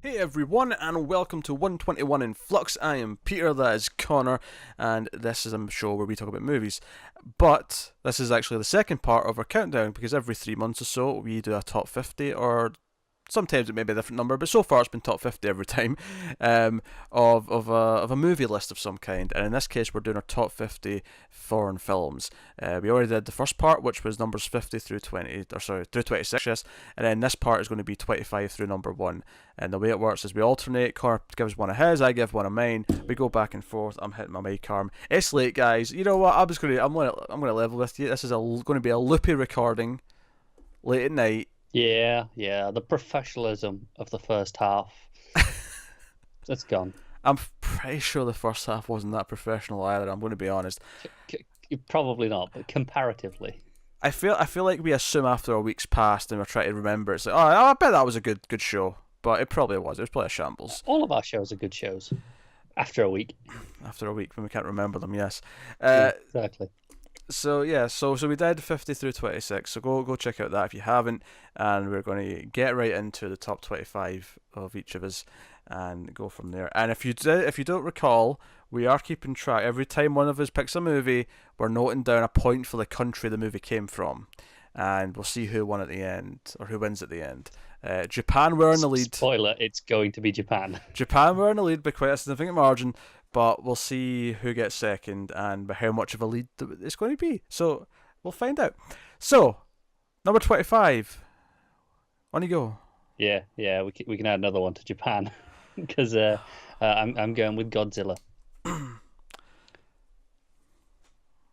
Hey everyone, and welcome to 121 in Flux. I am Peter, that is Connor, and this is a show where we talk about movies. But this is actually the second part of our countdown, because every 3 months or so we do a top 50, or sometimes it may be a different number, but so far it's been top 50 every time, of a movie list of some kind. And in this case, we're doing our top 50 foreign films. We already did the first part, which was numbers 50 through 26, yes, and then this part is going to be 25 through number 1. And the way it works is we alternate. Connor gives one of his, I give one of mine. We go back and forth. I'm hitting my mic arm. It's late, guys. You know what? I'm gonna level with you. This is going to be a loopy recording, late at night. Yeah, the professionalism of the first half. It's gone. I'm pretty sure the first half wasn't that professional either. I'm going to be honest. Probably not, but comparatively. I feel like we assume after a week's passed and we're trying to remember. It's like, oh, I bet that was a good show, but it probably was. It was probably a shambles. All of our shows are good shows. After a week. After a week when we can't remember them, yes. Exactly. So yeah, so we did 50 through 26. So go check out that if you haven't, and we're going to get right into the top 25 of each of us and go from there. And if you don't recall, we are keeping track. Every time one of us picks a movie, we're noting down a point for the country the movie came from, and we'll see who won at the end, or who wins at the end. Japan were in the lead. Spoiler: it's going to be Japan. Japan were in the lead by quite a significant margin, but we'll see who gets second and by how much of a lead it's going to be. So we'll find out. So number 25. On you go. Yeah, we can add another one to Japan because I'm going with Godzilla.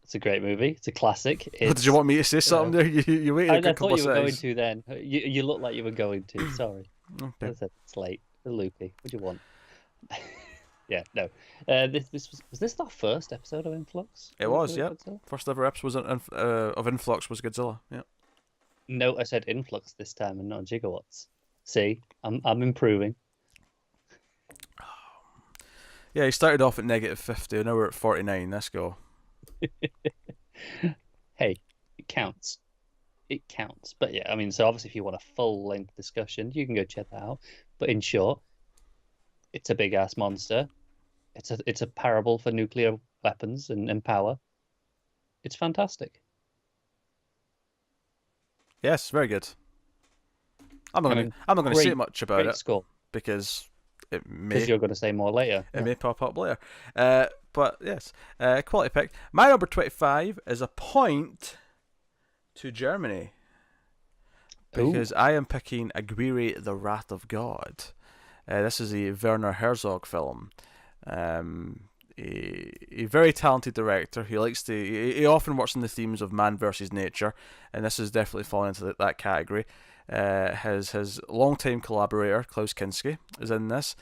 It's a great movie. It's a classic. Did you want me to say something there? You waited a good couple of seconds. I thought you were going to then. You looked like you were going to. Sorry. Okay. It's late. A loopy. What do you want? Yeah, no. This was this our first episode of Influx? It was, yeah. First ever episode of Influx was Godzilla. Yeah. No, I said Influx this time and not gigawatts. See, I'm improving. Yeah, he started off at negative 50. Now we're at 49. Let's go. Hey, it counts. It counts. But yeah, I mean, so obviously if you want a full length discussion, you can go check that out. But in short, it's a big ass monster. It's a parable for nuclear weapons and power. It's fantastic. Yes, very good. I'm not going to say much about it score. because you're going to say more later. It may pop up later. But yes, quality pick. My number 25 is a point to Germany because I am picking Aguirre, The Wrath of God. This is a Werner Herzog film. A very talented director. He often works on the themes of man versus nature, and this is definitely falling into that category. His longtime collaborator Klaus Kinski is in this,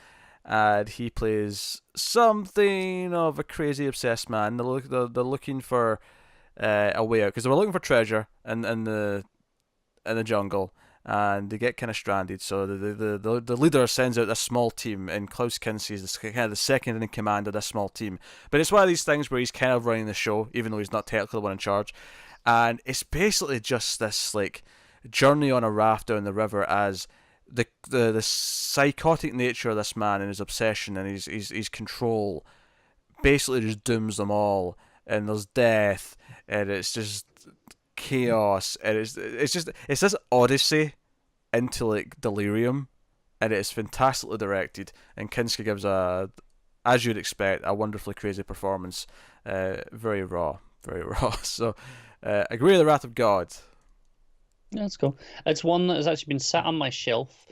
and he plays something of a crazy obsessed man. They're looking for a way out because they were looking for treasure in the jungle, and they get kind of stranded. So the leader sends out this small team, and Klaus Kinski is kind of the second in command of this small team. But it's one of these things where he's kind of running the show, even though he's not technically the one in charge. And it's basically just this like journey on a raft down the river as the psychotic nature of this man and his obsession and his control basically just dooms them all. And there's death, and it's just chaos, and it's this odyssey into like delirium, and it's fantastically directed, and Kinski gives as you'd expect, a wonderfully crazy performance. Very raw. So Agree the Wrath of God. Yeah, that's cool. It's one that has actually been sat on my shelf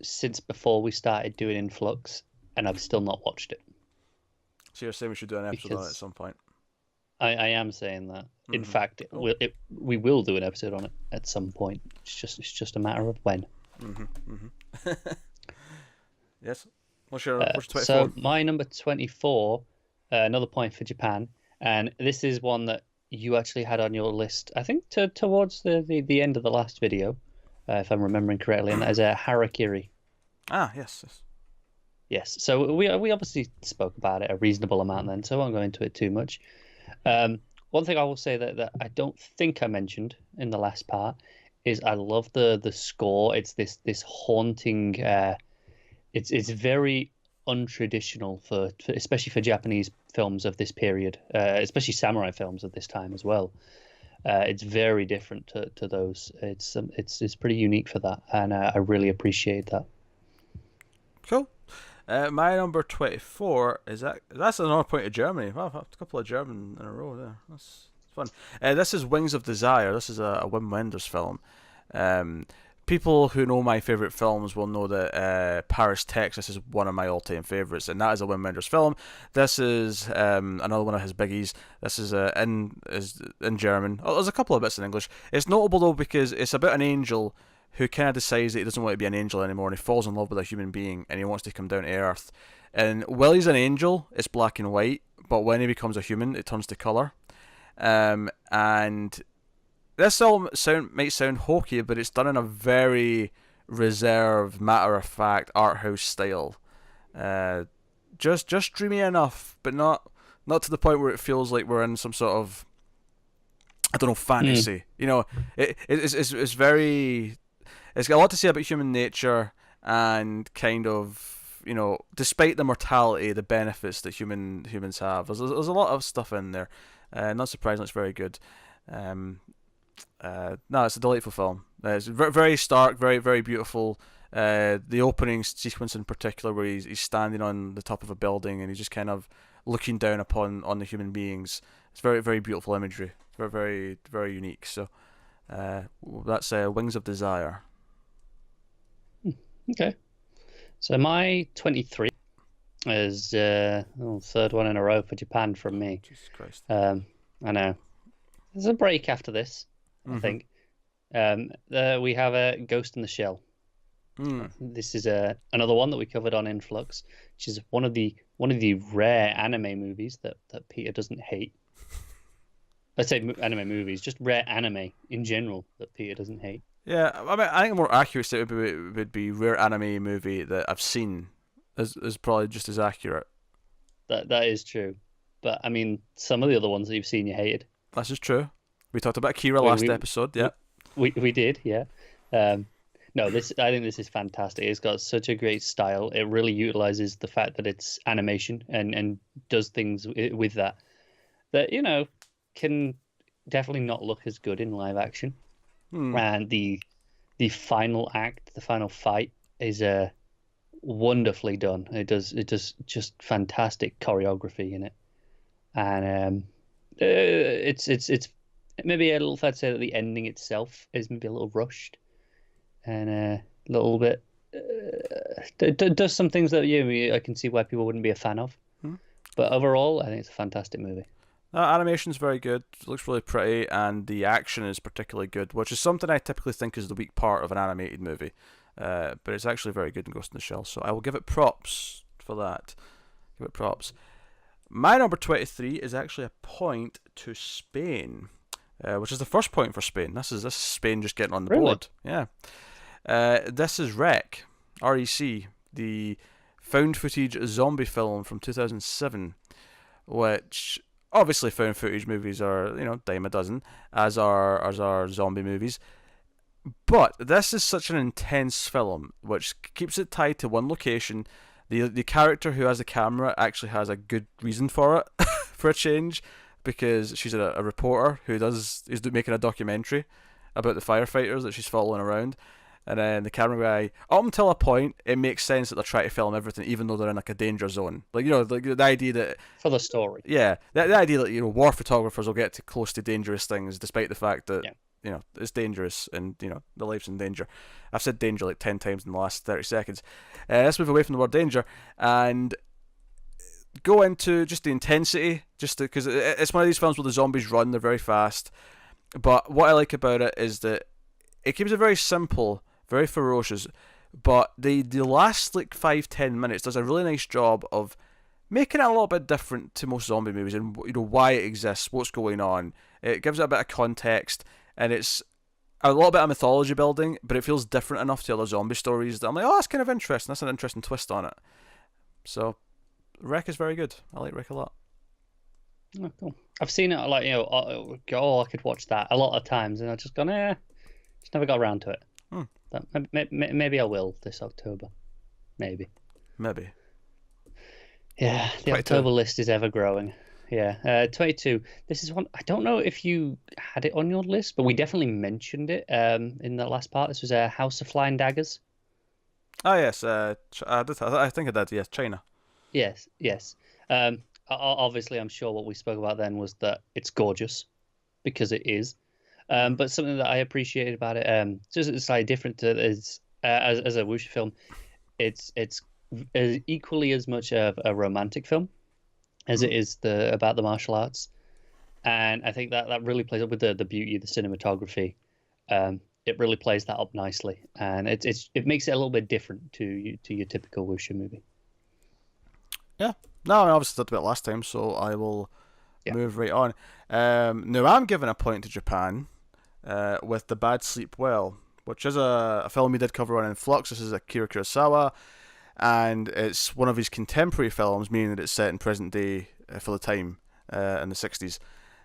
since before we started doing Influx, and I've still not watched it. So you're saying we should do an episode on it at some point? I am saying that. In fact, we will do an episode on it at some point. It's just a matter of when. Yes. What's your 24? So my number 24, another point for Japan, and this is one that you actually had on your list. I think towards the end of the last video, if I'm remembering correctly, and that is a Harakiri. Ah, yes. Yes. So we obviously spoke about it a reasonable amount then, so I won't go into it too much. One thing I will say that I don't think I mentioned in the last part is I love the score. It's this haunting it's very untraditional especially for Japanese films of this period, especially samurai films of this time as well. It's very different to those. It's pretty unique for that, and I really appreciate that. Cool. My number 24 is that's another point of Germany. Wow, a couple of German in a row there. That's fun. This is Wings of Desire. This is a Wim Wenders film. People who know my favourite films will know that Paris, Texas is one of my all-time favourites, and that is a Wim Wenders film. This is another one of his biggies. This is in German. Oh, there's a couple of bits in English. It's notable though because it's about an angel who kind of decides that he doesn't want to be an angel anymore, and he falls in love with a human being, and he wants to come down to Earth. And while he's an angel, it's black and white, but when he becomes a human, it turns to colour. And this all might sound hokey, but it's done in a very reserved, matter-of-fact art house style. Just dreamy enough, but not to the point where it feels like we're in some sort of, I don't know, fantasy. You know, it's very. It's got a lot to say about human nature and kind of, you know, despite the mortality, the benefits that humans have. There's a lot of stuff in there. Not surprisingly, it's very good. No, it's a delightful film. It's very stark, very, very beautiful. The opening sequence in particular, where he's standing on the top of a building and he's just kind of looking down on the human beings. It's very, very beautiful imagery. Very, very, very unique. So that's Wings of Desire. Okay. So my 23 is third one in a row for Japan from me. Jesus Christ. I know. There's a break after this, I think. We have a Ghost in the Shell. This is another one that we covered on Influx, which is one of the rare anime movies that Peter doesn't hate. I'd say anime movies, just rare anime in general that Peter doesn't hate. Yeah, I mean, I think a more accurate statement would be rare anime movie that I've seen is probably just as accurate. That is true, but I mean, some of the other ones that you've seen you hated. That's just true. We talked about Akira last episode. Yeah, we did. Yeah. No, I think this is fantastic. It's got such a great style. It really utilizes the fact that it's animation and does things with that you know can definitely not look as good in live action. And the final act, the final fight, is wonderfully done. It does just fantastic choreography in it, and it's maybe a little fair to say that the ending itself is maybe a little rushed, and a little bit does some things that I can see why people wouldn't be a fan of. But overall, I think it's a fantastic movie. Animation's very good. It looks really pretty, and the action is particularly good, which is something I typically think is the weak part of an animated movie. But it's actually very good in Ghost in the Shell, so I will give it props for that. Give it props. My number 23 is actually a point to Spain, which is the first point for Spain. This is Spain just getting on the board. Yeah. This is REC, REC, the found footage zombie film from 2007, which obviously found footage movies are, you know, dime a dozen, as are zombie movies. But this is such an intense film, which keeps it tied to one location. The character who has the camera actually has a good reason for it, for a change, because she's a reporter who is making a documentary about the firefighters that she's following around. And then the camera guy, up until a point, it makes sense that they're trying to film everything, even though they're in like a danger zone. Like, you know, like the idea that for the story. Yeah, the idea that, you know, war photographers will get too close to dangerous things, despite the fact that you know it's dangerous and, you know, the life's in danger. I've said danger like 10 times in the last 30 seconds. Let's move away from the word danger and go into just the intensity, just because it's one of these films where the zombies run, they're very fast. But what I like about it is that it keeps it very simple, very ferocious, but the last like 5-10 minutes does a really nice job of making it a little bit different to most zombie movies, and, you know, why it exists, what's going on. It gives it a bit of context, and it's a little bit of mythology building, but it feels different enough to other zombie stories that I'm like, oh, that's kind of interesting. That's an interesting twist on it. So, REC is very good. I like REC a lot. Oh, cool. I've seen it, like, you know, I could watch that a lot of times, and I've just gone, just never got around to it. Maybe I will this October. Maybe. maybe. Yeah, the 22. October list is ever growing. Yeah, 22. This is one I don't know if you had it on your list, but we definitely mentioned it in the last part. This was a House of Flying Daggers. Oh yes, I think I did. Yes, China. Yes, yes. Obviously, I'm sure what we spoke about then was that it's gorgeous because it is. Hmm. But something that I appreciated about it, just slightly different to is as a wuxia film, it's equally as much of a romantic film as Hmm. it is about the martial arts, and I think that that really plays up with the beauty of the cinematography. It really plays that up nicely, and it makes it a little bit different to your typical wuxia movie. Yeah. No, I obviously did a bit last time, so I will Yeah. move right on. Now I'm giving a point to Japan with The Bad Sleep Well, which is a film we did cover on in Flux. This is Akira Kurosawa, and it's one of his contemporary films, meaning that it's set in present day for the time in the 60s.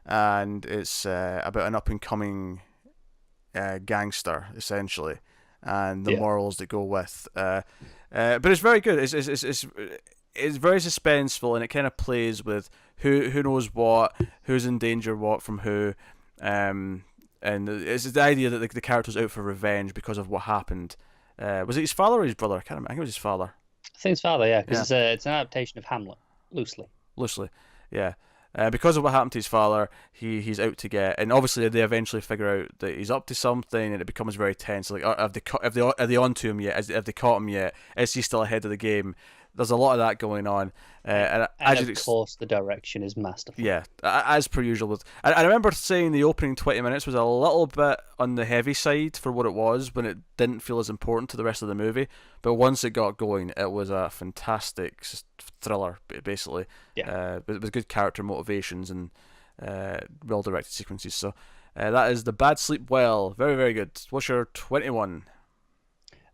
And it's about an up and coming gangster, essentially, and the Yeah. morals that go with. But it's very good. It's very suspenseful, and it kind of plays with who knows what, who's in danger, what from who, and it's the idea that the character's out for revenge because of what happened. Was it his father or his brother? I can't remember. I think it was his father. I think it's Father, yeah, because Yeah, it's an adaptation of Hamlet, loosely. loosely. Yeah. Because of what happened to his father, he's out to get, and obviously they eventually figure out that he's up to something, and it becomes very tense. Like, are they onto him yet? Have they caught him yet? Is he still ahead of the game? There's a lot of that going on, and And as of you'd course, the direction is masterful. yeah, as per usual. I remember saying the opening 20 minutes was a little bit on the heavy side for what it was when it didn't feel as important to the rest of the movie. But once it got going, it was a fantastic thriller, basically, Yeah. with good character motivations and well directed sequences. So that is The Bad Sleep Well. Very, very good. What's your 21?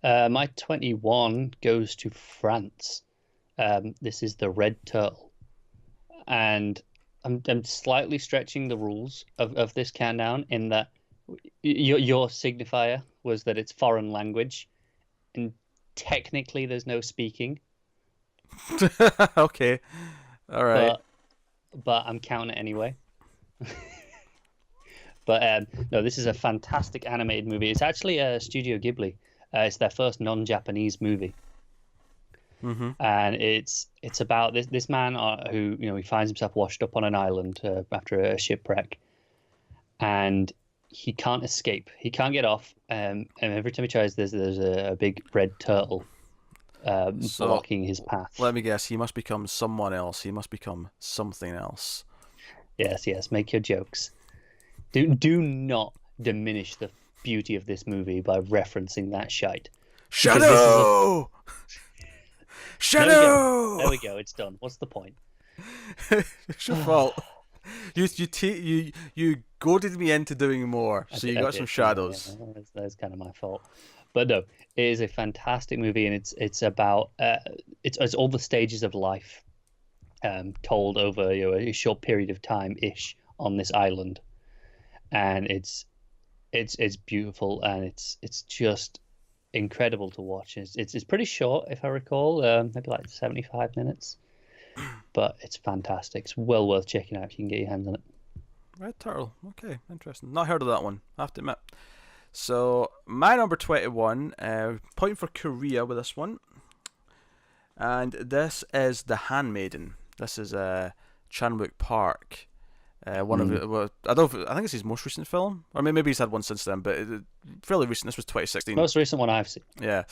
My 21 goes to France. This is the Red Turtle, and I'm slightly stretching the rules of this countdown in that your signifier was that it's foreign language, and technically there's no speaking, Okay, all right. but I'm counting it anyway. But no, this is a fantastic animated movie. It's actually a Studio Ghibli. It's their first non-Japanese movie, Mm-hmm. and it's about this man who he finds himself washed up on an island after a shipwreck, and he can't escape. He can't get off. And every time he tries, there's a big red turtle So blocking his path. let me guess. He must become someone else. He must become something else. Yes, yes. Make your jokes. Do not diminish the beauty of this movie by referencing that shite. Because this is a Shadow! there we go. There Shadow! we go. It's done. What's the point? It's your fault. You goaded me into doing more, so you I got did, some yeah, shadows. that's kind of my fault. But no, it is a fantastic movie, and it's about it's all the stages of life told over a short period of time ish on this island, and it's beautiful, and it's just incredible to watch. It's pretty short, if I recall, maybe like 75 minutes, but it's fantastic. It's well worth checking out if you can get your hands on it. Red Turtle. Okay, interesting. Not heard of that one, I have to admit. So, my number 21, point for Korea with this one. And this is The Handmaiden. This is Chan-wook Park. One of it, well, I think it's his most recent film, or maybe he's had one since then, but fairly recent. This was 2016. Most recent one I've seen. Yeah,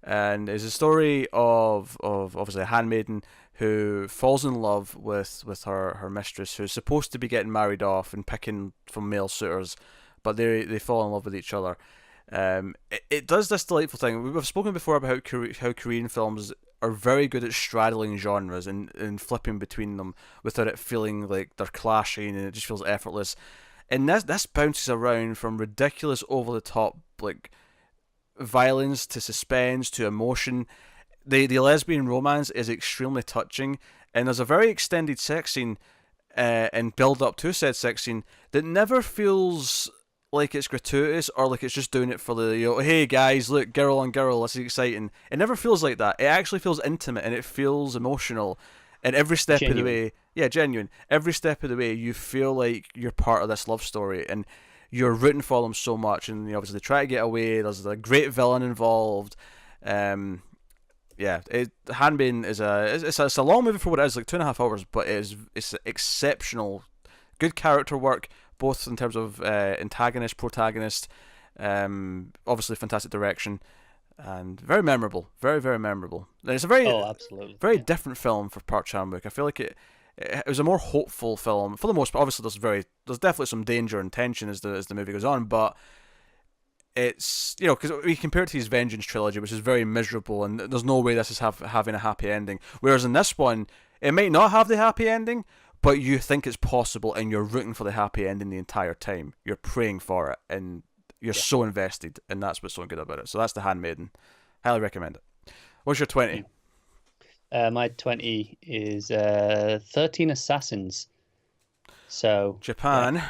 and it's a story of obviously a handmaiden who falls in love with her mistress, who's supposed to be getting married off and picking from male suitors, but they fall in love with each other. It does this delightful thing. We've spoken before about how Korean films are very good at straddling genres and flipping between them without it feeling like they're clashing, and it just feels effortless. And this bounces around from ridiculous over the top like violence to suspense to emotion. The lesbian romance is extremely touching, and there's a very extended sex scene and build up to said sex scene that never feels like it's gratuitous or like it's just doing it for the, hey guys, look, girl on girl, this is exciting. It never feels like that. It actually feels intimate and it feels emotional. And every step of the Genuine. way, yeah, genuine. Every step of the way, you feel like you're part of this love story, and you're rooting for them so much. And obviously they try to get away. There's a great villain involved. Um, yeah, Handmaiden is it's a long movie for what it is, like 2.5 hours, but it's exceptional. Good character work, both in terms of antagonist, protagonist. Obviously, fantastic direction, and very memorable. Very, very memorable. And it's a Absolutely. very different film for Park Chan-wook. I feel like it was a more hopeful film for the most part. Obviously, there's definitely some danger and tension as the movie goes on, but it's, because we compare it to his Vengeance trilogy, which is very miserable, and there's no way this is having a happy ending. Whereas in this one, it might not have the happy ending, but you think it's possible, and you're rooting for the happy ending the entire time. You're praying for it, and you're so invested, and that's what's so good about it. So that's The Handmaiden. Highly recommend it. What's your 20? My 20 is 13 Assassins. So Japan.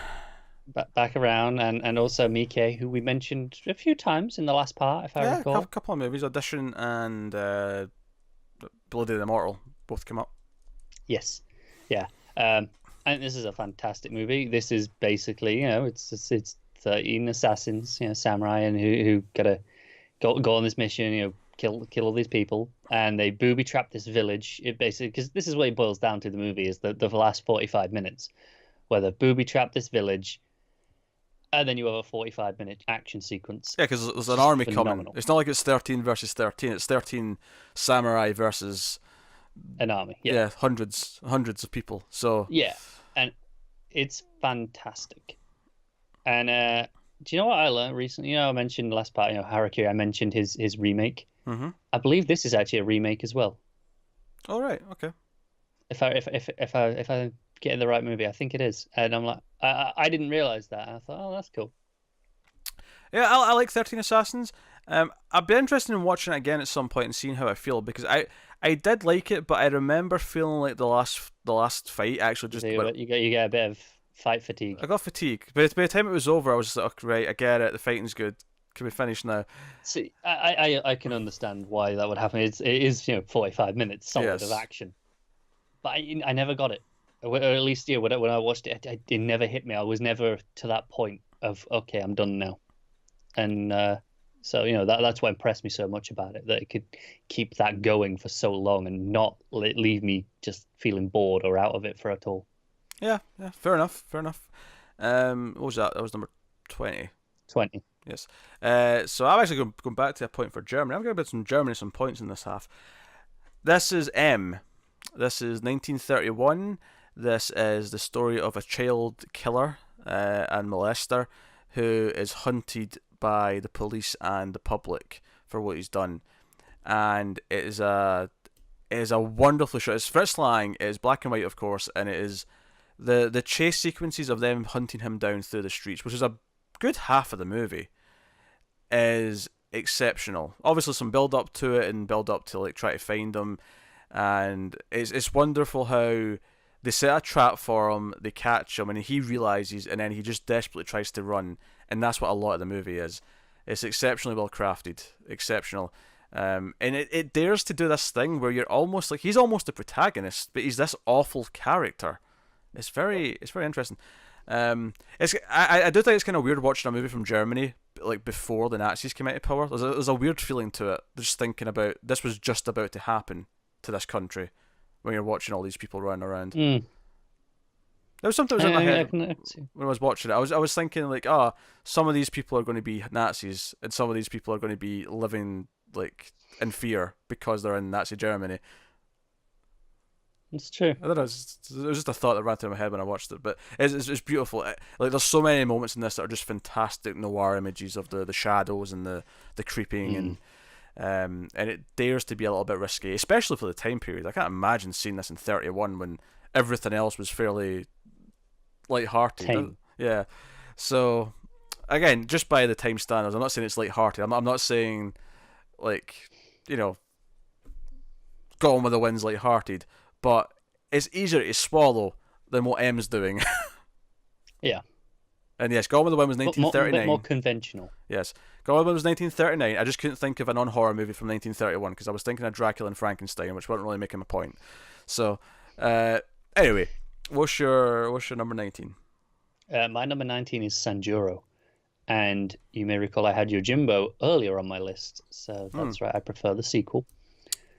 yeah, back around, and also Mike, who we mentioned a few times in the last part, if I recall. A couple of movies, Audition and Bloody the Immortal, both come up. Yes, yeah. And this is a fantastic movie. This is basically, it's 13 assassins, samurai, and who gotta go on this mission, kill all these people, and they booby trap this village. It basically, because this is what it boils down to, the movie is the last 45 minutes, where they booby trap this village, and then you have a 45-minute action sequence. Yeah, because there's an army phenomenal. coming. It's not like it's 13 versus 13. It's 13 samurai versus An army. Yeah. hundreds of people. So Yeah, and it's fantastic. And do you know what I learned recently? I mentioned last part, Harakiri. I mentioned his remake. Mm-hmm. I believe this is actually a remake as well. All right. Okay. If I get in the right movie, I think it is. And I'm like, I didn't realize that. And I thought, oh, that's cool. Yeah, I like 13 Assassins. I'd be interested in watching it again at some point and seeing how I feel, because I did like it, but I remember feeling like the last fight actually just. You get a bit of fight fatigue. I got fatigue, but by the time it was over, I was just like, oh, right, I get it. The fighting's good. Can we finish now? See, I can understand why that would happen. It is 45 minutes solid Yes. of action, but I never got it. Or at least when I watched it, it never hit me. I was never to that point of, okay, I'm done now. And so that's what impressed me so much about it, that it could keep that going for so long and not leave me just feeling bored or out of it for at all. Yeah, fair enough. What was that? That was number 20. 20. Yes. So I'm actually going back to a point for Germany. I'm going to put some Germany some points in this half. This is M. This is 1931. This is the story of a child killer and molester who is hunted by the police and the public for what he's done, and it is a wonderfully shot. It's Fritz Lang. It is black and white, of course, and it is the chase sequences of them hunting him down through the streets, which is a good half of the movie, is exceptional. Obviously, some build up to it and build up to like try to find him, and it's wonderful how they set a trap for him, they catch him, and he realizes, and then he just desperately tries to run, and that's what a lot of the movie is. It's exceptionally well crafted, exceptional, and it dares to do this thing where you're almost like he's almost the protagonist, but he's this awful character. It's very interesting. I do think it's kind of weird watching a movie from Germany like before the Nazis came out of power. There's a weird feeling to it. Just thinking about this was just about to happen to this country when you're watching all these people running around. Mm. There was something that was in my head when I was watching it. I was thinking like, some of these people are going to be Nazis, and some of these people are going to be living like in fear because they're in Nazi Germany. It's true. I don't know. It was just a thought that ran through my head when I watched it, but it's beautiful. Like there's so many moments in this that are just fantastic noir images of the shadows and the creeping and it dares to be a little bit risky, especially for the time period. I can't imagine seeing this in 31 when everything else was fairly light-hearted. Yeah. So again, just by the time standards, I'm not saying it's light-hearted. I'm not saying like Gone with the Wind's light-hearted. But it's easier to swallow than what M's doing. Yeah. And yes, Gone with the Wind was but a bit more 1939. conventional. Yes, Gone with the Wind was 1939. I just couldn't think of a non-horror movie from 1931 because I was thinking of Dracula and Frankenstein, which wasn't really making my point. So, anyway, what's your number 19? My number 19 is Sanjuro. And you may recall I had Yojimbo earlier on my list, so Hmm. that's right. I prefer the sequel.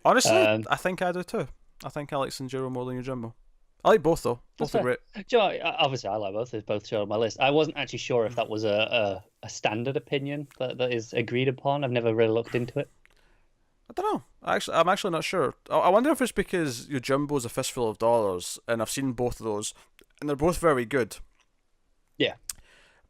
Honestly, Um, I think I do too. I think I like Sanjuro more than Yojimbo. I like both though. that's Both are fair. great. Joe, obviously, I like both. They both show on my list. I wasn't actually sure if that was a standard opinion that is agreed upon. I've never really looked into it. I don't know. I'm actually not sure. I wonder if it's because Yojimbo's a fistful of dollars, and I've seen both of those, and they're both very good. Yeah.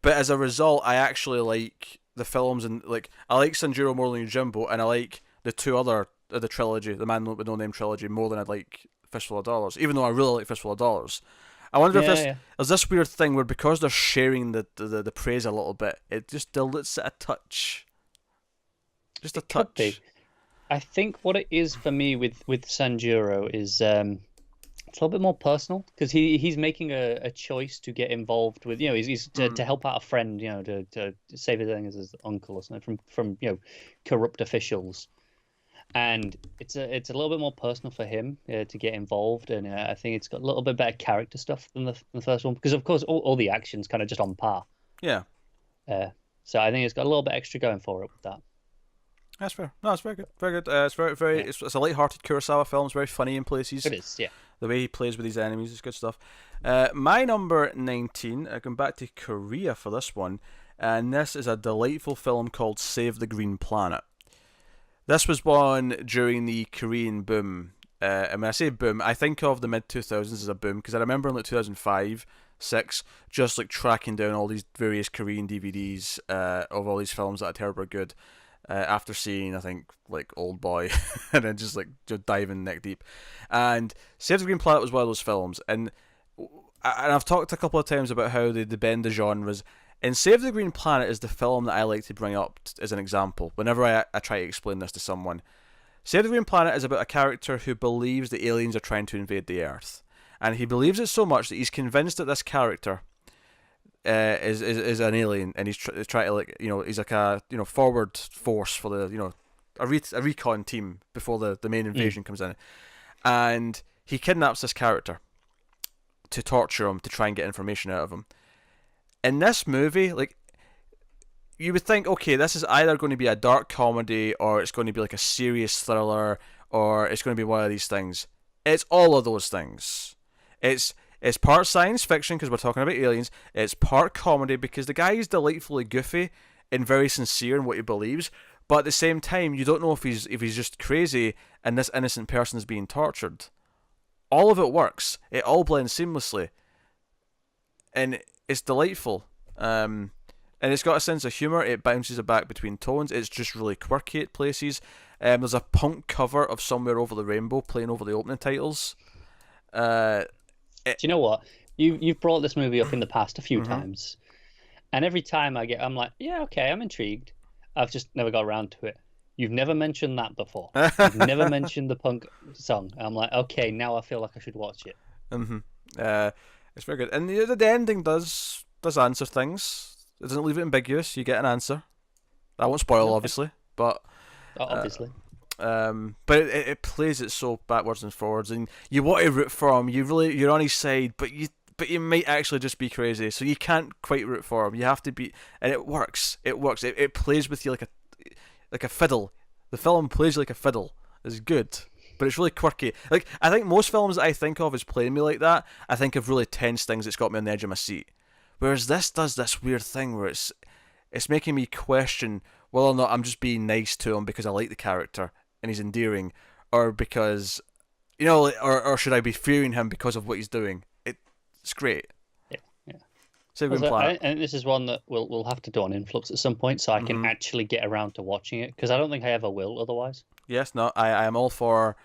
But as a result, I actually like the films, and like I like Sanjuro more than Yojimbo, and I like the two other the trilogy, the Man with No Name trilogy, more than I'd like Fistful of Dollars. Even though I really like Fistful of Dollars, I wonder if Yeah, yeah. there's this weird thing where because they're sharing the praise a little bit, it just dilutes it a touch, just a It could be. touch. I think what it is for me with Sanjuro is it's a little bit more personal because he's making a choice to get involved with he's to help out a friend to save his uncle or something from corrupt officials, and it's a little bit more personal for him to get involved, and I think it's got a little bit better character stuff than the first one because of course all the action's kind of just on par. Yeah. So I think it's got a little bit extra going for it with that. That's fair. No, it's very good. Very good. It's very. Yeah. It's a light-hearted Kurosawa film. It's very funny in places. It is, yeah. The way he plays with his enemies is good stuff. My number 19. I come back to Korea for this one, and this is a delightful film called Save the Green Planet. This was born during the Korean boom. And when I say boom, I think of the mid 2000s as a boom because I remember in like 2005, 6, just like tracking down all these various Korean DVDs of all these films that I'd heard were good. After seeing, I think, like Old Boy, and then just like just diving neck deep, and Save the Green Planet was one of those films, and I've talked a couple of times about how they bend the genres, and Save the Green Planet is the film that I like to bring up as an example whenever I try to explain this to someone. Save the Green Planet is about a character who believes the aliens are trying to invade the Earth, and he believes it so much that he's convinced that this character is an alien, and he's trying to he's like a forward force for the a recon team before the main invasion comes in, and he kidnaps this character to torture him to try and get information out of him. In this movie, like you would think, okay, this is either going to be a dark comedy or it's going to be like a serious thriller or it's going to be one of these things. It's all of those things. It's part science fiction because we're talking about aliens. It's part comedy because the guy is delightfully goofy and very sincere in what he believes. But at the same time, you don't know if he's just crazy and this innocent person is being tortured. All of it works. It all blends seamlessly, and it's delightful. And it's got a sense of humor. It bounces it back between tones. It's just really quirky at places. There's a punk cover of Somewhere Over the Rainbow playing over the opening titles. Do you know what? You've brought this movie up in the past a few times, and every time I'm like, yeah, okay, I'm intrigued. I've just never got around to it. You've never mentioned that before. You've never mentioned the punk song. I'm like, okay, now I feel like I should watch it. It's very good, and the ending does answer things. It doesn't leave it ambiguous. You get an answer. I won't spoil, Okay. obviously, but Obviously. but it plays it so backwards and forwards, and you want to root for him. You're on his side, but you might actually just be crazy, so you can't quite root for him. You have to be, and it works. It works. It plays with you like a fiddle. The film plays you like a fiddle. It's good, but it's really quirky. Like I think most films that I think of as playing me like that, I think of really tense things that's got me on the edge of my seat. Whereas this does this weird thing where it's making me question whether or not I'm just being nice to him because I like the character and he's endearing, or because or should I be fearing him because of what he's doing? It's great. Yeah, yeah. Save Green Planet. And this is one that we'll have to do on Influx at some point, so I can actually get around to watching it because I don't think I ever will otherwise. Yes, no, I am all for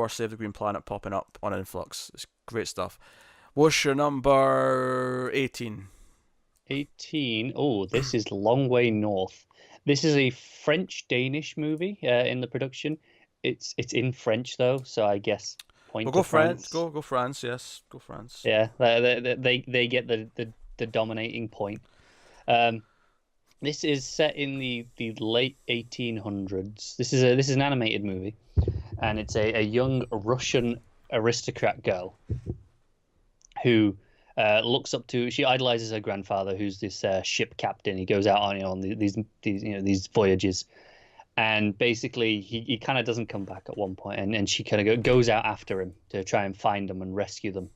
Save the Green Planet popping up on Influx. It's great stuff. What's your number 18? 18. Oh, this is Long Way North. This is a French-Danish movie in the production. It's in French though, so I guess point Well, to go France. France. Go France. Yes, go France. Yeah, they get the dominating point. This is set in the late 1800s. This is an animated movie, and it's a young Russian aristocrat girl who looks up to. She idolizes her grandfather, who's this ship captain. He goes out on these voyages, and basically he kind of doesn't come back at one point, and she kind of goes out after him to try and find them and rescue them.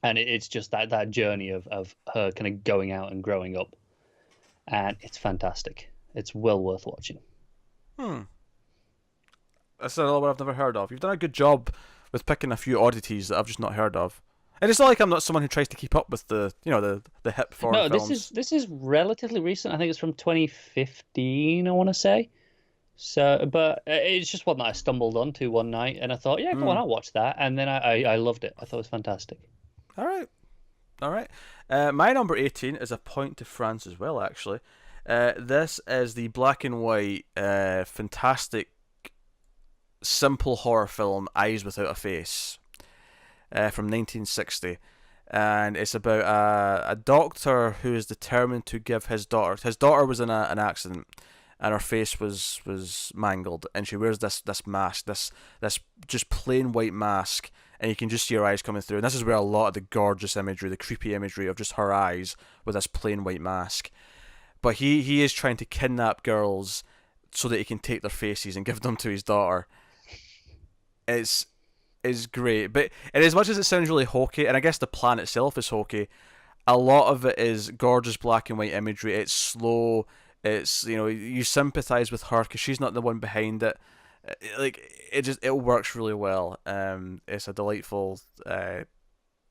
And it's just that journey of her kind of going out and growing up, and it's fantastic. It's well worth watching. That's another one I've never heard of. You've done a good job with picking a few oddities that I've just not heard of. And it's not like I'm not someone who tries to keep up with the hip foreign films. No, this is relatively recent. I think it's from 2015, I want to say. So, but it's just one that I stumbled onto one night, and I thought, yeah, go on, I'll watch that. And then I loved it. I thought it was fantastic. All right. My number 18 is a point to France as well, actually. This is the black and white, fantastic, simple horror film Eyes Without a Face, from 1960. And it's about a doctor who is determined to give his daughter. His daughter was in an accident, and her face was mangled, and she wears this mask, this just plain white mask, and you can just see her eyes coming through. And this is where a lot of the gorgeous imagery, the creepy imagery of just her eyes with this plain white mask. But he is trying to kidnap girls so that he can take their faces and give them to his daughter. It's great, but and as much as it sounds really hokey, and I guess the plan itself is hokey, a lot of it is gorgeous black and white imagery. It's slow. It's, you sympathize with her because she's not the one behind it. Like, it works really well. It's a delightful,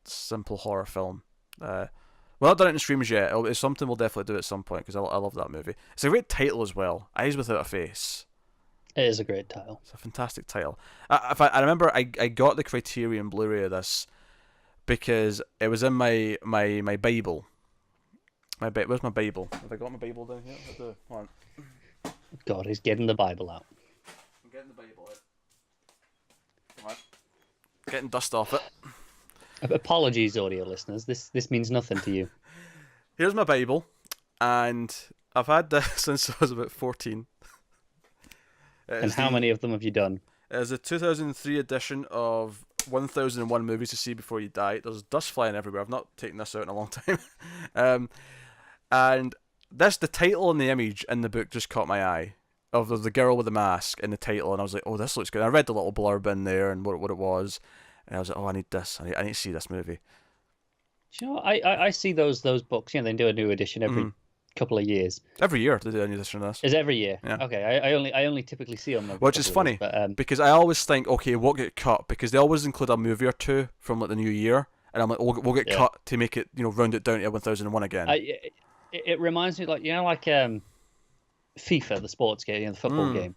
simple horror film. We're not done it in streams yet. It's something we'll definitely do at some point because I love that movie. It's a great title as well. Eyes Without a Face. It is a great title. It's a fantastic title. I remember I got the Criterion Blu-ray of this because it was in my Bible. Where's my Bible? Have I got my Bible down here? I do. Hold on. God, he's getting the Bible out. I'm getting the Bible out. Come on. Getting dust off it. Apologies, audio listeners. This means nothing to you. Here's my Bible, and I've had this since I was about 14. And how many of them have you done? It's a 2003 edition of 1001 Movies to See Before You Die. There's dust flying everywhere. I've not taken this out in a long time. And the title and the image in the book just caught my eye. Of the girl with the mask in the title, and I was like, oh, this looks good. I read the little blurb in there and what it was, and I was like, oh, I need this. I need to see this movie. Do you know, I see those books. They do a new edition every couple of years. Every year they do a new edition of this. Is every year? Yeah. Okay, I only typically see them. Which is funny, because I always think, okay, what get cut? Because they always include a movie or two from like the new year, and I'm like, we'll get cut to make it, round it down to 1001 again. It reminds me, like FIFA, the sports game, the football game.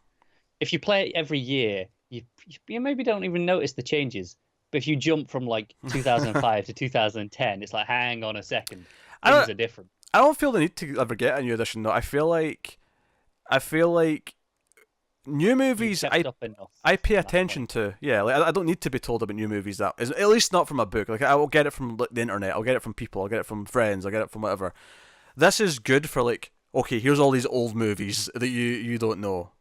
If you play it every year, you maybe don't even notice the changes. But if you jump from like 2005 to 2010, it's like, hang on a second, things are different. I don't feel the need to ever get a new edition though. I feel like new movies I pay attention to. Yeah, like I don't need to be told about new movies. That is, at least not from a book. Like I will get it from the internet. I'll get it from people. I'll get it from friends. I'll get it from whatever. This is good for like, okay, here's all these old movies that you don't know.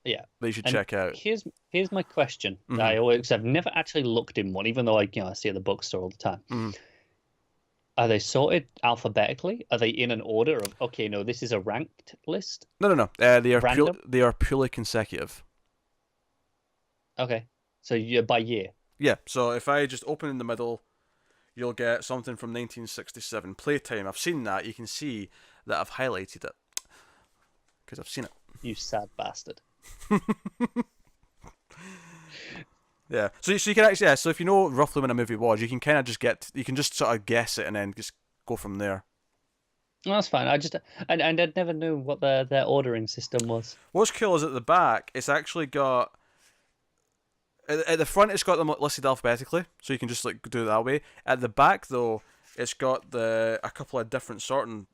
Yeah, that you should check out. Here's my question. Because I've never actually looked in one, even though I see it at the bookstore all the time. Are they sorted alphabetically? Are they in an order of, okay, no, this is a ranked list? No. They are purely consecutive. Okay, so you're by year. Yeah. So if I just open in the middle, you'll get something from 1967. Playtime. I've seen that. You can see that I've highlighted it because I've seen it. You sad bastard. Yeah. So you can actually, so if you know roughly when a movie was, you can kind of you can just sort of guess it and then just go from there. Well, that's fine. I never knew what their ordering system was. What's cool is at the back, it's actually got, at the front it's got them listed alphabetically, so you can just like do it that way. At the back though, it's got a couple of different sorting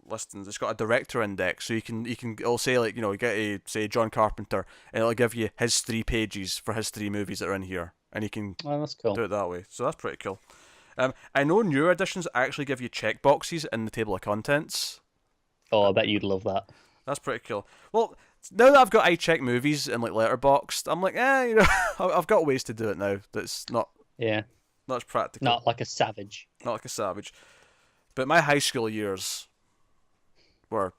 listings. It's got a director index, so it'll say like, you get say John Carpenter, and it'll give you his 3 pages for his 3 movies that are in here, and you can that's cool. do it that way. So that's pretty cool. I know newer editions actually give you check boxes in the table of contents. Oh, I bet you'd love that. That's pretty cool. Well, now that I've got iCheck movies and like Letterboxd, I'm like, you know, I've got ways to do it now. That's not Yeah, as practical. not like a savage. Not like a savage. But my high school years were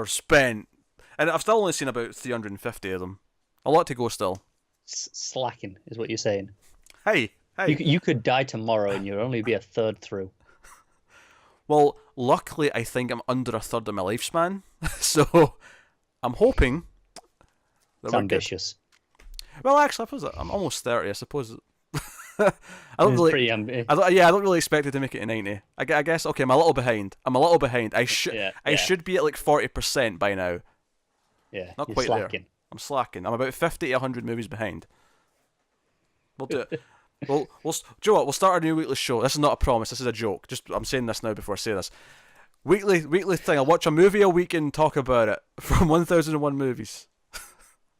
spent, and I've still only seen about 350 of them. A lot to go still. Slacking is what you're saying. Hey. You could die tomorrow and you'll only be a third through. Well, luckily, I think I'm under a third of my lifespan, so I'm hoping that It's ambitious. Good. Well, actually, I suppose I'm almost 30. I suppose. I don't really. Pretty I don't really expect it to make it to 90. I guess. Okay, I'm a little behind. I should be at like 40% by now. Yeah, not you're quite slacking. there. I'm slacking. I'm about 50 to 100 movies behind. We'll do it. Do you know what? We'll start our new weekly show. This is not a promise. This is a joke. I'm saying this now before I say this. Weekly thing. I'll watch a movie a week and talk about it from 1001 movies.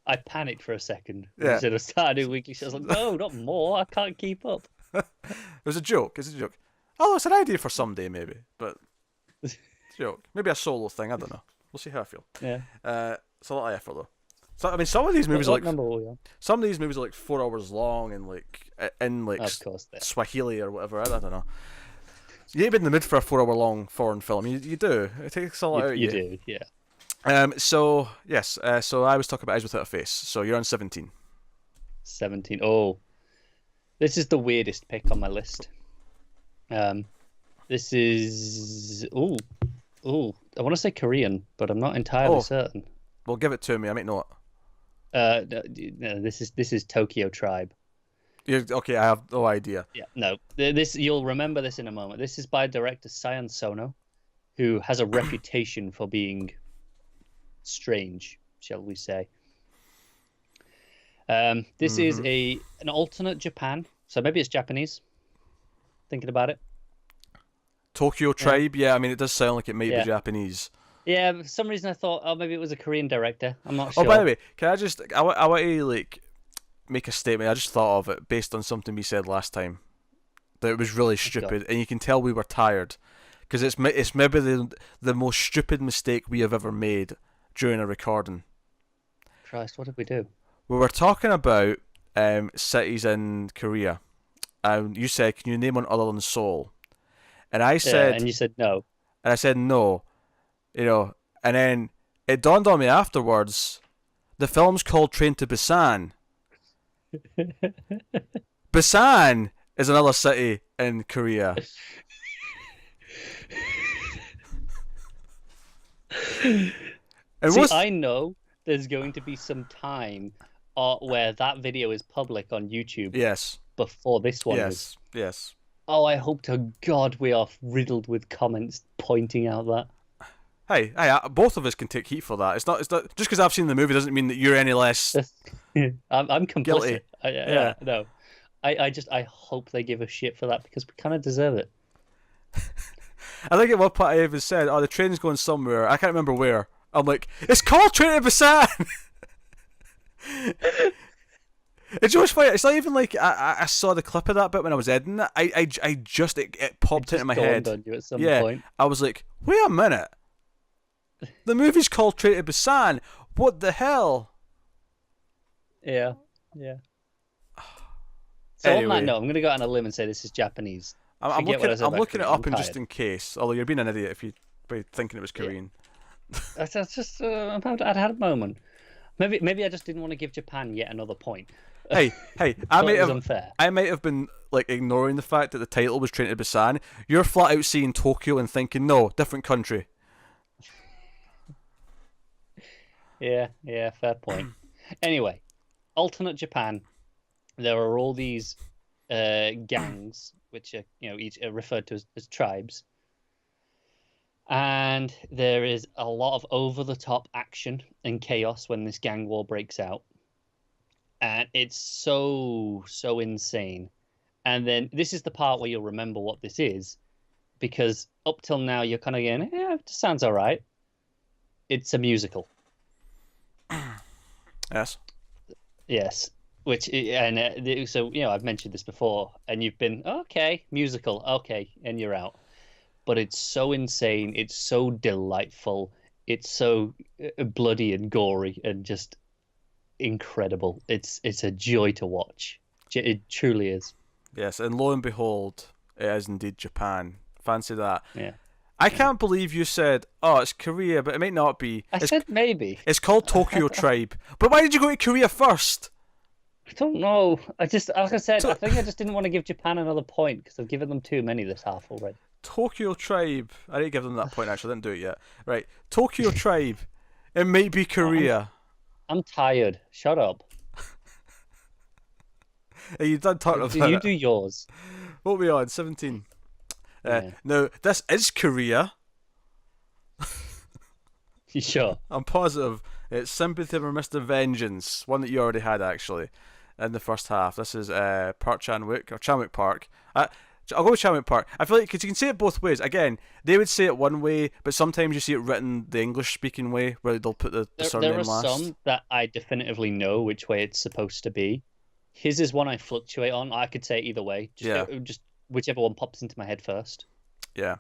I panicked for a second. Yeah. Instead of starting a weekly show, I was like, no, not more. I can't keep up. It was a joke. It's a joke. Oh, it's an idea for someday, maybe. But it's a joke. Maybe a solo thing. I don't know. We'll see how I feel. Yeah. It's a lot of effort though. So I mean, some of these movies are like some of these movies are like 4 hours long and like in like of course Swahili or whatever. I don't know. You ain't been in the mood for a 4 hour long foreign film. You do. It takes a lot out of you. You do, yeah. So yes. So I was talking about Eyes Without a Face. So you're on 17. 17. Oh, this is the weirdest pick on my list. This is I want to say Korean, but I'm not entirely certain. Well, give it to me. I might know it. No, this is Tokyo Tribe. Okay, I have no idea. Yeah, no. This you'll remember this in a moment. This is by director Sion Sono, who has a reputation for being strange, shall we say. This is an alternate Japan, so maybe it's Japanese. Thinking about it. Tokyo Tribe, yeah. I mean, it does sound like it might be Japanese. Yeah, for some reason I thought, maybe it was a Korean director. I'm not sure. Oh, by the way, can I just... I want to, like, make a statement. I just thought of it based on something we said last time. That it was really stupid, and you can tell we were tired. Because it's maybe the most stupid mistake we have ever made during a recording. Christ, what did we do? We were talking about cities in Korea. You said, can you name one other than Seoul? And I said... and you said no. And I said no. You know, and then it dawned on me afterwards, the film's called Train to Busan. Busan is another city in Korea. I know there's going to be some time where that video is public on YouTube. Yes. Before this one is. Yes. Oh, I hope to God we are riddled with comments pointing out that. Hey, both of us can take heat for that. It's not just because I've seen the movie doesn't mean that you're any less. I'm complicit. Guilty. No, I hope they give a shit for that because we kind of deserve it. I think at one point I even said, "Oh, the train's going somewhere. I can't remember where." I'm like, "It's called Train to Busan." It's just funny. It's not even like I saw the clip of that bit when I was editing it. It popped into my head. On you at some point. I was like, "Wait a minute." The movie's called Train to Busan. What the hell? Yeah. So anyway, on that note, I'm going to go out on a limb and say this is Japanese. I'm looking it up just in case. Although you're being an idiot if you by thinking it was Korean. Yeah. That's just I'd had a moment. Maybe I just didn't want to give Japan yet another point. Hey, I might have been like ignoring the fact that the title was Train to Busan. You're flat out seeing Tokyo and thinking, no, different country. Yeah, fair point. Anyway, alternate Japan. There are all these gangs, which are each are referred to as tribes, and there is a lot of over-the-top action and chaos when this gang war breaks out, and it's so insane. And then this is the part where you'll remember what this is, because up till now you're kind of going, yeah, it sounds all right. It's a musical. Yes. Yes. So I've mentioned this before, and you've been okay, musical, okay, and you're out. But it's so insane, it's so delightful, it's so bloody and gory, and just incredible. It's a joy to watch. It truly is. Yes, and lo and behold, it is indeed Japan. Fancy that. Yeah, I yeah. can't believe you said, "Oh, it's Korea," but it might not be. I said maybe. It's called Tokyo Tribe. But why did you go to Korea first? I don't know. Like I said, I To- think I just didn't want to give Japan another point because I've given them too many this half already. Tokyo Tribe. I didn't give them that point actually. I didn't do it yet. Right. Tokyo Tribe. It might be I'm Korea. I'm tired. Shut up. Are you done talking about You it? do yours. What are we on? 17. Yeah. Now, this is Korea. You sure? I'm positive. It's Sympathy for Mr. Vengeance. One that you already had, actually, in the first half. This is Park Chan-wook, or Chan-wook Park. I'll go with Chan-wook Park. I feel like, because you can say it both ways. Again, they would say it one way, but sometimes you see it written the English-speaking way, where they'll put the surname There are last. some that I definitively know which way it's supposed to be. His is one I fluctuate on. I could say it either way. Yeah. Just whichever one pops into my head first. Yeah.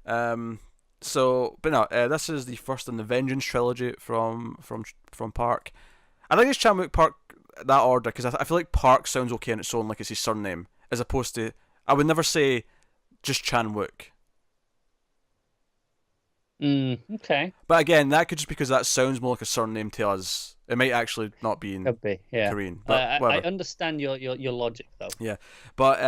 But no, this is the first in the Vengeance trilogy from Park. I think it's Chan-wook Park that order because I feel like Park sounds okay on its own, like it's his surname, as opposed to I would never say just Chan-wook. Okay. But again, that could just because that sounds more like a surname to us. It might actually not be in Could be. Yeah. Korean, but I whatever. understand your logic though. Yeah, but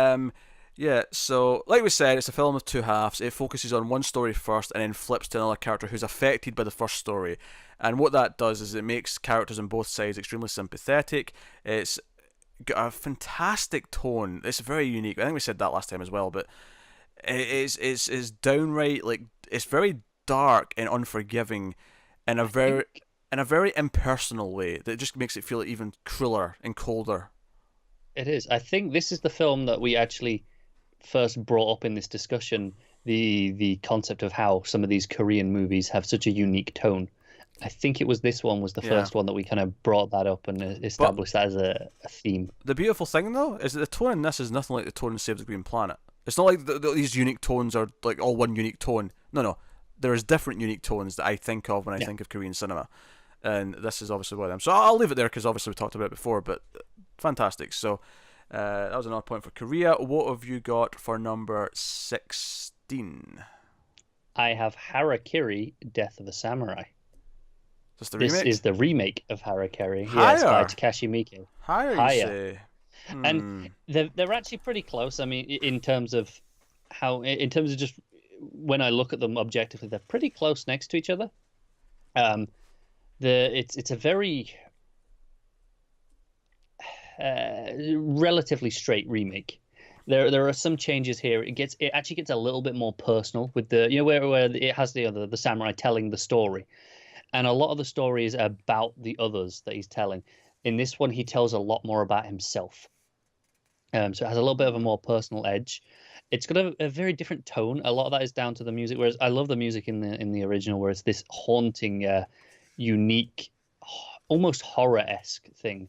yeah. So like we said, it's a film of two halves. It focuses on one story first, and then flips to another character who's affected by the first story. And what that does is it makes characters on both sides extremely sympathetic. It's got a fantastic tone. It's very unique. I think we said that last time as well, but it's downright like it's very dark and unforgiving, in a very think in a very impersonal way that just makes it feel even crueler and colder. it is. I think this is the film that we actually first brought up in this discussion. The concept of how some of these Korean movies have such a unique tone. I think it was this one was the Yeah. first one that we kind of brought that up and established that as a theme. The beautiful thing though is that the tone in this is nothing like the tone in Save the Green Planet. It's not like these unique tones are like all one unique tone. No. There is different unique tones that I think of when I Yeah. think of Korean cinema, and this is obviously one of them. So I'll leave it there because obviously we talked about it before, but fantastic. So that was another point for Korea. What have you got for number 16? I have Harakiri, Death of a Samurai. Is this the This remake? is the remake of Harakiri. Yeah, it's by Higher. Takashi Miike. Higher, you Higher. say? And they're actually pretty close. I mean, in terms of just when I look at them objectively, they're pretty close next to each other. It's a very relatively straight remake. There are some changes here. It actually gets a little bit more personal with the where it has the samurai telling the story, and a lot of the story is about the others that he's telling. In this one, he tells a lot more about himself. So it has a little bit of a more personal edge. It's got a very different tone. A lot of that is down to the music. Whereas I love the music in the original, where it's this haunting, unique, almost horror-esque thing.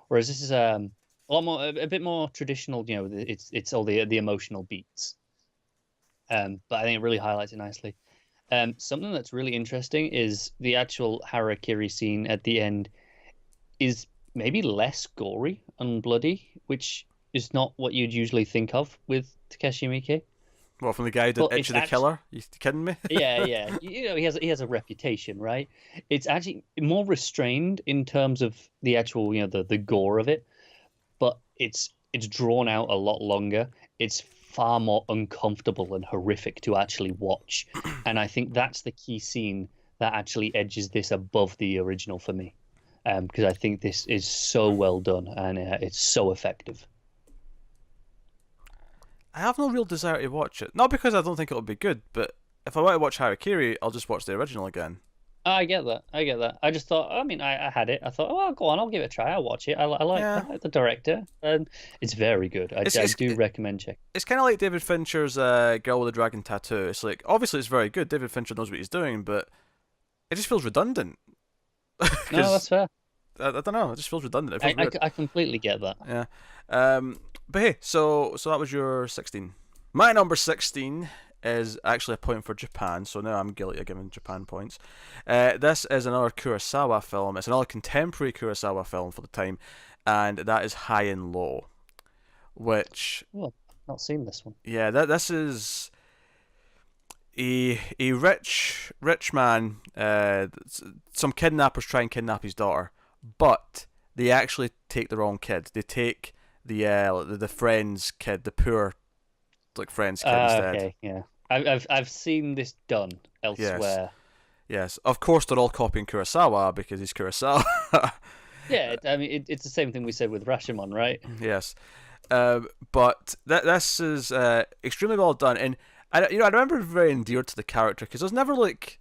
Whereas this is a lot more, a bit more traditional. It's all the emotional beats. But I think it really highlights it nicely. Something that's really interesting is the actual harakiri scene at the end is maybe less gory and bloody, which is not what you'd usually think of with Takeshi Miike. Well, from the guy who did But Itchy it's the Killer? You kidding me? Yeah. He has a reputation, right? It's actually more restrained in terms of the actual, the gore of it, but it's drawn out a lot longer. It's far more uncomfortable and horrific to actually watch, and I think that's the key scene that actually edges this above the original for me, because I think this is so well done and it's so effective. I have no real desire to watch it. Not because I don't think it'll be good, but if I want to watch Harakiri, I'll just watch the original again. I get that. I just thought, I mean, I had it. I thought, oh, go on, I'll give it a try. I'll watch it. I Yeah. like the director, and it's very good. I do recommend checking. It's kind of like David Fincher's Girl with a Dragon Tattoo. It's like, obviously it's very good. David Fincher knows what he's doing, but it just feels redundant. No, that's fair. I don't know. It just feels redundant. It feels I, I, weird. I completely get that. Yeah. But hey, so that was your 16. My number 16 is actually a point for Japan, so now I'm guilty of giving Japan points. This is another Kurosawa film. It's another contemporary Kurosawa film for the time, and that is High and Low. Which, Oh, I've not seen this one. yeah, this is a rich man. Some kidnappers try and kidnap his daughter, but they actually take the wrong kid. They take the friend's kid, the poor like friend's kid instead. Okay, yeah. I've seen this done Yes, elsewhere. yes. Of course, they're all copying Kurosawa because he's Kurosawa. Yeah, I mean it's the same thing we said with Rashomon, right? Yes, but this is extremely well done, and I remember very endeared to the character because there's never like.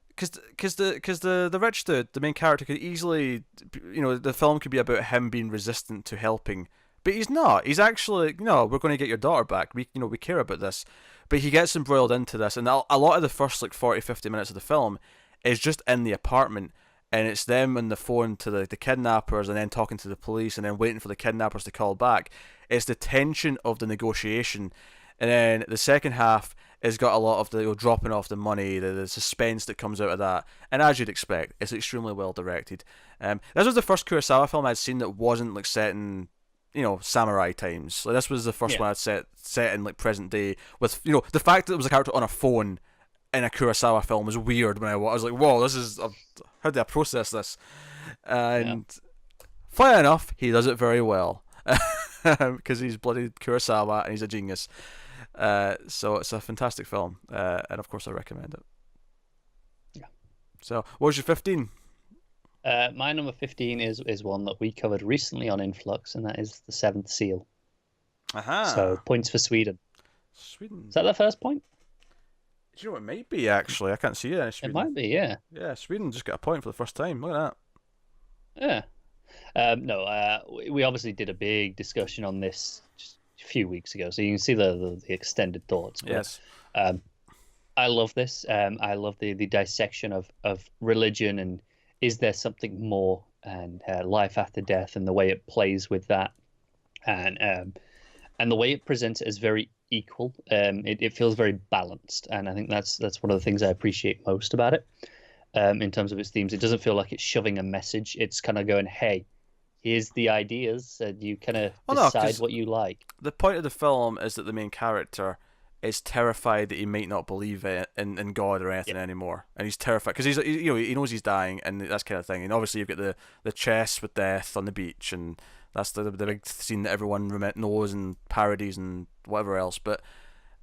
Because the rich dude, the main character, could easily, the film could be about him being resistant to helping, but he's not. He's actually, no, we're going to get your daughter back. We care about this, but he gets embroiled into this, and a lot of the first like 40, 50 minutes of the film is just in the apartment, and it's them on the phone to the kidnappers, and then talking to the police, and then waiting for the kidnappers to call back. It's the tension of the negotiation, and then the second half has got a lot of the dropping off the money, the suspense that comes out of that, and as you'd expect, it's extremely well directed. This was the first Kurosawa film I'd seen that wasn't like set in, samurai times. Like this was the first one I'd set in like present day. With the fact that there was a character on a phone in a Kurosawa film was weird when I was like, whoa, this is how do I process this? And funny enough, he does it very well because he's bloody Kurosawa and he's a genius. So it's a fantastic film, and of course I recommend it. Yeah. So, what was your 15? My number 15 is one that we covered recently on Influx, and that is The Seventh Seal. Aha. So points for Sweden. Sweden. Is that the first point? Do you know what it might be actually? I can't see it. It might be, yeah. Yeah, Sweden just got a point for the first time. Look at Yeah. No, we obviously did a big discussion on this just a few weeks ago, so you can see the extended thoughts. that. Yes. I love this. I love the dissection of religion and is there something more and life after death and the way it plays with that, and the way it presents it is very equal. It feels very balanced, and I think that's one of the things I appreciate most about it. In terms of its themes, it doesn't feel like it's shoving a message. It's kind of going, hey, here's the ideas, and you kind of decide what you like. The point of the film is that the main character is terrified that he might not believe in God or anything anymore, and he's terrified because he knows he's dying and that kind of thing. And obviously you've got the chess with death on the beach, and that's the big scene that everyone knows and parodies and whatever else. But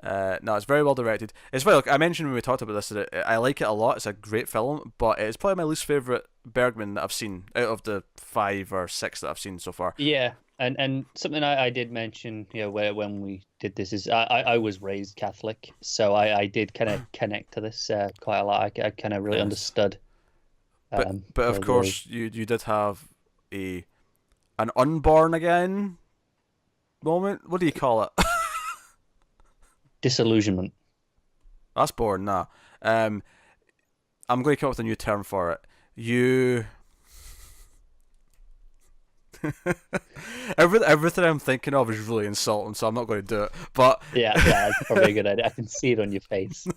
no, it's very well directed. It's very. Like I mentioned when we talked about this that I like it a lot. It's a great film, but it's probably my least favorite Bergman that I've seen out of the 5 or 6 that I've seen so far. Yeah, and something I did mention, when we did this is I was raised Catholic, so I did kind of connect to this quite a lot. I kind of really understood. But of course you did have an unborn again moment. What do you call it? Disillusionment. That's boring. Nah. I'm going to come up with a new term for it. Everything I'm thinking of is really insulting, so I'm not going to do it. But yeah, it's probably a good idea. I can see it on your face.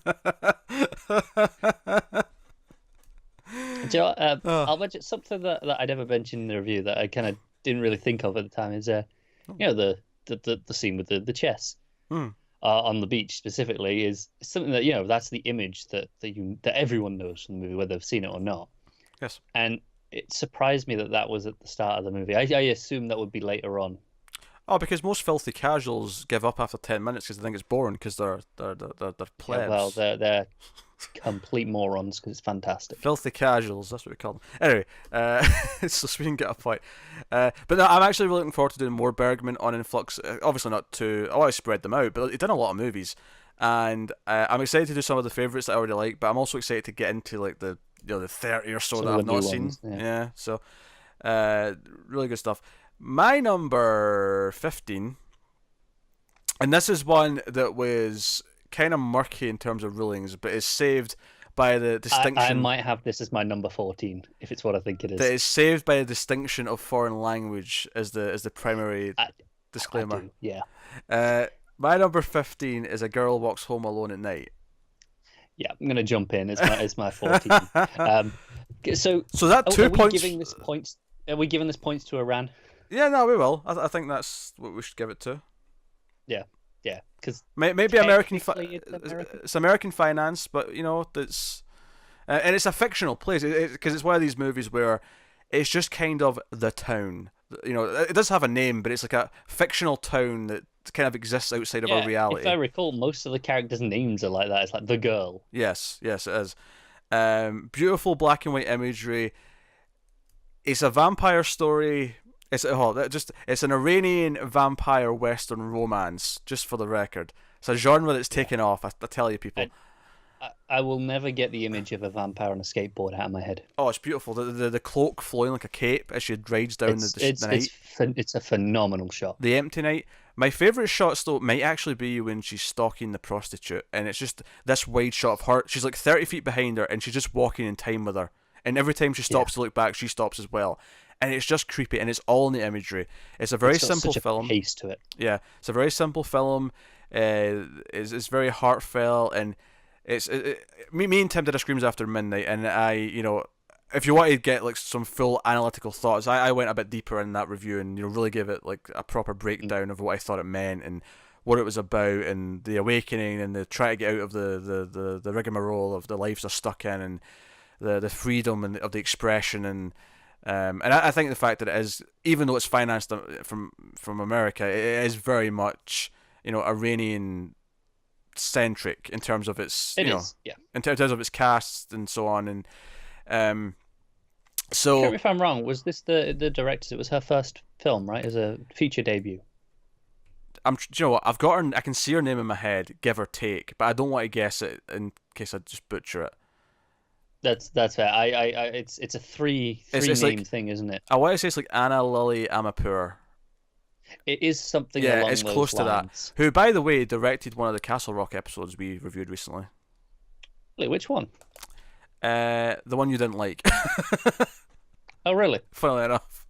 I'll mention something that I never mentioned in the review that I kind of didn't really think of at the time is the scene with the chess. On the beach specifically is something that that's the image that everyone knows from the movie, whether they've seen it or not. Yes. And it surprised me that was at the start of the movie. I assume that would be later on. Oh, because most filthy casuals give up after 10 minutes because they think it's boring because they're plebs. Yeah, well, they're complete morons because it's fantastic. Filthy casuals, that's what we call them. Anyway, so we can get a point. But no, I'm actually really looking forward to doing more Bergman on Influx. Obviously not I want to spread them out, but he's done a lot of movies. And I'm excited to do some of the favourites that I already like, but I'm also excited to get into like the 30 or so that I've not seen. Yeah, so really good stuff. My number 15, and this is one that was kind of murky in terms of rulings, but is saved by the I distinction might have this as my number 14 if it's what I think it that is. is saved by the distinction of foreign language as the primary I disclaimer. do, yeah. Uh, my number 15 is A Girl Walks Home Alone at Night. Yeah, I'm gonna jump in. It's my 14. So So that 2 are we points. giving this points? Are we giving this points to Iran? Yeah, no, we will. I think that's what we should give it to. Yeah, because Maybe American. American. It's American finance, but you know it's and it's a fictional place because it's one of these movies where it's just kind of the town. You know, it does have a name, but it's like a fictional town that kind of exists outside of our reality. If I recall, most of the characters' names are like that. It's like the girl. Yes, it is. Beautiful black and white imagery. It's a vampire story. It's an Iranian vampire western romance. Just for the record, it's a genre that's taken off. I tell you, people. I will never get the image of a vampire on a skateboard out of my head. Oh, it's beautiful. The cloak flowing like a cape as she rides down the night. It's a phenomenal shot. The empty night. My favourite shots, though, might actually be when she's stalking the prostitute, and it's just this wide shot of her. She's like 30 feet behind her, and she's just walking in time with her. And every time she stops to look back, she stops as well. And it's just creepy, and it's all in the imamery. It's a very simple film. Such a pace to it. Yeah, it's a very simple film. It's very heartfelt, and me and Tim did a Screams After Midnight, and if you want to get like some full analytical thoughts, I went a bit deeper in that review and really gave it like a proper breakdown of what I thought it meant and what it was about and the awakening and the try to get out of the rigmarole of the lives they're stuck in and the freedom and of the expression and I think the fact that it is, even though it's financed from America, it is very much Iranian centric in terms of its in terms of its cast and so on and so. Correct me if I'm wrong. Was this the director's? It was her first film, right? As a feature debut. Do you know what? I've got her. I can see her name in my head, give or take, but I don't want to guess it in case I just butcher it. That's fair. It's a three name like, thing, isn't it? I want to say it's like Anna Lily Amapur. It is something. Yeah, along it's those close lines. to that. Who, by the way, directed one of the Castle Rock episodes we reviewed recently. Wait, which one? The one you didn't like. Oh, really? Funnily enough.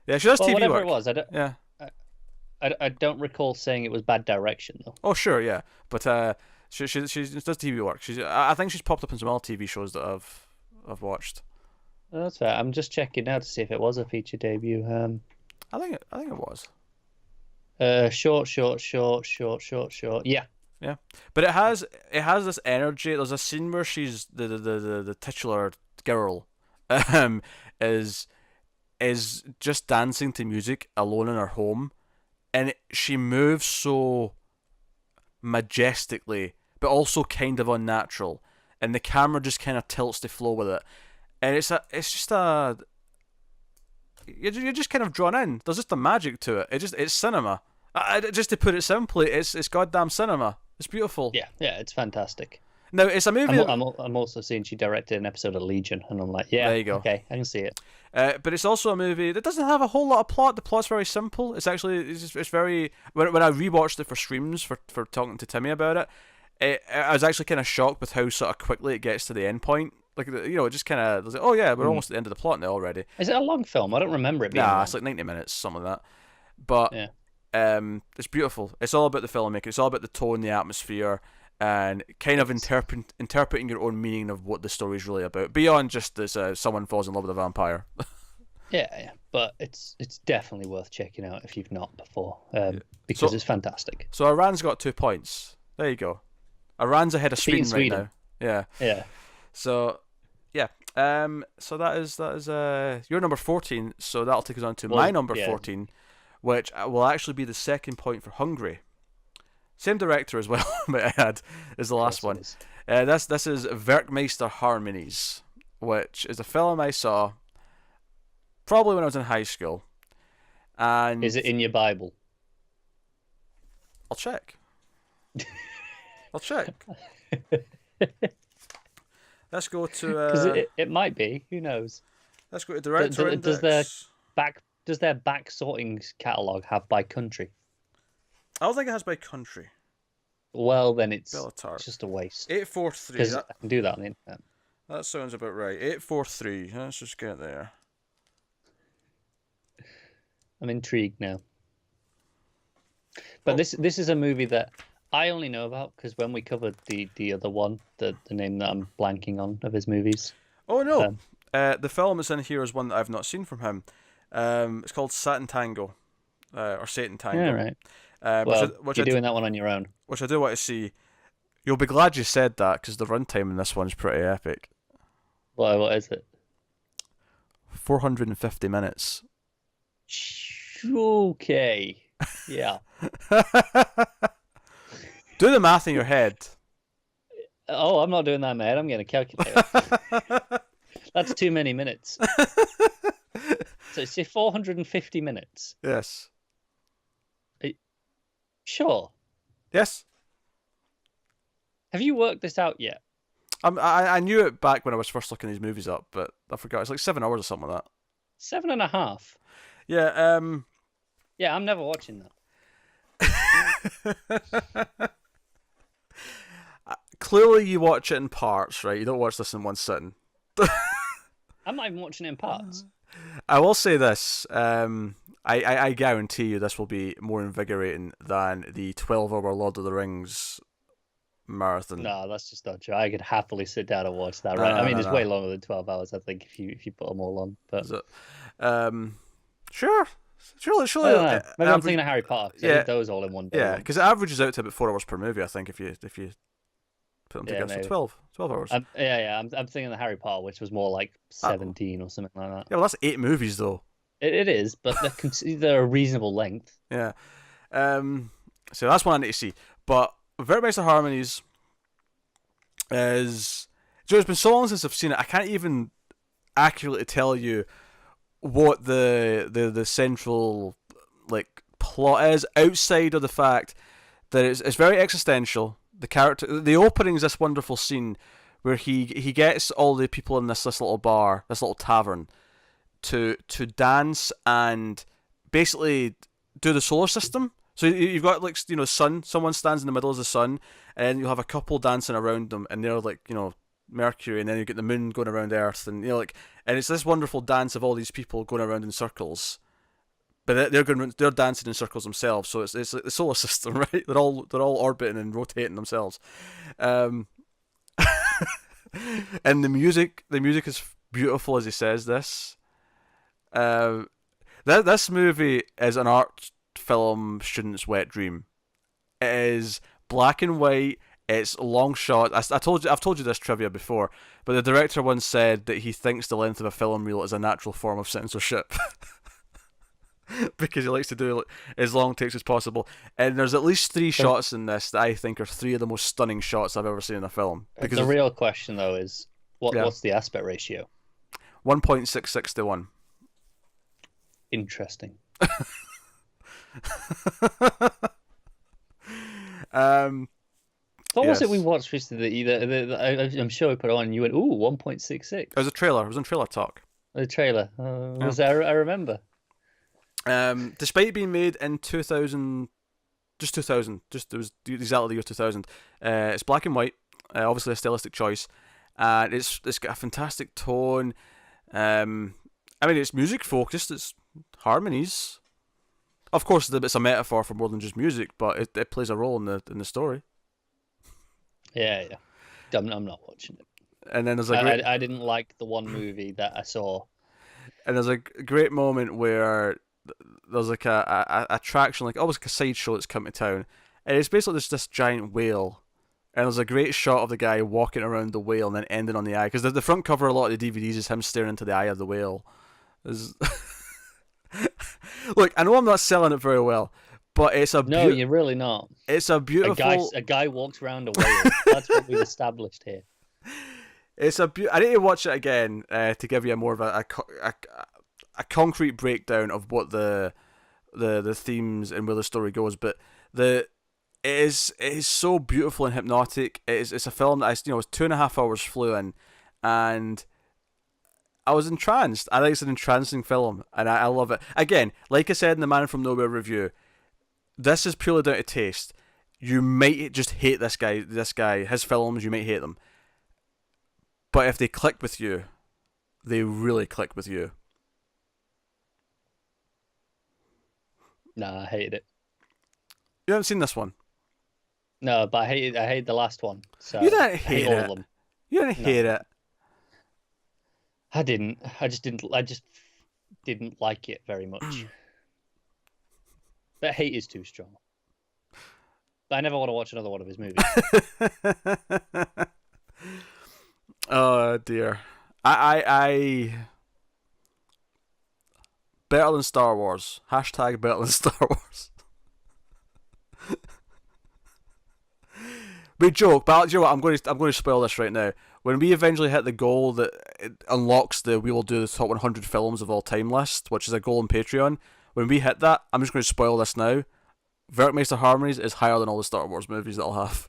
Yeah, she does TV whatever work. It was. I don't recall saying it was bad direction though. Oh, sure, yeah, but she does TV work. I think she's popped up in some other TV shows that I've watched. Oh, that's fair. I'm just checking now to see if it was a feature debut. I think it was. Short. Yeah. Yeah, but it has this energy. There's a scene where she's the titular girl, is just dancing to music alone in her home, and she moves so majestically, but also kind of unnatural, and the camera just kind of tilts to flow with it, and you're just kind of drawn in. There's just a magic to it. It's cinema. Just to put it simply, it's goddamn cinema. It's beautiful. Yeah, it's fantastic. Now it's a movie. I'm also seeing she directed an episode of Legion, and I'm like, yeah, there you go. Okay, I can see it. But it's also a movie that doesn't have a whole lot of plot. The plot's very simple. It's very. When I rewatched it for streams for talking to Timmy about it, I was actually kind of shocked with how sort of quickly it gets to the end point. Like it just kind of like, oh yeah, we're almost at the end of the plot now already. Is it a long film? I don't remember it being. Nah, it's like 90 minutes, something like that. But yeah. It's beautiful. It's all about the filmmaking. It's all about the tone, the atmosphere, and kind of interpreting your own meaning of what the story's really about, beyond just this someone falls in love with a vampire. yeah, but it's definitely worth checking out if you've not before, because it's fantastic. So Iran's got 2 points. There you go. Iran's ahead of Sweden right now. Yeah. So yeah. So that is your number 14. So that'll take us on to my number 14. Which will actually be the second point for Hungary. Same director as well, might I add, is the last one. This is Werkmeister Harmonies, which is a film I saw probably when I was in high school. And is it in your Bible? I'll check. Let's go to... Because it might be. Who knows? Let's go to director index. Does their back sorting catalogue have by country? I don't think it has by country. well, then Bellatar. it's just a waste 843. because I can do that on the internet. That sounds about right. 843. Let's just get there. I'm intrigued now. But Oh, this is a movie that I only know about because when we covered the other one, the name that I'm blanking on of his movies. oh no. Um, The film that's in here is one that I've not seen from him. It's called Satin Tango, or Satan yeah, Tango. right. Which Well, you're doing that one on your own. which I do want to see. You'll be glad you said that because the runtime in this one's pretty epic. What is it? 450 minutes. Okay. Yeah. Do the math in your head. Oh, I'm not doing that, mate. I'm getting a calculator. That's too many minutes. So it's 450 minutes. Yes. Sure. Yes. Have you worked this out yet? I knew it back when I was first looking these movies up, but I forgot. It's like 7 hours or something like 7.5. that. Yeah. Yeah, I'm never watching that. Clearly, you watch it in parts, right? You don't watch this in one sitting. I'm not even watching it in parts. I will say this. I guarantee you this will be more invigorating than the 12-hour Lord of the Rings marathon. No, that's just not true. I could happily sit down and watch that. No, Right? no, I mean, no, it's no. way longer than 12 hours. I think if you put them all on. But Is it? Sure. Surely. I don't know. Maybe I'm average- thinking of Harry Potter. 'Cause I Yeah. did those all in one day. Yeah, once. because it averages out to about 4 hours per movie. I think if you put them Yeah, together, so maybe. 12 hours. I'm thinking of Harry Potter, which was more like 17 or something like that. Yeah, well, that's 8 movies though. It is, but they're a reasonable length. Yeah. So that's one I need to see. But Very Basic Harmonies is. Joe, it's been so long since I've seen it. I can't even accurately tell you what the central like plot is outside of the fact that it's very existential. The opening is this wonderful scene where he gets all the people in this little bar, this little tavern, to dance and basically do the solar system. So you've got like sun. Someone stands in the middle of the sun, and you'll have a couple dancing around them, and they're like Mercury, and then you get the moon going around Earth, and and it's this wonderful dance of all these people going around in circles. But they're dancing in circles themselves, so it's like the solar system, right? They're all orbiting and rotating themselves, and the music is beautiful as he says this. This movie is an art film student's wet dream. It is black and white. It's long shot. I've told you this trivia before, but the director once said that he thinks the length of a film reel is a natural form of censorship. Because he likes to do as long takes as possible. And there's at least 3 shots in this that I think are 3 of the most stunning shots I've ever seen in a film. Because the real question though is what's the aspect ratio? 1.66 to 1. Interesting. What was it we watched recently? I'm sure we put it on and you went, ooh, 1.66. It was a trailer. It was on Trailer Talk. The trailer. Was I remember. Despite being made in 2000, it was exactly the year 2000. It's black and white, obviously a stylistic choice, and it's got a fantastic tone. I mean, it's music focused. It's harmonies. Of course, it's a metaphor for more than just music, but it plays a role in the story. Yeah. I'm not watching it. And then there's I didn't like the one movie that I saw. And there's a great moment where there's like a attraction, like almost like a sideshow that's come to town, and it's basically just this giant whale, and there's a great shot of the guy walking around the whale and then ending on the eye, because the front cover of a lot of the DVDs is him staring into the eye of the whale. Look, I know I'm not selling it very well, but it's a no, you're really not. It's a beautiful. A guy walks around a whale. That's what we've established here. I need to watch it again to give you a more of a concrete breakdown of what the themes and where the story goes. But it is so beautiful and hypnotic. It's a film that it was 2.5 hours flew in, and I was entranced. I think it's an entrancing film, and I love it. Again, like I said in the Man from Nowhere review, this is purely down to taste. you might just hate this guy, his films, you might hate them. But if they click with you, they really click with you. Nah, I hated it. You haven't seen this one? No, but I hate the last one. So You didn't I hate hate all it. of them. You didn't No, hate it. I didn't. I just didn't. I just didn't like it very much. But hate is too strong. But I never want to watch another one of his movies. Oh dear. I better than Star Wars. Hashtag better than Star Wars. We joke, but you know what? I'm going to spoil this right now. When we eventually hit the goal that it unlocks the we will do the top 100 films of all time list, which is a goal on Patreon. When we hit that, I'm just going to spoil this now. Werkmeister Harmonies is higher than all the Star Wars movies that I'll have.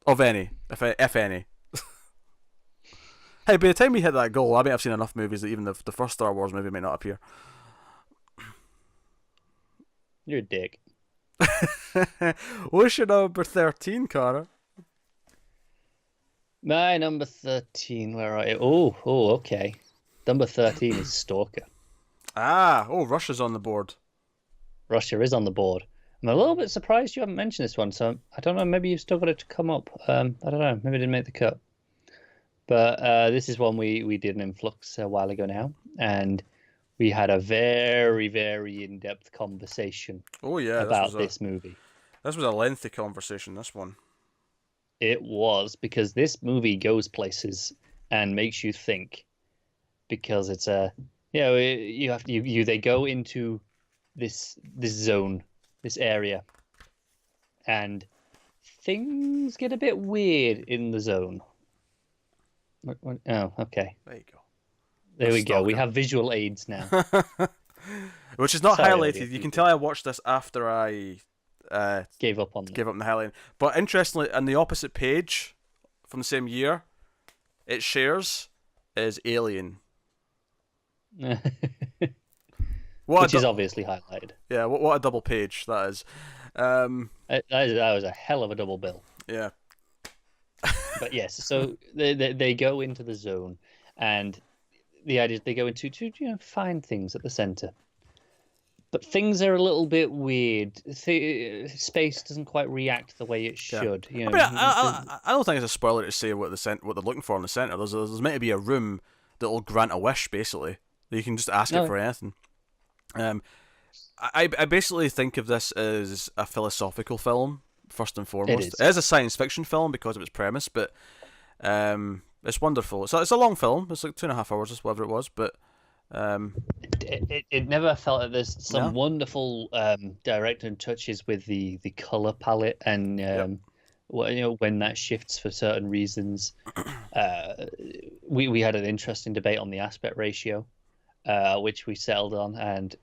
Of any, if any. Hey, by the time we hit that goal, I may have seen enough movies that even the first Star Wars movie may not appear. You're a dick. What's your number 13, Connor? My number 13, where are you? Oh, okay. Number 13 is Stalker. Russia's on the board. Russia is on the board. I'm a little bit surprised you haven't mentioned this one, so I don't know, maybe you've still got it to come up. I don't know, maybe it didn't make the cut. But this is one we did in Flux a while ago now, and we had a very, very in-depth conversation about this movie. This was a lengthy conversation, this one. It was, because this movie goes places and makes you think, because it's they go into this zone, this area, and things get a bit weird in the zone. Oh, okay. There you go. There we go. We have visual aids now. Which is not Sorry, highlighted. You can tell I watched this after I gave up on the highlighting. But interestingly, on the opposite page from the same year, it shares is Alien. Which is obviously highlighted. Yeah, what a double page that is. That was a hell of a double bill. Yeah. But yes, so they go into the zone, and the idea is they go into to find things at the center. But things are a little bit weird. Space doesn't quite react the way it should. Yeah. I don't think it's a spoiler to say what they're looking for in the center. There's meant to be a room that will grant a wish, basically. That you can just ask it for anything. I basically think of this as a philosophical film, first and foremost. It is a science fiction film because of its premise, but it's wonderful. It's a long film. It's like 2.5 hours or whatever it was, but it never felt that there's some wonderful directing touches with the color palette and when that shifts for certain reasons. We had an interesting debate on the aspect ratio, which we settled on, and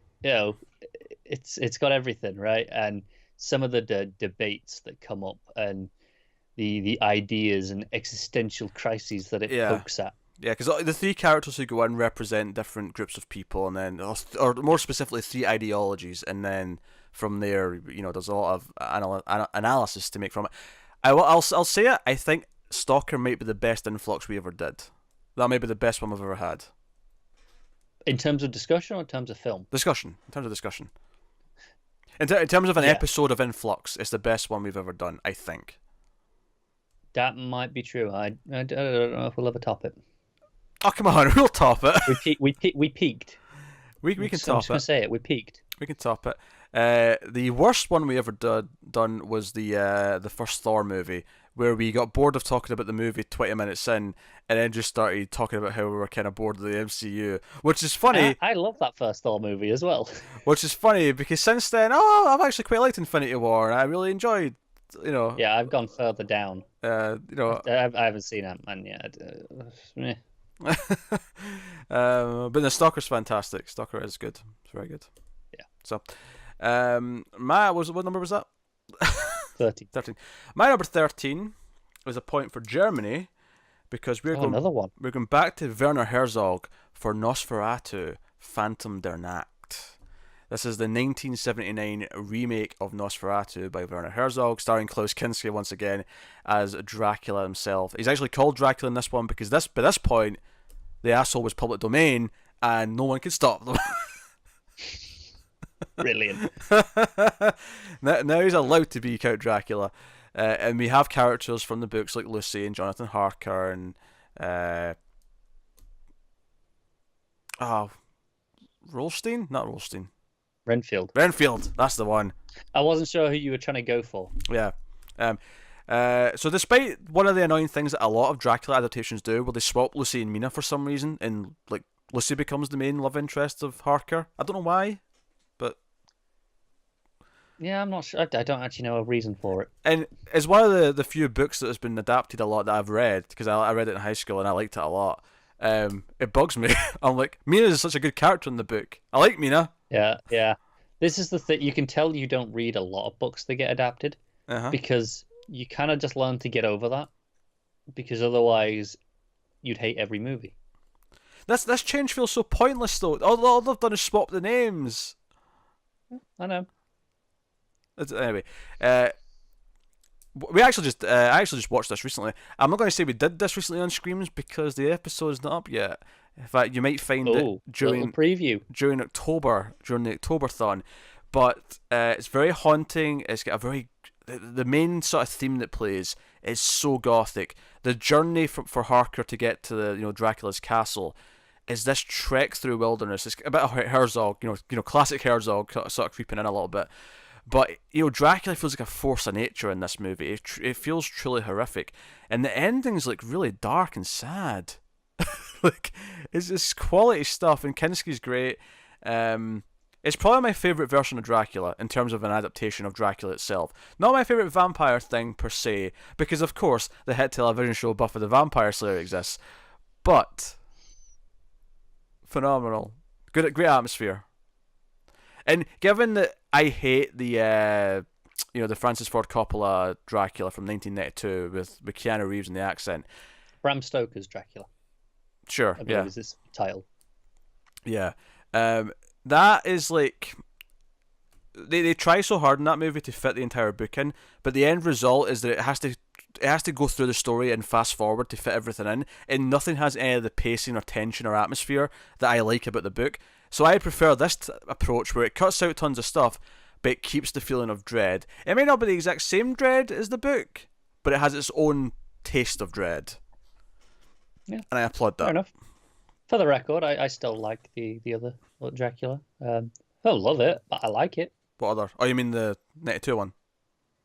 it's got everything right. And some of the debates that come up and the ideas and existential crises that it pokes at. Yeah, because the three characters who go in represent different groups of people, and then, or more specifically, 3 ideologies, and then from there, there's a lot of analysis to make from it. I'll say it. I think Stalker might be the best influx we ever did. That might be the best one we've ever had. In terms of discussion or in terms of film? Discussion. In terms of discussion. In terms of an episode of Influx, it's the best one we've ever done, I think. That might be true. I don't know if we'll ever top it. Oh, come on, we'll top it. We peaked. We can top it. I'm just going to say it. We peaked. We can top it. The worst one we ever done was the first Thor movie, where we got bored of talking about the movie 20 minutes in, and then just started talking about how we were kind of bored of the MCU, which is funny. I love that first Thor movie as well. Which is funny, because since then, I've actually quite liked Infinity War, and I really enjoyed, Yeah, I've gone further down. I haven't seen Ant-Man yet. But the Stalker's fantastic. Stalker is good. It's very good. Yeah. So, what number was that? 13. My number 13 is a point for Germany, because we're going another one. We're going back to Werner Herzog for Nosferatu: Phantom der Nacht. This is the 1979 remake of Nosferatu by Werner Herzog, starring Klaus Kinski once again as Dracula himself. He's actually called Dracula in this one because by this point, the asshole was public domain and no one could stop them. Brilliant. Now he's allowed to be Count Dracula. And we have characters from the books like Lucy and Jonathan Harker and Rolstein? Not Rolstein. Renfield. That's the one. I wasn't sure who you were trying to go for. Yeah. So despite one of the annoying things that a lot of Dracula adaptations do, where they swap Lucy and Mina for some reason, and like Lucy becomes the main love interest of Harker. I don't know why, but yeah, I'm not sure. I don't actually know a reason for it. And it's one of the few books that has been adapted a lot that I've read, because I read it in high school and I liked it a lot. It bugs me. I'm like, Mina is such a good character in the book. I like Mina. Yeah. This is the thing. You can tell you don't read a lot of books that get adapted because you kind of just learn to get over that, because otherwise you'd hate every movie. This change feels so pointless though. All they've done is swap the names. I know. Anyway, I actually just watched this recently. I'm not going to say we did this recently on Screams because the episode's not up yet. In fact, you might find it during preview October, during the Octoberthon. But it's very haunting. It's got a very the main sort of theme that plays is so gothic. The journey for Harker to get to the Dracula's castle is this trek through wilderness. It's a bit of Herzog, classic Herzog sort of creeping in a little bit. But Dracula feels like a force of nature in this movie. It feels truly horrific, and the ending's like really dark and sad. Like it's quality stuff, and Kinski's great. It's probably my favourite version of Dracula in terms of an adaptation of Dracula itself. Not my favourite vampire thing per se, because of course the hit television show Buffy the Vampire Slayer exists. But phenomenal, great atmosphere. And given that I hate the Francis Ford Coppola Dracula from 1992 with Keanu Reeves and the accent, Bram Stoker's Dracula. Sure, I believe is this title. Yeah, that is like they try so hard in that movie to fit the entire book in, but the end result is that it has to go through the story and fast forward to fit everything in, and nothing has any of the pacing or tension or atmosphere that I like about the book. So I prefer this approach where it cuts out tons of stuff, but it keeps the feeling of dread. It may not be the exact same dread as the book, but it has its own taste of dread. Yeah, and I applaud that. Fair enough. For the record, I still like the other Dracula. I don't love it, but I like it. What other? Oh, you mean the 92 one?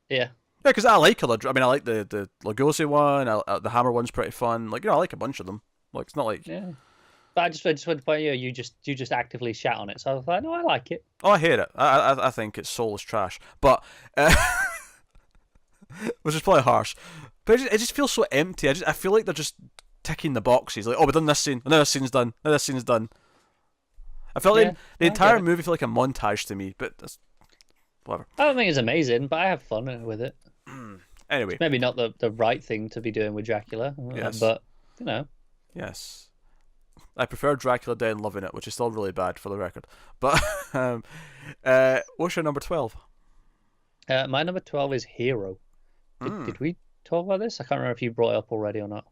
Yeah. Yeah, because I like other. I mean, I like the Lugosi one. The Hammer one's pretty fun. Like, I like a bunch of them. Like, it's not like. Yeah. But I just wanted to point out, you just actively shout on it. So I was like, no, I like it. Oh, I hate it. I think it's soulless trash. But which is probably harsh. But it just feels so empty. I feel like they're just ticking the boxes. Like, oh, we've done this scene. Now this scene's done. Now this scene's done. I felt like the entire movie felt like a montage to me. But that's whatever. I don't think it's amazing, but I have fun with it. Anyway, it's maybe not the right thing to be doing with Dracula. Yes. But Yes. I prefer Dracula Dead and Loving It, which is still really bad for the record. But what's your number 12? My number 12 is Hero. Did we talk about this? I can't remember if you brought it up already or not.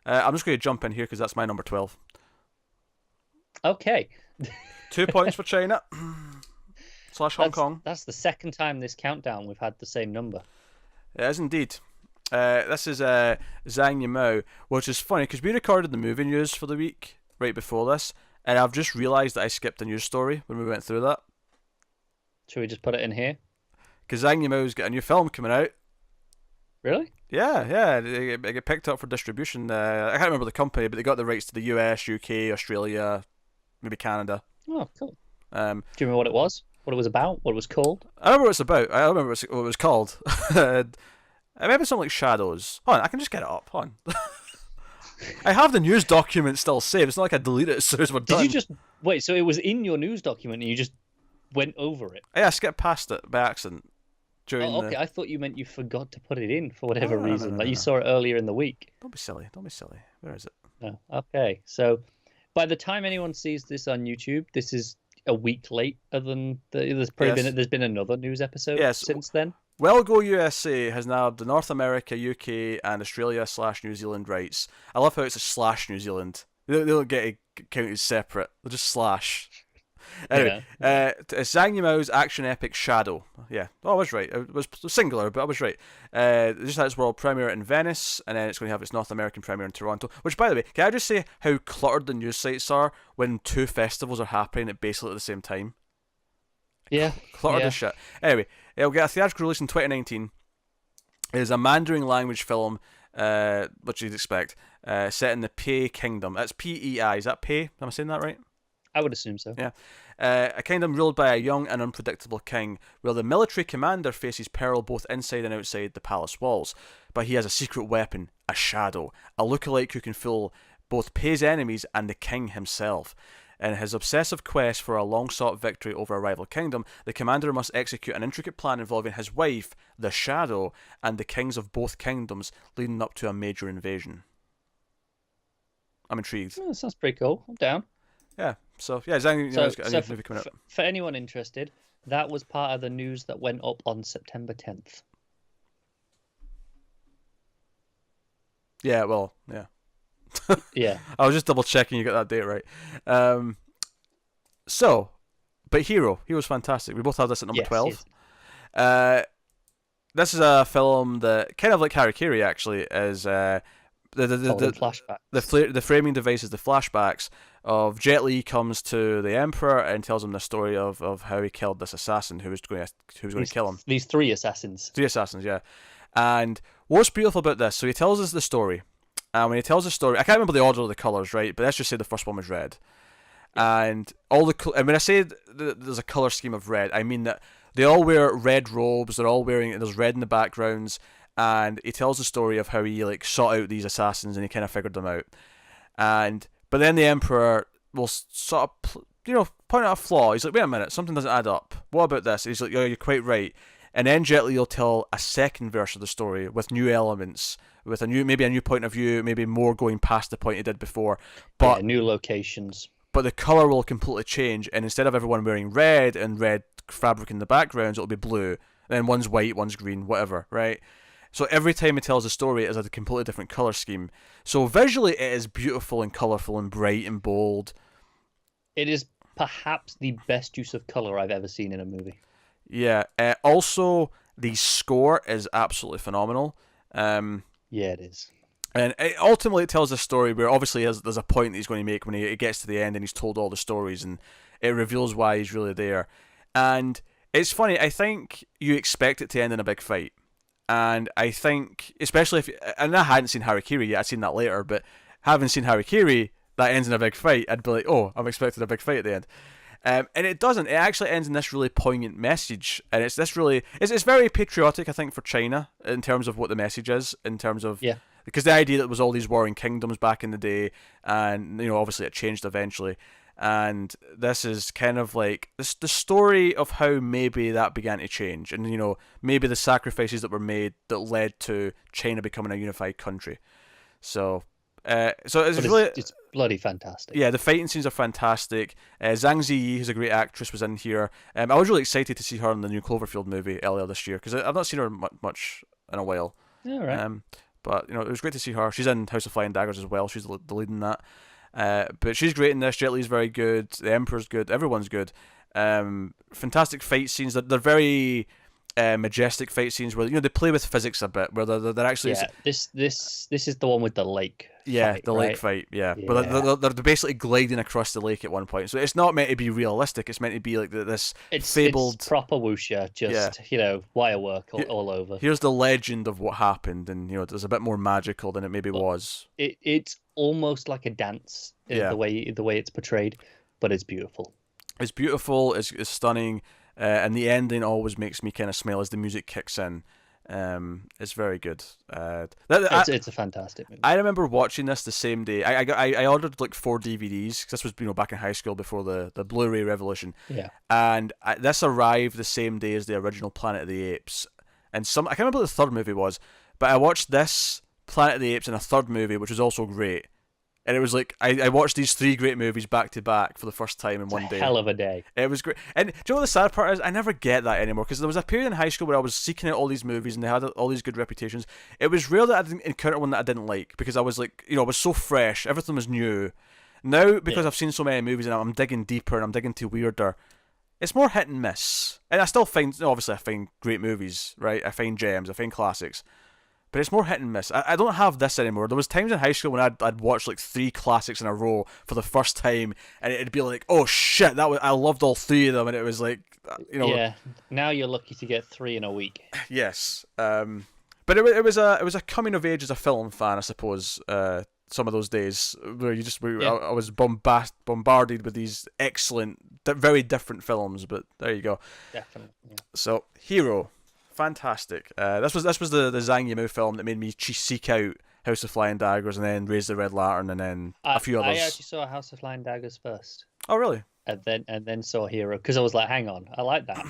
I'm just going to jump in here because that's my number 12. Okay. 2 points for China / Hong Kong. That's the second time this countdown we've had the same number. It is indeed. This is Zhang Yimou, which is funny because we recorded the movie news for the week right before this, and I've just realised that I skipped a news story when we went through that. Should we just put it in here? Because Zhang Yimou's got a new film coming out. Really? Yeah. It got picked up for distribution. I can't remember the company, but they got the rights to the US, UK, Australia, maybe Canada. Oh, cool. Do you remember what it was? What it was about? What it was called? I remember what it's about. I remember what it was called. I remember something like Shadows. Hold on, I can just get it up. Hold on. I have the news document still saved. It's not like I delete it as soon as we're done. Did you just... Wait, so it was in your news document and you just went over it? Yeah, I skipped past it by accident. Okay, I thought you meant you forgot to put it in for whatever reason. No. You saw it earlier in the week. Don't be silly. Where is it? No. Okay, so by the time anyone sees this on YouTube, this is a week later than Yes. there's been another news episode Yes. since then. Well Go USA has nabbed the North America, UK, and Australia / New Zealand rights. I love how it's a slash New Zealand. They don't get it counted separate. They're just slash. Anyway, Yeah. Zhang Yimou's action epic Shadow. Yeah, oh, I was right. It was singular, but I was right. Just had its world premiere in Venice, and then it's going to have its North American premiere in Toronto. Which, by the way, can I just say how cluttered the news sites are when two festivals are happening at basically at the same time? Yeah. Cluttered Yeah. as shit. Anyway, it'll get a theatrical release in 2019. It is a Mandarin language film, which you'd expect, set in the Pei Kingdom. That's Pei. Is that Pei? Am I saying that right? I would assume so. Yeah. A kingdom ruled by a young and unpredictable king, where the military commander faces peril both inside and outside the palace walls. But he has a secret weapon, a shadow, a lookalike who can fool both Pei's enemies and the king himself. In his obsessive quest for a long-sought victory over a rival kingdom, the commander must execute an intricate plan involving his wife, the Shadow, and the kings of both kingdoms, leading up to a major invasion. I'm intrigued. Oh, that sounds pretty cool. I'm down. Yeah, so yeah, Zhang So, Yimou's got a so new movie coming up. for anyone interested, that was part of the news that went up on September 10th. Yeah, well, yeah. Yeah. I was just double checking you got that date right. So, but Hero's fantastic. We both have this at number Yes, 12. yes. This is a film that kind of like Harikiri actually is Golden flashbacks. the framing device is the flashbacks of Jet Li comes to the Emperor and tells him the story of how he killed this assassin who was going to kill him. These three assassins. Three assassins, yeah. And what's beautiful about this? So he tells us the story. And when he tells the story, I can't remember the order of the colors, right? But let's just say the first one was red. And and when I say there's a color scheme of red, I mean that they all wear red robes. They're all wearing. There's red in the backgrounds, and he tells the story of how he like sought out these assassins and he kind of figured them out. But then the Emperor will sort of point out a flaw. He's like, wait a minute, something doesn't add up. What about this? He's like, you're quite right. And then Jet Li will tell a second verse of the story with new elements, with maybe a new point of view, maybe more going past the point he did before. But new locations. But the colour will completely change, and instead of everyone wearing red and red fabric in the backgrounds, it'll be blue. And then one's white, one's green, whatever, right? So every time he tells a story, it is a completely different colour scheme. So visually, it is beautiful and colourful and bright and bold. It is perhaps the best use of colour I've ever seen in a movie. Yeah. Also, the score is absolutely phenomenal. Yeah, it is. And ultimately, it tells a story where obviously there's a point that he's going to make when he gets to the end and he's told all the stories, and it reveals why he's really there. And it's funny, I think you expect it to end in a big fight. And I think, especially and I hadn't seen Harikiri yet, I'd seen that later, but having seen Harikiri, that ends in a big fight, I'd be like, oh, I'm expecting a big fight at the end. And it doesn't. It actually ends in this really poignant message, and it's very patriotic, I think, for China in terms of what the message is, in terms of because the idea that there was all these warring kingdoms back in the day, and obviously it changed eventually, and this is kind of like the story of how maybe that began to change, and maybe the sacrifices that were made that led to China becoming a unified country. So it's bloody fantastic. Yeah, the fighting scenes are fantastic. Zhang Ziyi, who's a great actress, was in here. I was really excited to see her in the new Cloverfield movie earlier this year because I've not seen her much in a while. All right. But it was great to see her. She's in House of Flying Daggers as well. She's the lead in that. But she's great in this. Jet Li's very good. The Emperor's good. Everyone's good. Fantastic fight scenes. They're very majestic fight scenes where they play with physics a bit. Where they're actually this is the one with the lake. Yeah, the lake fight. Yeah, but they're basically gliding across the lake at one point. So it's not meant to be realistic. It's meant to be like this fabled. It's proper wuxia, just wire work all over. Here's the legend of what happened, and there's a bit more magical than it maybe was. It's almost like a dance in the way it's portrayed, but it's beautiful. It's beautiful. It's stunning, and the ending always makes me kind of smile as the music kicks in. It's very good. It's a fantastic movie. I remember watching this the same day. I ordered like 4 DVDs because this was back in high school before the Blu-ray revolution. Yeah. And this arrived the same day as the original Planet of the Apes, and I can't remember what the third movie was, but I watched this Planet of the Apes and a third movie which was also great and it was like I watched these three great movies back to back for the first time in It's one a day. hell of a day. It was great. And do you know what the sad part is? I never get that anymore, because there was a period in high school where I was seeking out all these movies and they had all these good reputations. It was rare that I didn't encounter one that I didn't like, because I was like, I was so fresh, everything was new. Now, because I've seen so many movies and I'm digging deeper and I'm digging to weirder, it's more hit and miss. And I still find, obviously, I find great movies, right? I find gems, I find classics. But it's more hit and miss. I don't have this anymore. There was times in high school when I'd watch like 3 classics in a row for the first time, and it'd be like, oh shit, I loved all 3 of them, and it was like, Yeah, now you're lucky to get 3 in a week. Yes. But it was a coming of age as a film fan, I suppose. Some of those days where I was bombarded with these excellent, very different films. But there you go. Definitely. Yeah. So Hero. Fantastic. This was the Zhang Yimou film that made me seek out House of Flying Daggers and then Raise the Red Lantern and then a few others. I actually saw House of Flying Daggers first. Oh, really? And then saw Hero, because I was like, hang on, I like that.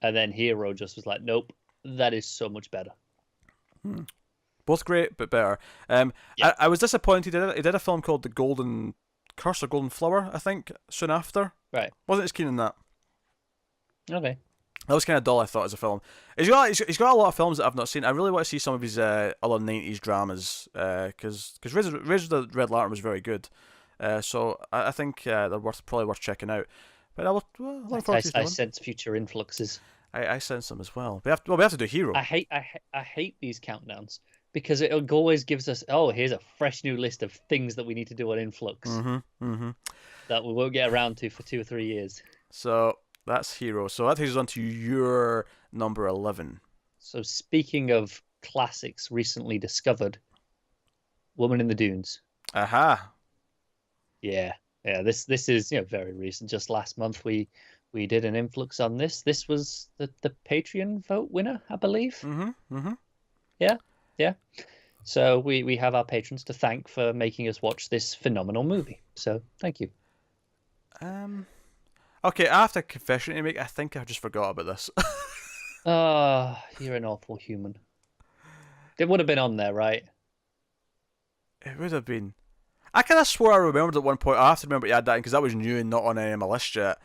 And then Hero just was like, nope, that is so much better. Both great, but better. I was disappointed. He did a film called The Golden Curse or Golden Flower, I think, soon after. Right. Wasn't as keen on that. Okay. That was kind of dull, I thought, as a film. He's got a lot of films that I've not seen. I really want to see some of his other 90s dramas, because Raise the Red Lantern was very good. So I think they're probably worth checking out. But I sense future influxes. I sense them as well. We have to do Hero. I hate these countdowns, because it always gives us, here's a fresh new list of things that we need to do on Influx that we won't get around to for 2 or 3 years. So that's Hero. So that takes us on to your number 11. So speaking of classics recently discovered, Woman in the Dunes. Aha. Yeah. This is very recent. Just last month we did an Influx on this. This was the Patreon vote winner, I believe. Yeah. So we have our patrons to thank for making us watch this phenomenal movie. So thank you. Okay, I have a confession to make. I think I just forgot about this. You're an awful human. It would have been on there, right? It would have been. I kind of swore I remembered at one point. I have to remember to add that because that was new and not on any of my list yet.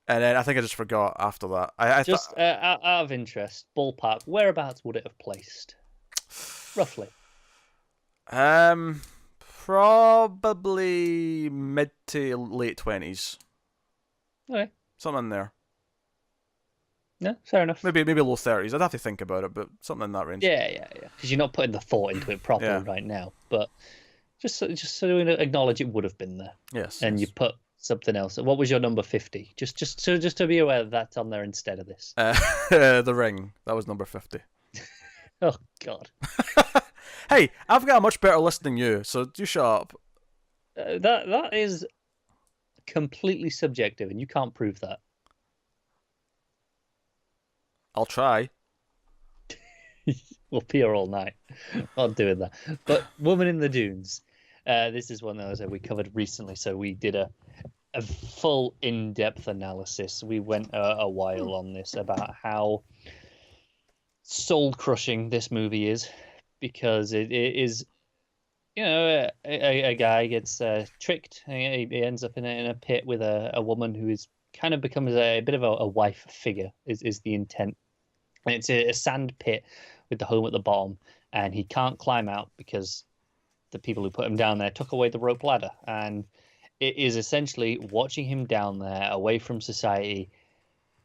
And then I think I just forgot after that. Out of interest, ballpark, whereabouts would it have placed? Roughly. Probably mid to late 20s. Okay. Something in there. No, fair enough. Maybe low 30s. I'd have to think about it, but something in that range. Yeah. Because you're not putting the thought into it properly right now. But just so we acknowledge it would have been there. Yes. And you put something else. What was your number 50? Just to be aware that's on there instead of this. The Ring. That was number 50. Oh God. Hey, I've got a much better list than you, so you shut up. That is completely subjective, and you can't prove that. I'll try. We'll be here all night. Not doing that. But Woman in the Dunes. This is one that we covered recently, so we did a full in-depth analysis. We went a while on this about how soul-crushing this movie is, because it is, a guy gets tricked. He ends up in a pit with a woman who is kind of becomes a bit of a wife figure. Is the intent, and it's a sand pit with the home at the bottom, and he can't climb out because the people who put him down there took away the rope ladder, and it is essentially watching him down there away from society,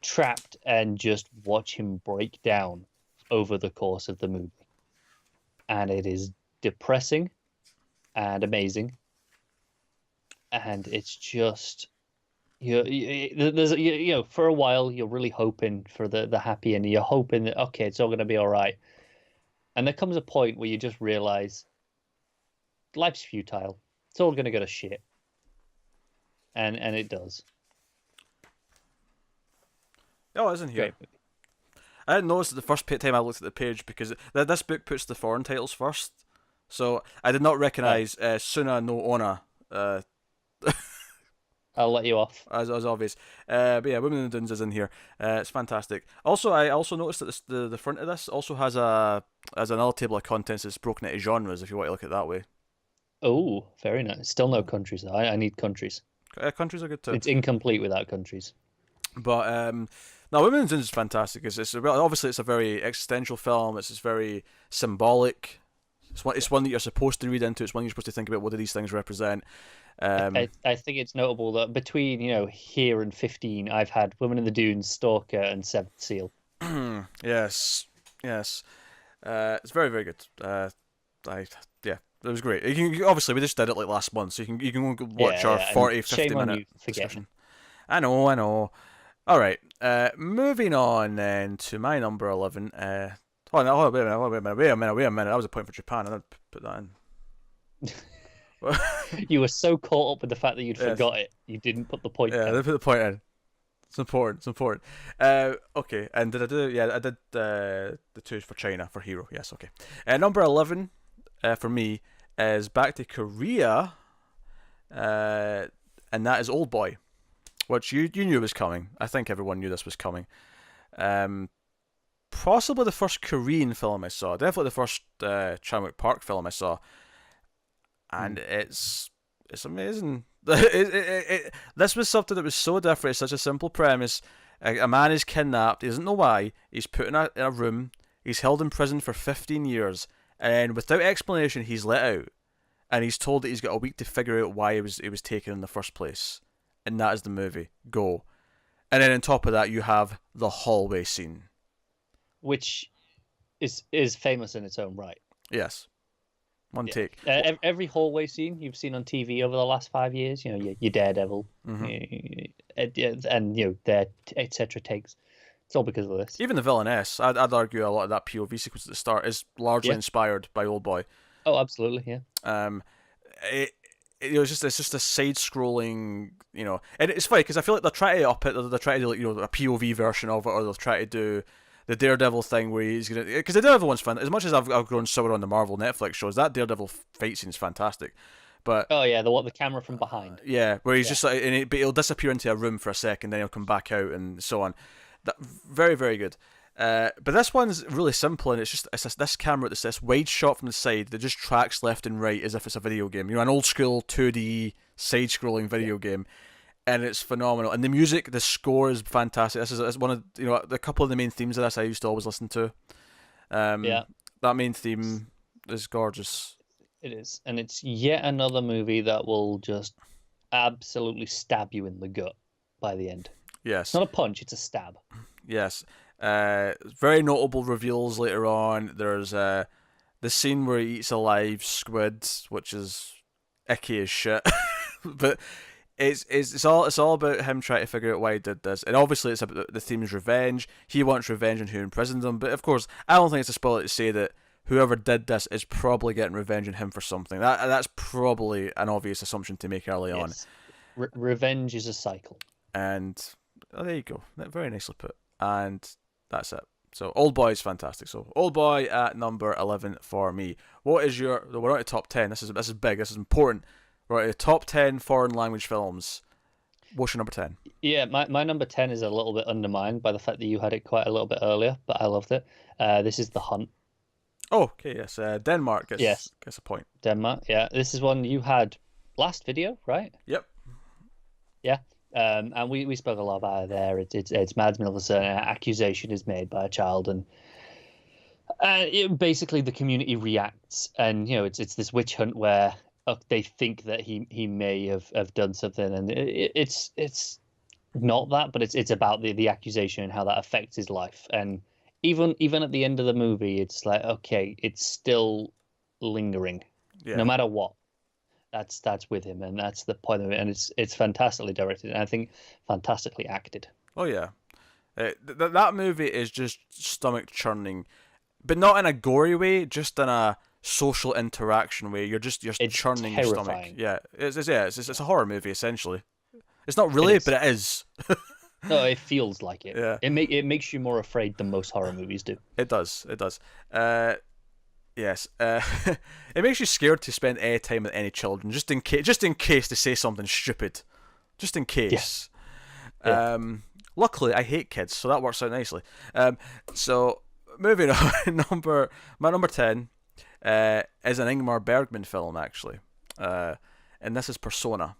trapped, and just watch him break down over the course of the movie. And it is depressing and amazing, and it's just there's for a while you're really hoping for the happy ending. You're hoping that okay, it's all going to be all right, and there comes a point where you just realize life's futile. It's all going to go to shit, and it does. Oh, isn't here? Great. I didn't notice the first time I looked at the page because this book puts the foreign titles first, so I did not recognize Suna no Ona. I'll let you off. As obvious. But yeah, Women in the Dunes is in here. It's fantastic. Also, I also noticed that the front of this also has another table of contents that's broken into genres, if you want to look at it that way. Oh, very nice. Still no countries though. I need countries. Countries are good too. It's incomplete without countries. But no, Women's End is fantastic. Obviously it's a very existential film. It's very symbolic. It's one that you're supposed to read into. It's one you're supposed to think about. What do these things represent? I think it's notable that between, here and 15, I've had Women in the Dunes, Stalker, and Seventh Seal. Yes, yes. It's very, very good. Yeah, it was great. Obviously we just did it like last month, so you can go watch Yeah, our yeah, 40, and 50 shame on minute you for getting discussion. I know, I know. All right. Moving on then to my number 11. Oh no! Wait a minute! Wait a minute! That was a point for Japan. I didn't put that in. it. You were so caught up with the fact that you'd Yes. forgot it, you didn't put the point Yeah, down. they put the point in. It's important. It's important. Okay. And did I do? Yeah, I did the two for China for Hero. Yes. Okay. Number 11 for me is Back to Korea, and that is Old Boy, which you knew was coming. I think everyone knew this was coming. Um, Possibly the first Korean film I saw. Definitely the first Chan-wook Park film I saw, and it's amazing. This was something that was so different. It's such a simple premise. A man is kidnapped. He doesn't know why. He's put in a room. He's held in prison for 15 years, and without explanation, he's let out. And he's told that he's got a week to figure out why he was taken in the first place. And that is the movie. Go. And then on top of that, you have the hallway scene. Which is famous in its own right. Yes. One Yeah. take. Every hallway scene you've seen on TV over the last 5 years, your Daredevil, and their etc. takes. It's all because of this. Even the villainess, I'd argue a lot of that POV sequence at the start is largely Yeah. inspired by Old Boy. Oh, absolutely, yeah. It's just a side-scrolling, and it's funny because I feel like they're trying to up it. They're trying to do like, a POV version of it, or they'll try to do the Daredevil thing where he's gonna, because the Daredevil one's fun. As much as I've grown sour on the Marvel Netflix shows, that Daredevil fight scene is fantastic. But Oh yeah, the camera from behind. yeah, where he's Yeah. just like, but he'll disappear into a room for a second, then he'll come back out and so on. That very, very good. But this one's really simple, and this camera, this wide shot from the side that just tracks left and right as if it's a video game. An old school 2D side-scrolling video game, and it's phenomenal. And the music, the score is fantastic. This is one of a couple of the main themes of this I used to always listen to. Yeah, That main theme is gorgeous. it is, and it's yet another movie that will just absolutely stab you in the gut by the end. Yes. It's not a punch; it's a stab. Yes. Very notable reveals later on. There's the scene where he eats a live squid, which is icky as shit. But it's all about him trying to figure out why he did this. And obviously it's about the theme is revenge. He wants revenge on who imprisoned him. But of course, I don't think it's a spoiler to say that whoever did this is probably getting revenge on him for something. That's probably an obvious assumption to make early on. Yes. Revenge is a cycle. And there you go. Very nicely put. And that's it. So Old Boy is fantastic. So Old Boy at number 11 for me. What is your? We're on to top 10. This is big. This is important. We're at the top 10 foreign language films. What's your number 10? Yeah, my number 10 is a little bit undermined by the fact that you had it quite a little bit earlier, but I loved it. This is The Hunt. Oh, okay, yes. Denmark Yes. gets a point. Denmark. Yeah, this is one you had last video, right? Yep. Yeah. And we spoke a lot about it there. It's Mads Mikkelsen. An accusation is made by a child, and basically the community reacts, and it's this witch hunt where they think that he may have done something, and it's not that, but it's about the accusation and how that affects his life. And even at the end of the movie, it's like, okay, it's still lingering, Yeah. no matter what. That's with him, and that's the point of it. And it's fantastically directed, and I think fantastically acted. Oh yeah. That movie is just stomach churning, but not in a gory way, just in a social interaction way. You're It's churning your stomach. terrifying. Yeah, it's a horror movie essentially. It's not really, is. but it is. No, it feels like it. Yeah. It makes you more afraid than most horror movies do. It does. It does. Yes. It makes you scared to spend any time with any children, just in case they say something stupid, just in case. Yeah. Luckily, I hate kids, so that works out nicely. So moving on, my number 10 is an Ingmar Bergman film actually, and this is Persona.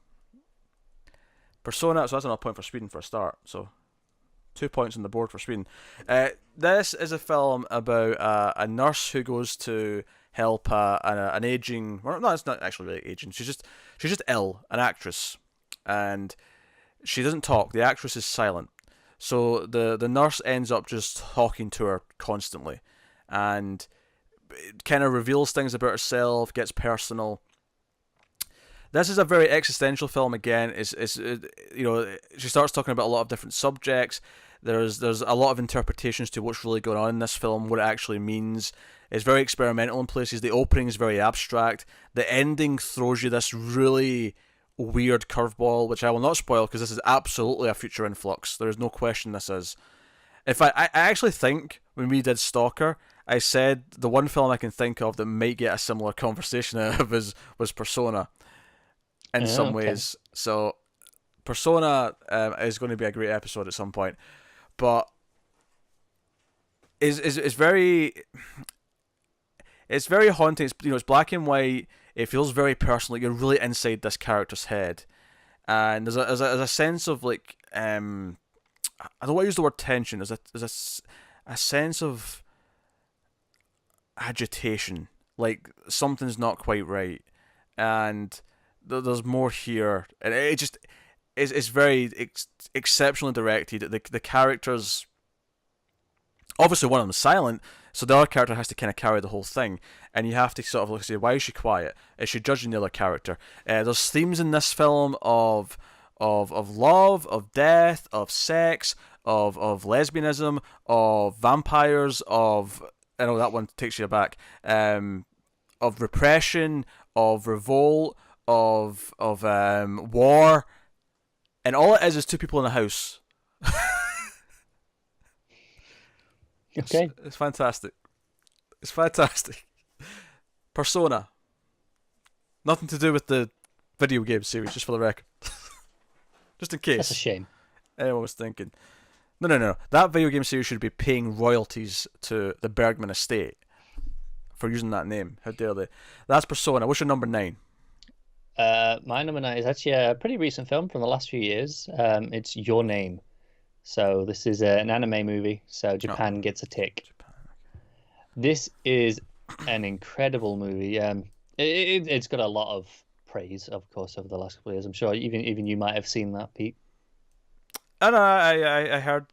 Persona, so that's another point for Sweden for a start. So 2 points on the board for Sweden. This is a film about a nurse who goes to help an aging. Well, no, it's not actually really aging. She's just ill, an actress, and she doesn't talk. The actress is silent. So the nurse ends up just talking to her constantly, and it kind of reveals things about herself, gets personal. This is a very existential film again. She starts talking about a lot of different subjects. There's a lot of interpretations to what's really going on in this film, what it actually means. It's very experimental in places. The opening is very abstract. The ending throws you this really weird curveball, which I will not spoil because this is absolutely a future in Flux. There is no question this is. In fact, I actually think when we did Stalker, I said the one film I can think of that might get a similar conversation out of was Persona in some ways. So Persona is going to be a great episode at some point, but is very haunting. It's black and white. It feels very personal. Like you're really inside this character's head, and there's a sense of like I don't want to use the word tension. There's a sense of agitation, like something's not quite right, and there's more here, and it just is very exceptionally directed. The characters, obviously one of them is silent, so the other character has to kind of carry the whole thing, and you have to sort of look and say, why is she quiet? Is she judging the other character? There's themes in this film of love, of death, of sex, of lesbianism, of vampires, of, I know that one takes you aback, of repression, of revolt, of war, and all it is two people in a house. Okay. It's fantastic. It's fantastic. Persona. Nothing to do with the video game series, just for the record. Just in case. That's a shame. Anyone was thinking. No. That video game series should be paying royalties to the Bergman estate for using that name. How dare they? That's Persona. What's your number 9? My number 9 is actually a pretty recent film from the last few years. It's Your Name. So this is an anime movie. So Japan gets a tick. Japan. This is an incredible movie. It's got a lot of praise, of course, over the last couple of years. I'm sure even you might have seen that, Pete. And I heard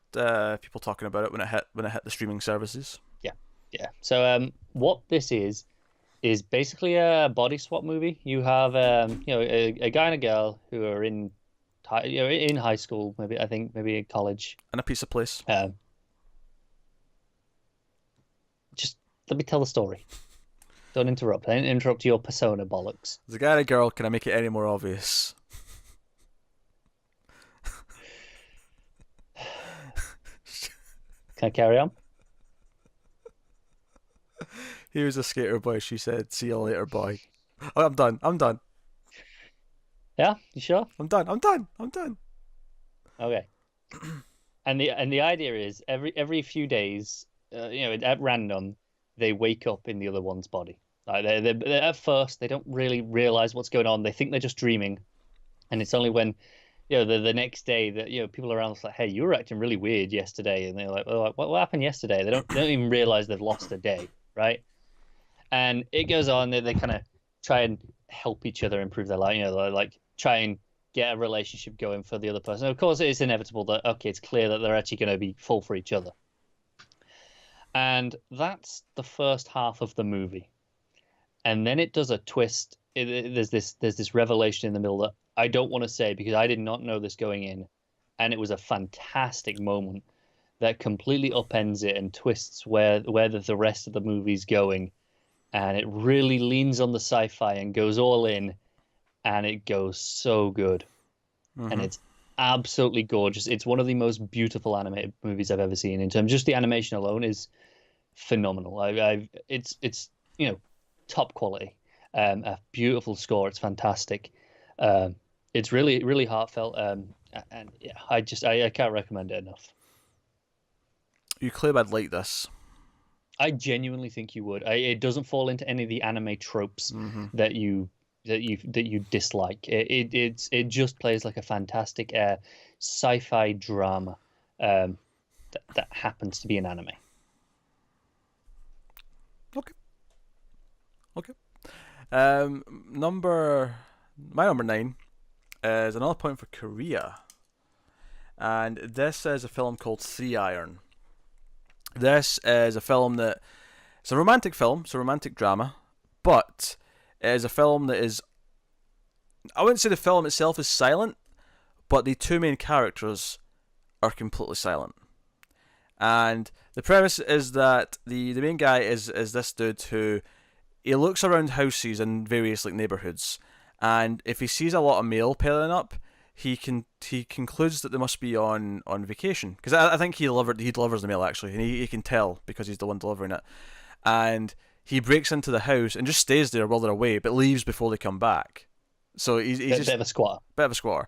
people talking about it when it hit the streaming services. Yeah. So what this is basically a body swap movie. You have a guy and a girl who are in high school, maybe in college, And a pizza place. Just let me tell the story. Don't interrupt. I didn't interrupt your persona bollocks. There's a guy and a girl. Can I make it any more obvious? Can I carry on? He was a skater boy. She said, "See you later, boy." Oh, I'm done. Yeah, you sure? I'm done. Okay. And the idea is every few days, at random, they wake up in the other one's body. Like they're at first they don't really realize what's going on. They think they're just dreaming, and it's only when the next day that people around are like, hey, you were acting really weird yesterday, and they're like, well, what happened yesterday? They don't even realize they've lost a day, right? And it goes on. They kind of try and help each other improve their life. Like try and get a relationship going for the other person. Of course, it's inevitable that it's clear that they're actually going to be full for each other. And that's the first half of the movie. And then it does a twist. There's this revelation in the middle that I don't want to say because I did not know this going in. And it was a fantastic moment that completely upends it and twists where the rest of the movie's going. And it really leans on the sci-fi and goes all in. And it goes so good. Mm-hmm. And it's absolutely gorgeous. It's one of the most beautiful animated movies I've ever seen. In terms, just the animation alone is phenomenal. It's top quality. A beautiful score. It's fantastic. It's really, really heartfelt. And yeah, I can't recommend it enough. You claim I'd like this. I genuinely think you would. It doesn't fall into any of the anime tropes that you that you dislike. It just plays like a fantastic sci-fi drama that happens to be an anime. Okay. Okay. Um, my number 9 is another point for Korea, and this is a film called Three Iron. This is a film that it's a romantic film, it's a romantic drama, but it is a film that is, I wouldn't say the film itself is silent, but the two main characters are completely silent. And the premise is that the main guy is this dude who he looks around houses in various like neighborhoods, and if he sees a lot of mail piling up, he concludes that they must be on vacation, because I think he delivers the mail actually, and he can tell because he's the one delivering it, and he breaks into the house and just stays there while they're away, but leaves before they come back. So he's just bit of a squatter. Bit of a squatter,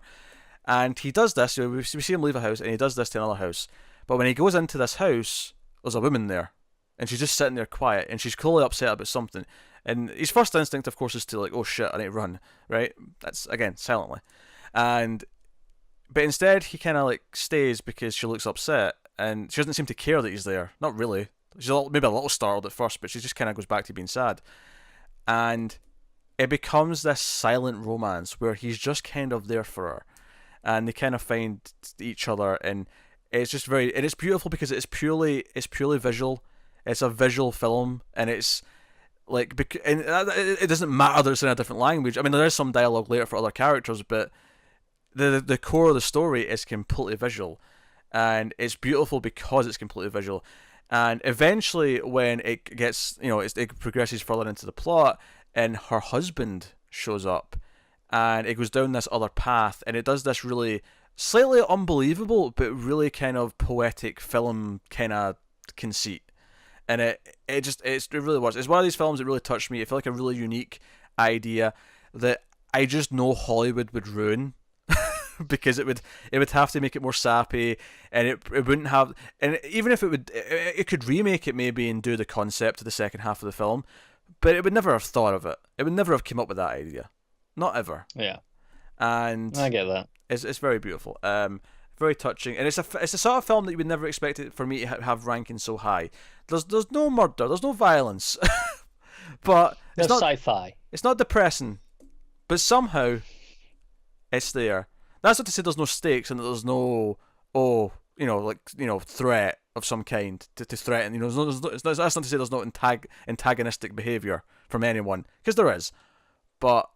and he does this. We see him leave a house, and he does this to another house. But when he goes into this house, there's a woman there, and she's just sitting there quiet, and she's clearly upset about something. And his first instinct, of course, is to like, oh shit, I need to run, right? That's again silently, but instead he kind of like stays because she looks upset, and she doesn't seem to care that he's there. Not really. She's maybe a little startled at first, but she just kind of goes back to being sad, and it becomes this silent romance where he's just kind of there for her, and they kind of find each other, and it's just and it's beautiful because it's purely visual. It's a visual film, and it's like, and it doesn't matter that it's in a different language. I mean, there is some dialogue later for other characters, but the core of the story is completely visual, and it's beautiful because it's completely visual. And eventually, when it gets, it progresses further into the plot, and her husband shows up, and it goes down this other path, and it does this really slightly unbelievable but really kind of poetic film kind of conceit, and it really was. It's one of these films that really touched me. It felt like a really unique idea that I just know Hollywood would ruin. Because it would have to make it more sappy, and it wouldn't have, and even if it could remake it maybe and do the concept of the second half of the film, but it would never have thought of it. It would never have come up with that idea, not ever. Yeah, and I get that. It's very beautiful, very touching, and it's the sort of film that you would never expect it for me to have ranking so high. There's no murder, there's no violence, but it's not sci-fi. It's not depressing, but somehow it's there. That's not to say there's no stakes and that there's no threat of some kind to threaten. That's not to say there's no antagonistic behaviour from anyone, because there is, but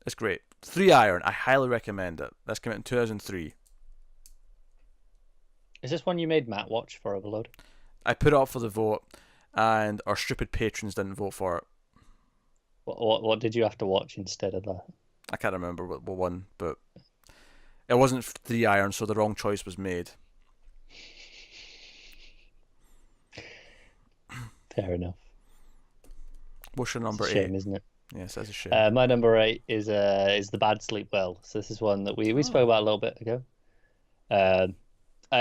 it's great. Three Iron, I highly recommend it. This came out in 2003. Is this one you made Matt watch for Overload? I put it up for the vote, and our stupid patrons didn't vote for it. What did you have to watch instead of that? I can't remember what one, but it wasn't Three Iron, so the wrong choice was made. Fair enough. What's your number 8? Shame, isn't it? Yes, that's a shame. My number 8 is The Bad Sleep Well. So this is one that we spoke about a little bit ago. It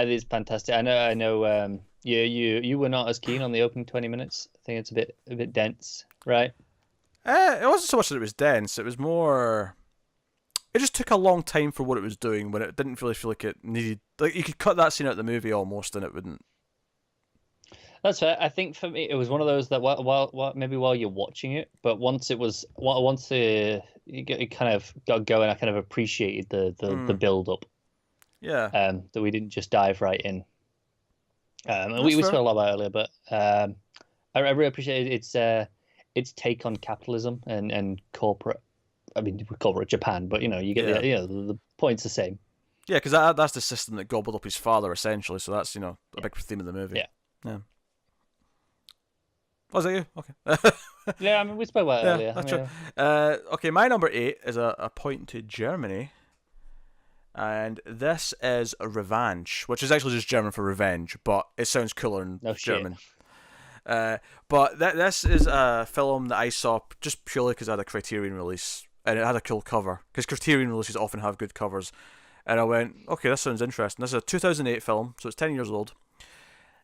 is fantastic. I know. You were not as keen on the opening 20 minutes. I think it's a bit dense, right? It wasn't so much that it was dense. It was more. It just took a long time for what it was doing, when it didn't really feel like it needed. Like, you could cut that scene out of the movie almost, and it wouldn't. That's fair. I think for me, it was one of those that while you're watching it, but once you kind of got going, I kind of appreciated the build up. Yeah. That we didn't just dive right in. And we spoke a lot about it earlier, but I really appreciate its take on capitalism and corporate. I mean, corporate Japan, but you get the point's the same. Yeah, because that's the system that gobbled up his father essentially. So that's a big theme of the movie. Yeah. Was that you? Okay. Yeah, I mean, we spoke about it earlier. That's true. Okay, my number 8 is a point to Germany, and this is a Revenge, which is actually just German for revenge, but it sounds cooler in German. But this is a film that I saw just purely because it had a Criterion release, and it had a cool cover, because Criterion releases often have good covers, and I went, okay, this sounds interesting. This is a 2008 film, so it's 10 years old,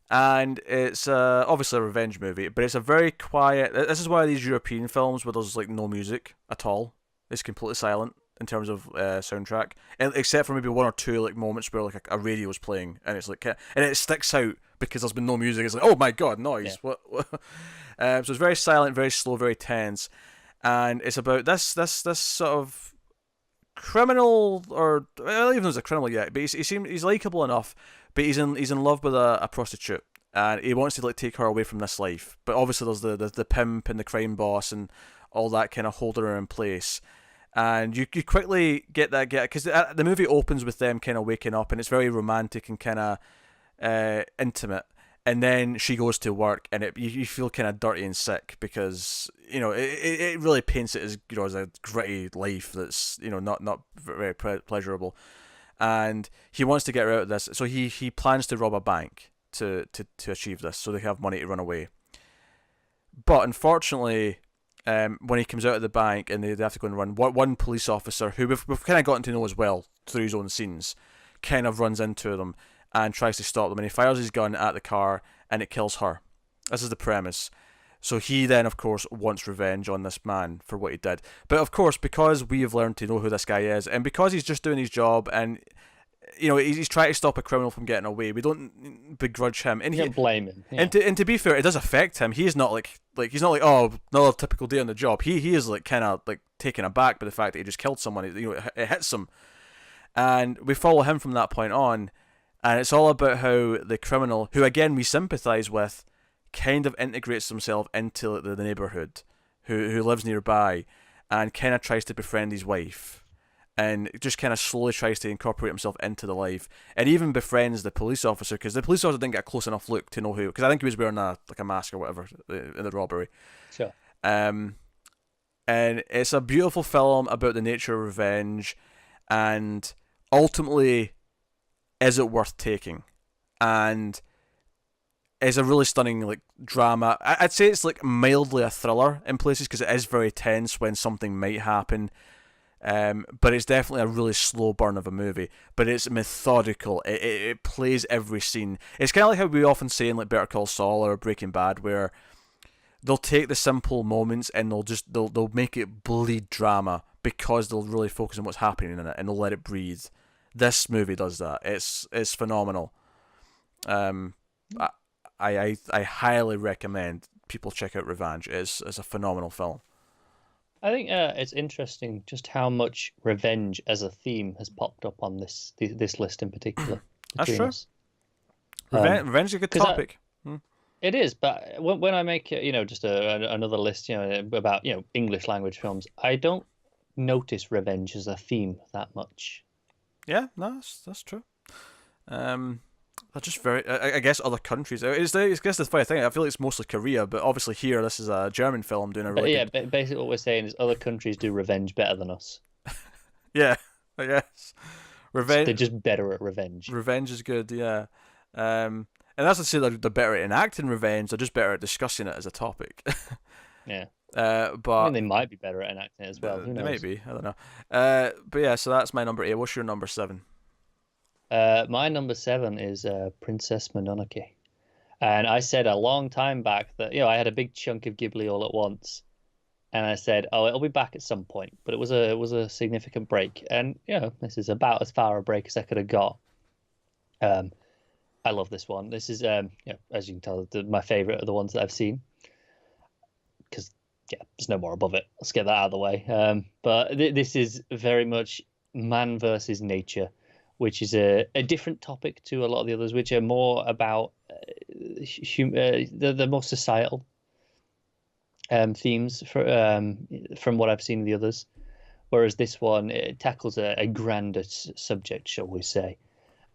And it's obviously a revenge movie, but it's a very quiet. This is one of these European films where there's like no music at all. It's completely silent in terms of soundtrack, except for maybe one or two like moments where like a radio is playing, and it's like, and it sticks out because there's been no music. It's like, oh my god, noise! Yeah. What? So it's very silent, very slow, very tense, and it's about this sort of criminal, or I don't even know he's a criminal yet, but he's likable enough, but he's in love with a prostitute, and he wants to like take her away from this life. But obviously there's the pimp and the crime boss and all that kind of holding her in place. And you quickly get because the movie opens with them kind of waking up, and it's very romantic and kind of intimate. And then she goes to work, and you feel kind of dirty and sick because it really paints it as as a gritty life that's not very pleasurable. And he wants to get her out of this, so he plans to rob a bank to achieve this, so they have money to run away. But unfortunately, when he comes out of the bank and they have to go and run, one police officer who we've kind of gotten to know as well through his own scenes, kind of runs into them and tries to stop them, and he fires his gun at the car and it kills her. This is the premise. So he then, of course, wants revenge on this man for what he did. But of course, because we have learned to know who this guy is, and because he's just doing his job, and he's trying to stop a criminal from getting away, we don't begrudge him. And you can't blame him. Yeah. And to be fair, it does affect him. He's not like he's not like, oh, another typical day on the job. He is like kind of like taken aback by the fact that he just killed someone. It hits him, and we follow him from that point on. And it's all about how the criminal, who again we sympathise with, kind of integrates himself into the neighbourhood, who lives nearby, and kind of tries to befriend his wife, and just kind of slowly tries to incorporate himself into the life, and even befriends the police officer, because the police officer didn't get a close enough look to know who, because I think he was wearing a mask or whatever in the robbery. Sure. And it's a beautiful film about the nature of revenge, and ultimately, is it worth taking? And it's a really stunning like drama. I'd say it's like mildly a thriller in places because it is very tense when something might happen. But it's definitely a really slow burn of a movie. But it's methodical. It plays every scene. It's kind of like how we often say in like Better Call Saul or Breaking Bad, where they'll take the simple moments and they'll make it bleed drama because they'll really focus on what's happening in it and they'll let it breathe. This movie does that. It's phenomenal. I highly recommend people check out Revenge. It's a phenomenal film. I think it's interesting just how much revenge as a theme has popped up on this list in particular. That's true. Revenge is a good topic. It is, but when I make just another list about English language films, I don't notice revenge as a theme that much. Yeah, no, that's true. They're just very. I guess other countries. I guess the funny thing. I feel like it's mostly Korea, but obviously here this is a German film doing a really. But basically what we're saying is other countries do revenge better than us. Yeah, I guess. Revenge. They're just better at revenge. Revenge is good, yeah. And that's to say they're better at enacting revenge. They're just better at discussing it as a topic. Yeah. But I mean, they might be better at enacting it as well. Who knows? They might be. I don't know. But yeah, so that's my number 8. What's your number 7? My number 7 is Princess Mononoke, and I said a long time back that I had a big chunk of Ghibli all at once, and I said, oh, it'll be back at some point, but it was a significant break, and this is about as far a break as I could have got. I love this one. This is as you can tell, my favorite of the ones that I've seen, because there's no more above it. Let's get that out of the way. But this is very much man versus nature, which is a different topic to a lot of the others, which are more about the more societal themes from what I've seen in the others. Whereas this one, it tackles a grander subject, shall we say.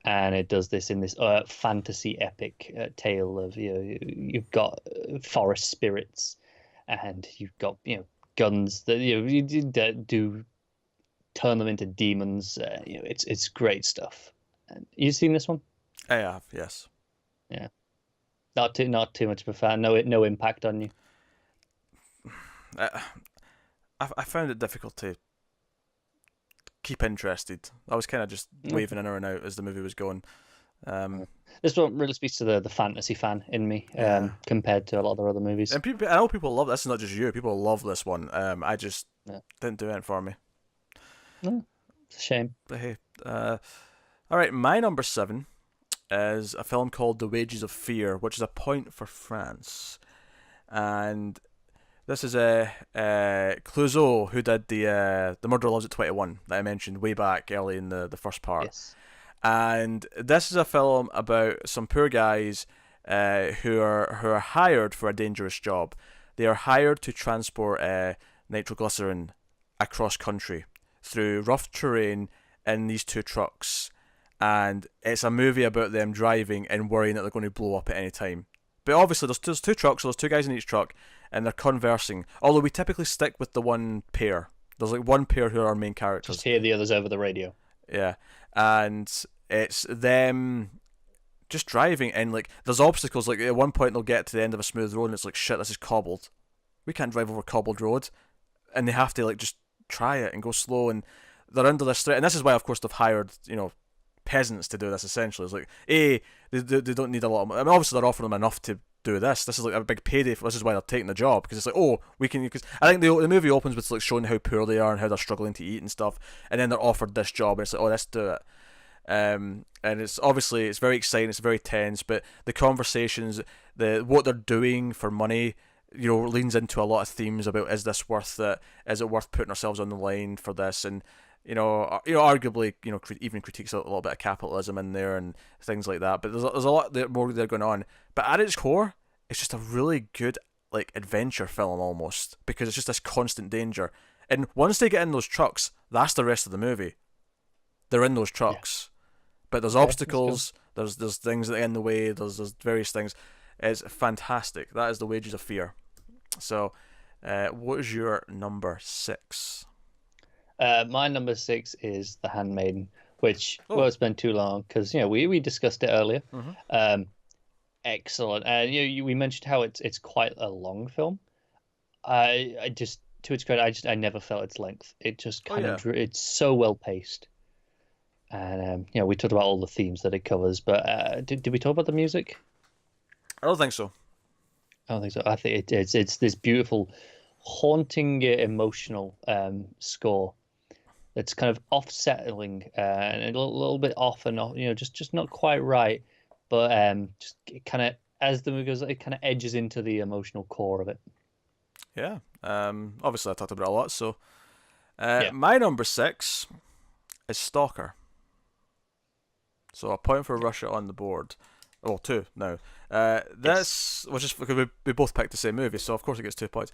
And it does this in this fantasy epic tale of, you've got forest spirits and you've got, guns that, you do turn them into demons. It's great stuff. You seen this one? I have, yes. Yeah. Not too much of a fan. No impact on you. I found it difficult to keep interested. I was kind of just waving in or out as the movie was going. Um, This one really speaks to the fantasy fan in me, yeah. compared to a lot of their other movies. And people, I know people love this. Is not just you. People love this one. I just Yeah. didn't do it for me. No, it's a shame. But hey, all right. My number 7 is a film called The Wages of Fear, which is a point for France, and this is a Clouseau who did the Murder Loves at 21 that I mentioned way back early in the first part. Yes. And this is a film about some poor guys who are hired for a dangerous job. They are hired to transport nitroglycerin across country through rough terrain in these two trucks, and it's a movie about them driving and worrying that they're going to blow up at any time. But obviously, there's two trucks, so there's two guys in each truck, and they're conversing. Although we typically stick with the one pair. There's like one pair who are our main characters. Just hear the others over the radio. Yeah, and it's them just driving, and like there's obstacles. Like at one point they'll get to the end of a smooth road, and it's like shit, this is cobbled. We can't drive over cobbled road, and they have to like just try it and go slow, and they're under this threat. And this is why, of course, they've hired peasants to do this. Essentially, it's like they don't need a lot of money. I mean, obviously they're offering them enough to do this. This is like a big payday. This is why they're taking the job, because it's like, oh, we can. Because I think the movie opens with like showing how poor they are and how they're struggling to eat and stuff, and then they're offered this job, and it's like, oh, let's do it. And it's obviously it's very exciting, it's very tense, but the conversations, what they're doing for money, leans into a lot of themes about, is this worth it? Is it worth putting ourselves on the line for this? And arguably, even critiques a little bit of capitalism in there and things like that. But there's a lot more there going on. But at its core, it's just a really good like adventure film almost, because it's just this constant danger. And once they get in those trucks, that's the rest of the movie. They're in those trucks. Yeah. But there's obstacles, there's things that get in the way, there's various things. It's fantastic. That is The Wages of Fear. So, what is your number 6? My number 6 is The Handmaiden, which won't spend too long because we discussed it earlier. Mm-hmm. Excellent, and we mentioned how it's quite a long film. I just, to its credit, I never felt its length. It just kind of it's so well paced. And we talked about all the themes that it covers, but did we talk about the music? I don't think so. I don't think so. I think it's this beautiful, haunting, emotional score that's kind of off-settling and a little bit off and off, just not quite right. But just kind of, as the movie goes, it kind of edges into the emotional core of it. Yeah. Obviously, I talked about it a lot. So, my number 6 is Stalker. So a point for Russia on the board. Well, 2 now. This was just because we both picked the same movie, so of course it gets 2 points.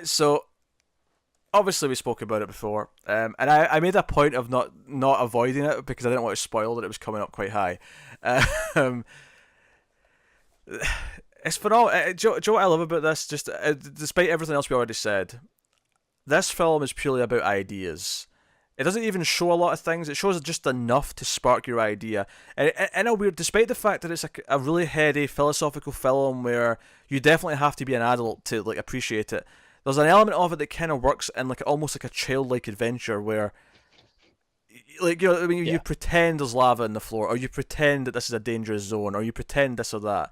So obviously we spoke about it before, and I made a point of not avoiding it because I didn't want to spoil that it was coming up quite high. It's phenomenal. Do you know what I love about this? Just despite everything else we already said, this film is purely about ideas. It doesn't even show a lot of things. It shows just enough to spark your idea. And in a weird, despite the fact that it's a really heady philosophical film where you definitely have to be an adult to like appreciate it, there's an element of it that kind of works in like almost like a childlike adventure where, like you pretend there's lava in the floor, or you pretend that this is a dangerous zone, or you pretend this or that.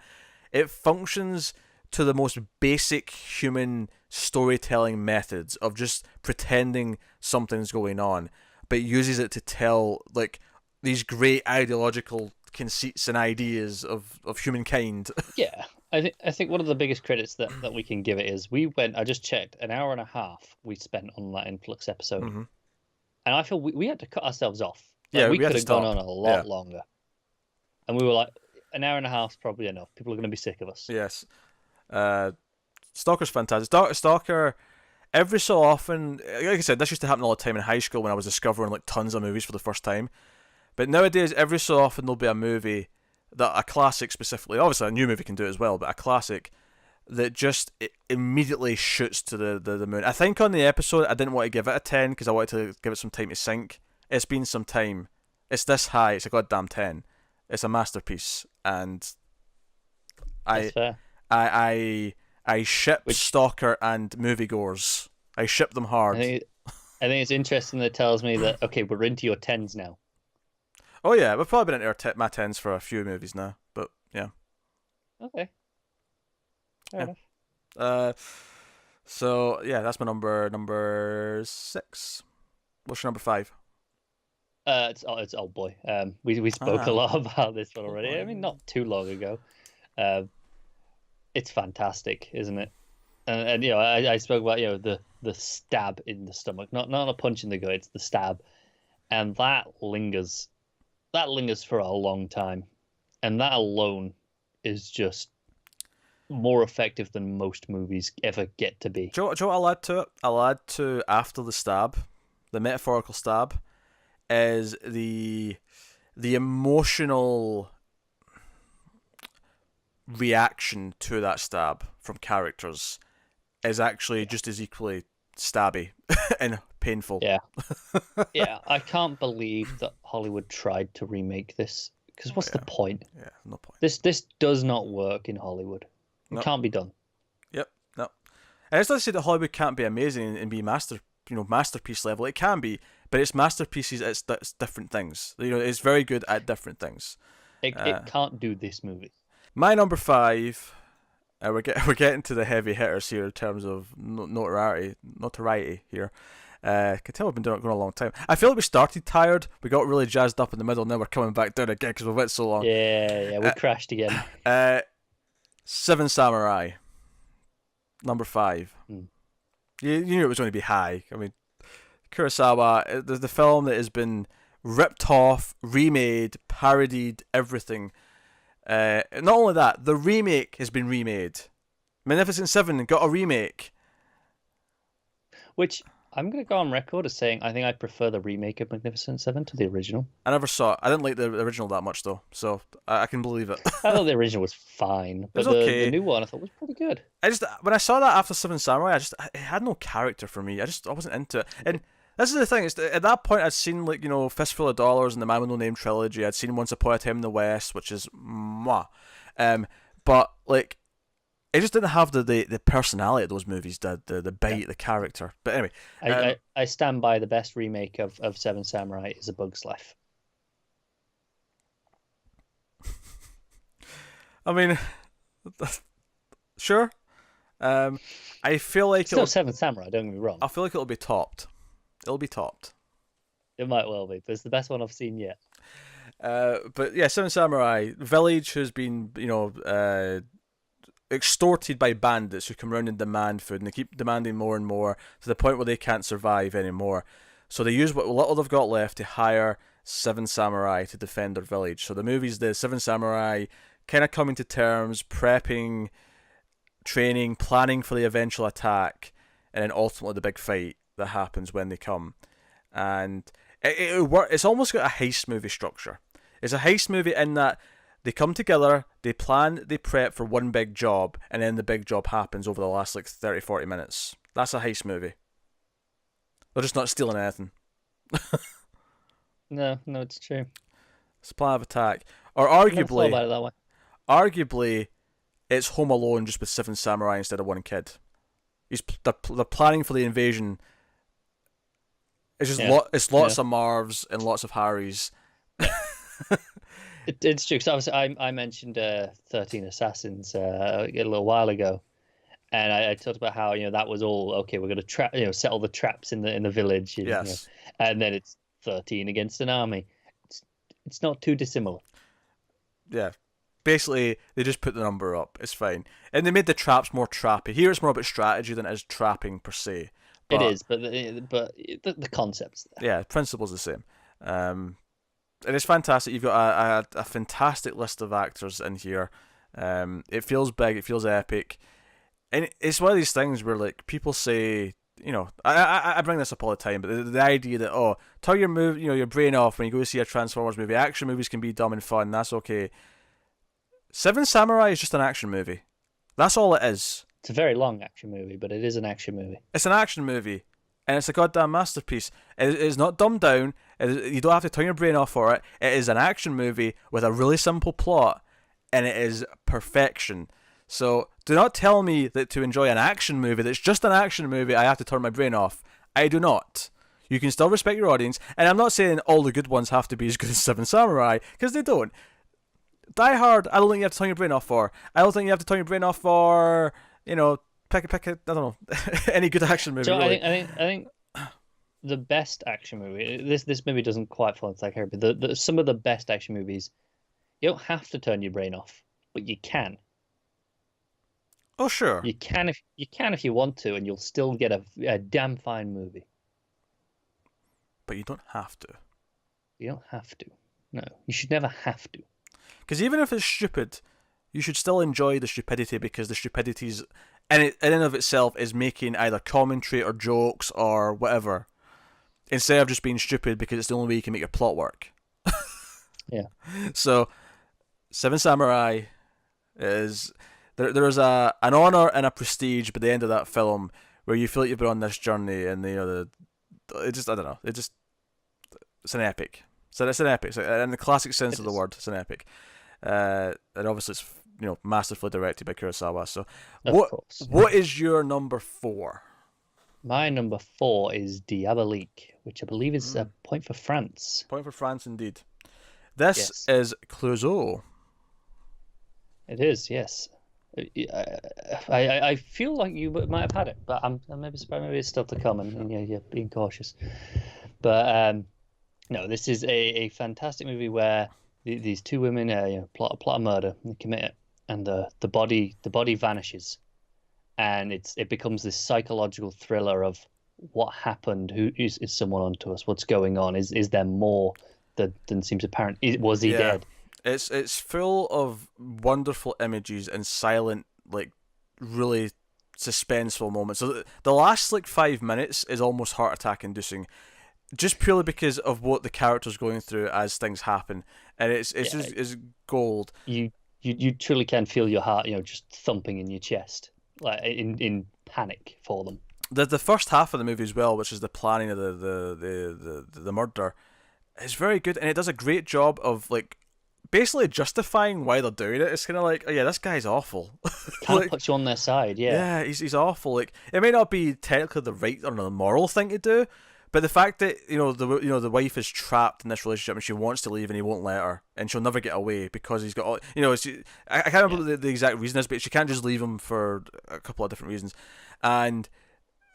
It functions to the most basic human storytelling methods of just pretending something's going on, but uses it to tell like these great ideological conceits and ideas of humankind. Yeah, I think one of the biggest credits that we can give it is I just checked, an hour and a half we spent on that in Flux episode, and I feel we had to cut ourselves off. Like, we could have gone on a lot longer, and we were like, an hour and a half is probably enough. People are going to be sick of us. Yes. Stalker's fantastic. Stalker, every so often, like I said, this used to happen all the time in high school when I was discovering like tons of movies for the first time. But nowadays, every so often there'll be a movie, a classic specifically, obviously a new movie can do it as well, but a classic that just immediately shoots to the moon. I think on the episode I didn't want to give it a 10 because I wanted to give it some time to sink. It's been some time. It's this high. It's a goddamn 10. It's a masterpiece, and That's fair. I ship Stalker and moviegoers. I ship them hard. I think it's interesting that it tells me that, okay, we're into your 10s now. Oh yeah, we've probably been into my tens for a few movies now, but yeah. Okay, fair Yeah. enough. Uh, so yeah, that's my number 6. What's your number 5? It's Old Boy. We spoke a Ah, lot about this one oh already. boy. I mean, not too long ago. Uh, it's fantastic, isn't it? And I spoke about the stab in the stomach, not a punch in the gut. It's the stab, and that lingers for a long time, and that alone is just more effective than most movies ever get to be. Do you know what I'll add to it? I'll add to after the stab, the metaphorical stab, is the emotional reaction to that stab from characters is actually just as equally stabby and painful. Yeah, yeah. I can't believe that Hollywood tried to remake this. Because Oh what's the yeah, point? yeah, no point. This does not work in Hollywood. It No, can't be done. yep, no. And it's not to say that Hollywood can't be amazing and be masterpiece level. It can be, but it's masterpieces. It's different things. It's very good at different things. It can't do this movie. My number 5. We're getting to the heavy hitters here in terms of notoriety here. I can tell we've been doing it going a long time. I feel like we started tired, we got really jazzed up in the middle, and now we're coming back down again because we went so long. Yeah, we crashed again. Seven Samurai, number 5. Mm. You knew it was going to be high. I mean, Kurosawa, the film that has been ripped off, remade, parodied, everything. Not only that, the remake has been remade. Magnificent Seven got a remake. Which I'm going to go on record as saying I think I prefer the remake of Magnificent Seven to the original. I never saw it. I didn't like the original that much though, so I can believe it. I thought the original was fine, but was okay. the new one I thought was pretty good. When I saw that after Seven Samurai, it had no character for me. I wasn't into it. And this is the thing. At that point, I'd seen Fistful of Dollars and the Man with No Name trilogy. I'd seen Once Upon a Time in the West, which is mwah. But it just didn't have the personality that those movies did, the bite, the character. But anyway, I stand by the best remake of Seven Samurai is A Bug's Life. I mean, sure. I feel like Still Seven Samurai, don't get me wrong. I feel like it'll be topped. It'll be topped. It might well be, but it's the best one I've seen yet. But yeah, Seven Samurai village has been extorted by bandits who come around and demand food, and they keep demanding more and more to the point where they can't survive anymore. So they use what little they've got left to hire 7 samurai to defend their village. So the movie's the 7 samurai kind of coming to terms, prepping, training, planning for the eventual attack, and then ultimately the big fight that happens when they come. And it's almost got a heist movie structure. It's a heist movie in that they come together, they plan, they prep for one big job, and then the big job happens over the last 30-40 minutes. That's a heist movie. They're just not stealing anything. No, it's true. It's a plan of attack. Or I never thought about it that way. arguably, it's Home Alone just with 7 samurai instead of one kid. They're planning for the invasion. It's just it's lots of Marvs and lots of Harrys. It's true. So obviously, I mentioned 13 Assassins a little while ago, and I talked about how that was all okay. We're going to set all the traps in the village. Yes. And then it's 13 against an army. It's not too dissimilar. Yeah. Basically, they just put the number up. It's fine. And they made the traps more trappy. Here it's more about strategy than it is trapping per se. It is, but the concept's there. Yeah, the principle's the same. And it's fantastic. You've got a fantastic list of actors in here. It feels big. It feels epic. And it's one of these things where people say, I bring this up all the time, but the idea that, turn your brain off when you go to see a Transformers movie. Action movies can be dumb and fun. That's okay. 7 Samurai is just an action movie. That's all it is. It's a very long action movie, but it is an action movie. It's an action movie, and it's a goddamn masterpiece. It is not dumbed down. You don't have to turn your brain off for it. It is an action movie with a really simple plot, and it is perfection. So do not tell me that to enjoy an action movie that's just an action movie, I have to turn my brain off. I do not. You can still respect your audience, and I'm not saying all the good ones have to be as good as Seven Samurai, because they don't. Die Hard, I don't think you have to turn your brain off for. I don't think you have to turn your brain off for, pick a, I don't know, any good action movie. So really. I think the best action movie. This movie doesn't quite fall into that category, but some of the best action movies, you don't have to turn your brain off, but you can. Oh sure. You can if you want to, and you'll still get a damn fine movie. But you don't have to. You don't have to. No, you should never have to. Because even if it's stupid, you should still enjoy the stupidity, because the stupidity's in and of itself is making either commentary or jokes or whatever, instead of just being stupid because it's the only way you can make your plot work. Yeah. So, Seven Samurai is there's an honor and a prestige by the end of that film where you feel like you've been on this journey, and it's an epic. So it's an epic, so, in the classic sense of the word, it's an epic. And obviously it's masterfully directed by Kurosawa. So what is your number 4? My number 4 is Diabolique, which I believe is a point for France. Point for France, indeed. This is Clouseau. It is, yes. I feel like you might have had it, but I'm maybe surprised. Maybe it's still to come, and you're being cautious. But no, this is a fantastic movie where these two women plot a murder, and they commit it, and the body vanishes, and it becomes this psychological thriller of what happened. Who is someone onto us? What's going on? Is there more than seems apparent? Was he dead? It's full of wonderful images and silent, like, really suspenseful moments. So the last 5 minutes is almost heart attack inducing, just purely because of what the character's going through as things happen, and it's gold. You truly can feel your heart, just thumping in your chest, like in panic for them. The first half of the movie as well, which is the planning of the murder, is very good, and it does a great job of basically justifying why they're doing it. It's kind of like, oh yeah, this guy's awful. Kind of puts you on their side, yeah. Yeah, he's awful. It may not be technically the right or the moral thing to do, but the fact that the wife is trapped in this relationship and she wants to leave and he won't let her, and she'll never get away because he's got all, I can't remember what the exact reason is, but she can't just leave him for a couple of different reasons, and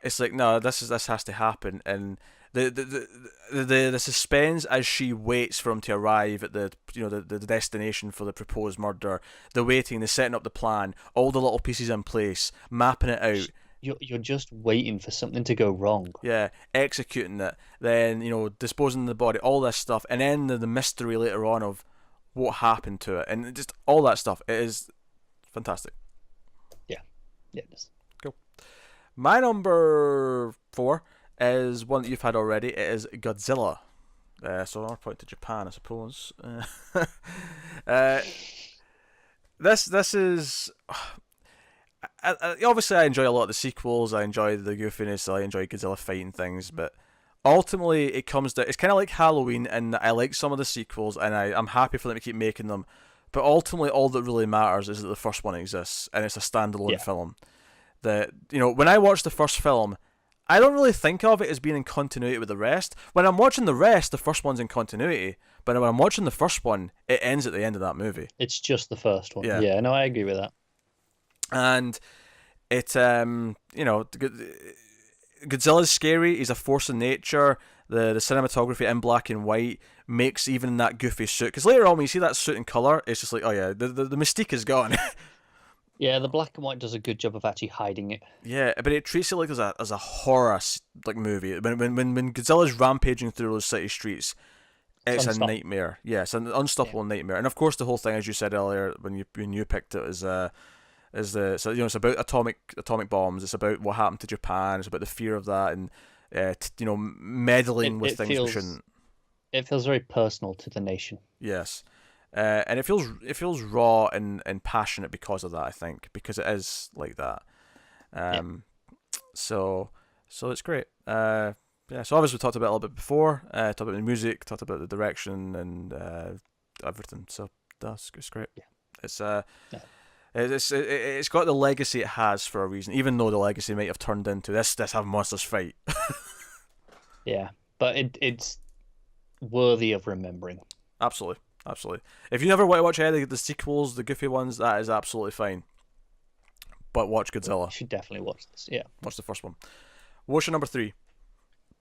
it's like, no, this has to happen, and the suspense as she waits for him to arrive at the destination for the proposed murder, the waiting, the setting up the plan, all the little pieces in place, mapping it out. You're just waiting for something to go wrong. Yeah, executing it, then disposing of the body, all this stuff, and then the mystery later on of what happened to it, and just all that stuff. It is fantastic. Yeah, it is. Cool. My number 4 is one that you've had already. It is Godzilla. So I'll point to Japan, I suppose. This is. Obviously, I enjoy a lot of the sequels. I enjoy the goofiness. I enjoy Godzilla fighting things, but ultimately, it comes to, it's kind of like Halloween, and I like some of the sequels, and I'm happy for them to keep making them. But ultimately, all that really matters is that the first one exists, and it's a standalone film. That when I watch the first film, I don't really think of it as being in continuity with the rest. When I'm watching the rest, the first one's in continuity. But when I'm watching the first one, it ends at the end of that movie. It's just the first one. Yeah, no, I agree with that. And it, Godzilla's scary. He's a force of nature. The cinematography in black and white makes even that goofy suit. Because later on, when you see that suit in color, it's just like, oh yeah, the mystique is gone. Yeah, the black and white does a good job of actually hiding it. Yeah, but it treats it like as a horror movie. When Godzilla's rampaging through those city streets, it's a nightmare. Yeah, it's an unstoppable nightmare. And of course, the whole thing, as you said earlier, when you picked it, it's about atomic bombs. It's about what happened to Japan. It's about the fear of that, and meddling with things we shouldn't. It feels very personal to the nation. Yes. And it feels raw and passionate because of that, I think, because it is like that. So it's great. So obviously we talked about it a little bit before. Talked about the music, talked about the direction, and everything. So it's great. Yeah. It's got the legacy it has for a reason, even though the legacy might have turned into this have monsters fight. Yeah, but it's worthy of remembering. Absolutely, absolutely. If you never want to watch any of the sequels, the goofy ones, that is absolutely fine. But watch You Godzilla. should definitely watch this. Yeah. Watch the first one. What's your number 3?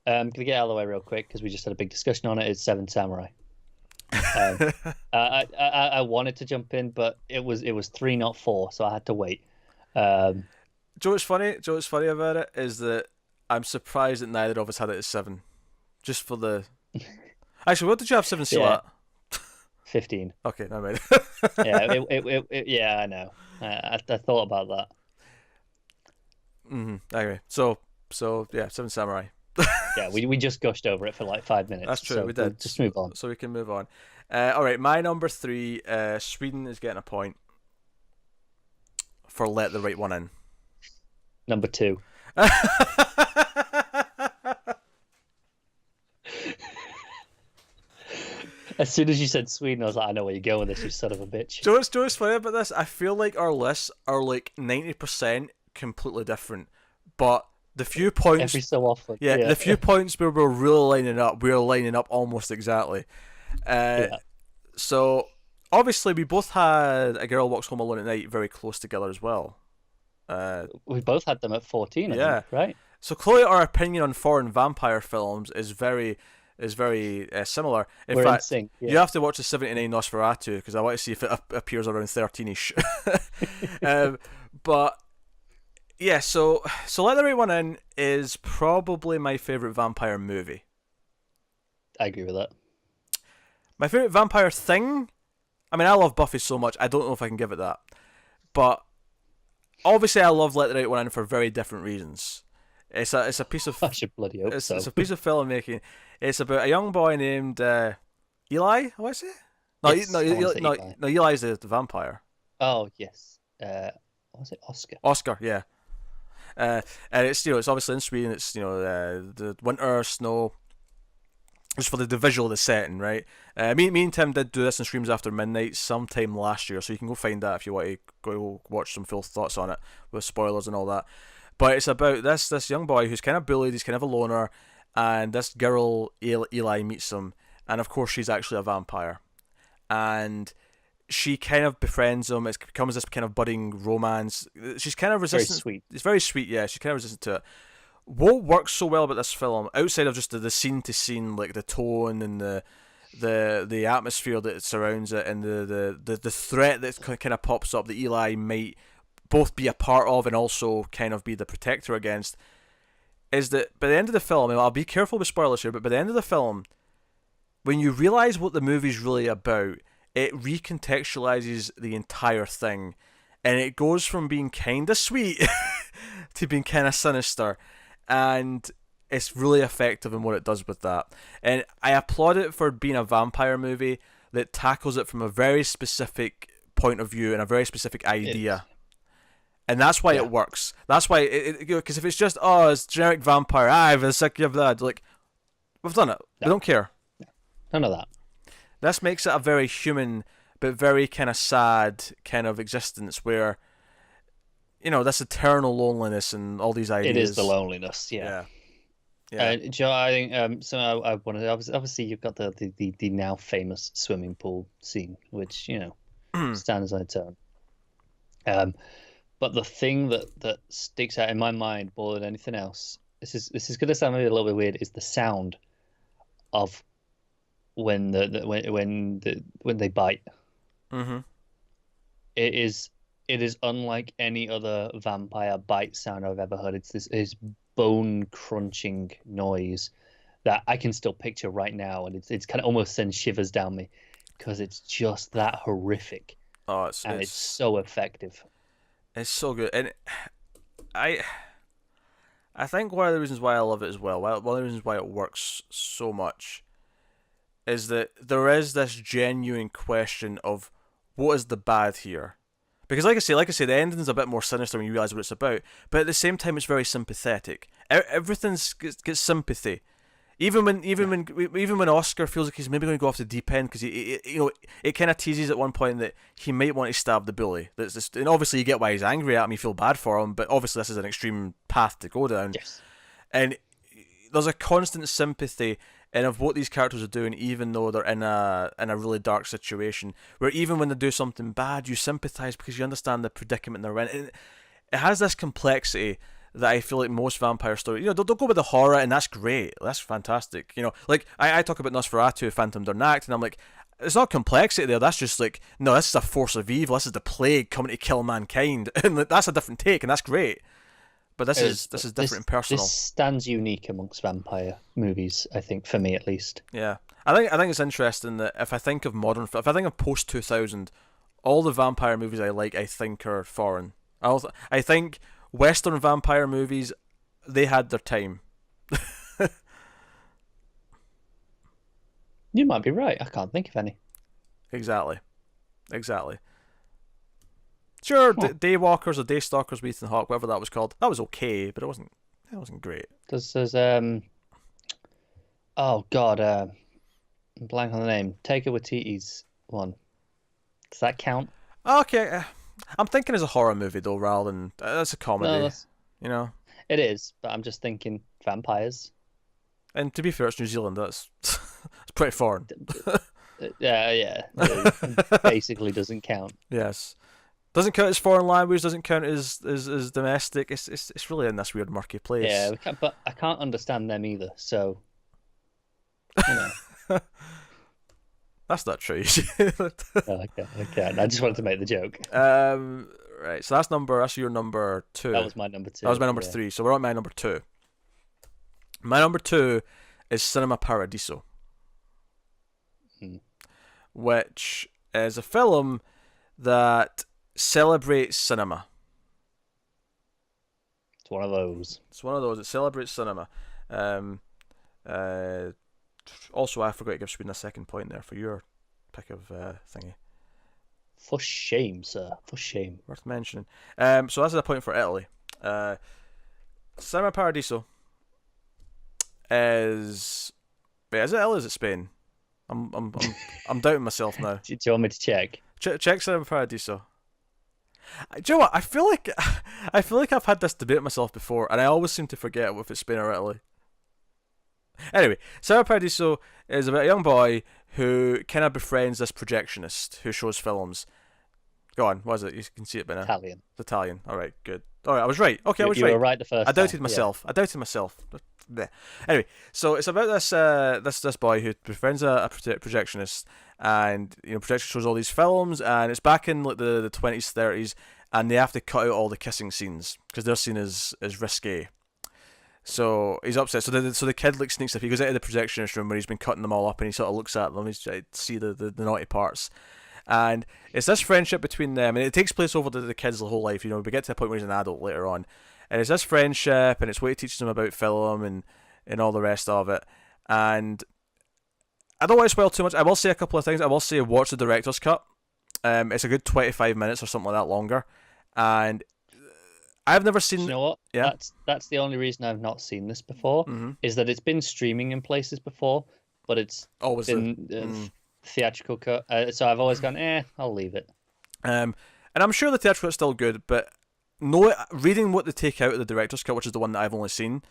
Can I get out of the way real quick because we just had a big discussion on it? It's Seven Samurai. Um, I wanted to jump in, but it was 3, not 4, so I had to wait. Um, Joe, what's funny? Joe, what's funny about it is that I'm surprised that neither of us had it at 7. Just for the. Actually, what did you have 7 still Yeah. at? 15. Okay, never mind. Yeah, yeah, I know. I thought about that. Anyway, so yeah, Seven Samurai. Yeah, we just gushed over it for like 5 minutes. That's true. So We we'll did. just move on. So we can move on. All right, my number 3. Sweden is getting a point for Let the Right One In. Number 2. As soon as you said Sweden, I was like, I know where you're going with this, you son of a bitch. Joe, what's funny about this? I feel like our lists are like 90% completely different, but the few points, Every so often. yeah, the few points where we're really lining up, we're lining up almost exactly. Yeah. So obviously we both had A Girl Walks Home Alone at Night very close together as well. We both had them at 14, I Yeah. think, right? So clearly our opinion on foreign vampire films is very similar. In We're in fact, sync. you Yeah. have to watch the 79 Nosferatu because I want to see if it appears around 13ish. But yeah, so Let the Right One In is probably my favorite vampire movie. I agree with that. My favorite vampire thing. I mean, I love Buffy so much. I don't know if I can give it that, but obviously I love Let the Right One In for very different reasons. It's a piece of I should bloody hope so. it's a piece of filmmaking. It's about a young boy named Eli. What is it? No, Yes, I wanna say Eli. no. Eli's the vampire. Oh, yes. What was it? Oscar. Oscar, yeah. And it's it's obviously in Sweden. It's the winter snow. Just for the visual of the setting, right? Me and Tim did do this in Streams After Midnight sometime last year, so you can go find that if you want to go watch some full thoughts on it with spoilers and all that. But it's about this young boy who's kind of bullied. He's kind of a loner, and this girl Eli meets him, and of course she's actually a vampire, and she kind of befriends him. It becomes this kind of budding romance. She's kind of Very resistant. sweet. It's very sweet, yeah. She's kind of resistant to it. What works so well about this film, outside of just the scene to scene, like the tone and the atmosphere that surrounds it, and the threat that kind of pops up that Eli might both be a part of and also kind of be the protector against, is that by the end of the film, and I'll be careful with spoilers here, but by the end of the film, when you realise what the movie's really about, it recontextualises the entire thing, and it goes from being kind of sweet to being kind of sinister, and it's really effective in what it does with that. And I applaud it for being a vampire movie that tackles it from a very specific point of view and a very specific idea. And that's why it works. That's why because if it's just it's generic vampire, I've been sick of that. Like, we've done it. No. We don't care. None of that. This makes it a very human, but very kind of sad kind of existence where, this eternal loneliness and all these ideas. It is the loneliness. Yeah. Joe, I think so. I wanted obviously you've got the now famous swimming pool scene, which stands on its own. But the thing that sticks out in my mind more than anything else, this is going to sound maybe a little bit weird, is the sound of when they bite. Mm-hmm. It is unlike any other vampire bite sound I've ever heard. It's this bone crunching noise that I can still picture right now, and it's kind of almost sends shivers down me because it's just that horrific. Oh, it's so effective. It's so good, and I think one of the reasons why I love it as well, one of the reasons why it works so much, is that there is this genuine question of what is the bad here. Because like I say, the ending's a bit more sinister when you realise what it's about, but at the same time it's very sympathetic. Everything gets sympathy. Even when Oscar feels like he's maybe going to go off the deep end, because it kind of teases at one point that he might want to stab the bully. And obviously you get why he's angry at him, you feel bad for him, but obviously this is an extreme path to go down. Yes. And there's a constant sympathy in of what these characters are doing, even though they're in a really dark situation. Where even when they do something bad, you sympathize because you understand the predicament they're in. It has this complexity that I feel like most vampire stories, they'll go with the horror, and that's great. That's fantastic. Like I talk about Nosferatu, Phantom Dernacht, and I'm like, it's not complexity there. That's just like, no, this is a force of evil. This is the plague coming to kill mankind, and like, that's a different take, and that's great. But this is different and personal. This stands unique amongst vampire movies, I think, for me at least. Yeah, I think it's interesting that if I think of post 2000, all the vampire movies I like, I think are foreign. I think Western vampire movies, they had their time. You might be right. I can't think of any. Exactly. Sure, Daywalkers or Daystalkers with Ethan Hawke, whatever that was called, that was okay, but it wasn't great. There's oh god, I'm blank on the name. Taika Waititi's one. Does that count? Okay, I'm thinking as a horror movie though, rather than that's a comedy. No, it is, but I'm just thinking vampires. And to be fair, it's New Zealand. That's it's pretty foreign. Yeah. Basically doesn't count. Yes. Doesn't count as foreign language, doesn't count as domestic. It's really in this weird murky place. Yeah, but I can't understand them either, so That's not true. Okay. I just wanted to make the joke. Right, so that's your number 2. That was my number 2. That was my number 3, so we're on my number 2. My number 2 is Cinema Paradiso. Which is a film that celebrates cinema. It's one of those. It celebrates cinema. Also, I forgot to give Sweden a second point there for your pick of thingy. For shame, sir. For shame. Worth mentioning. So that's a point for Italy. Cinema Paradiso is... Wait, is it Italy or is it Spain? I'm doubting myself now. Do you want me to check? Check Cinema Paradiso. Do you know what? I feel like I've had this debate myself before, and I always seem to forget if it's Spain or Italy. Anyway, Cinema Paradiso is about a young boy who kind of befriends this projectionist who shows films. Go on, what is it? You can see it by now. Italian. It's Italian. All right, good. All right, I was right. Okay, I was right. You were right the first time. I doubted myself. Anyway, so it's about this boy who befriends a projectionist, and projectionist shows all these films, and it's back in like the 20s, 30s, and they have to cut out all the kissing scenes because they're seen as risque. So he's upset. So the kid like sneaks up. He goes into the projectionist room where he's been cutting them all up, and he sort of looks at them. He's trying to see the naughty parts. And it's this friendship between them, and it takes place over the kid's whole life. We get to the point where he's an adult later on, and it's this friendship, and it's what he teaches him about film and all the rest of it. And I don't want to spoil too much. I will say a couple of things. I will say watch the director's cut. It's a good 25 minutes or something like that longer, and I've never seen. You know what? Yeah, that's the only reason I've not seen this before. Is that it's been streaming in places before, but it's always been theatrical cut. So I've always gone, I'll leave it. And I'm sure the theatrical is still good, but reading what they take out of the director's cut, which is the one that I've only seen,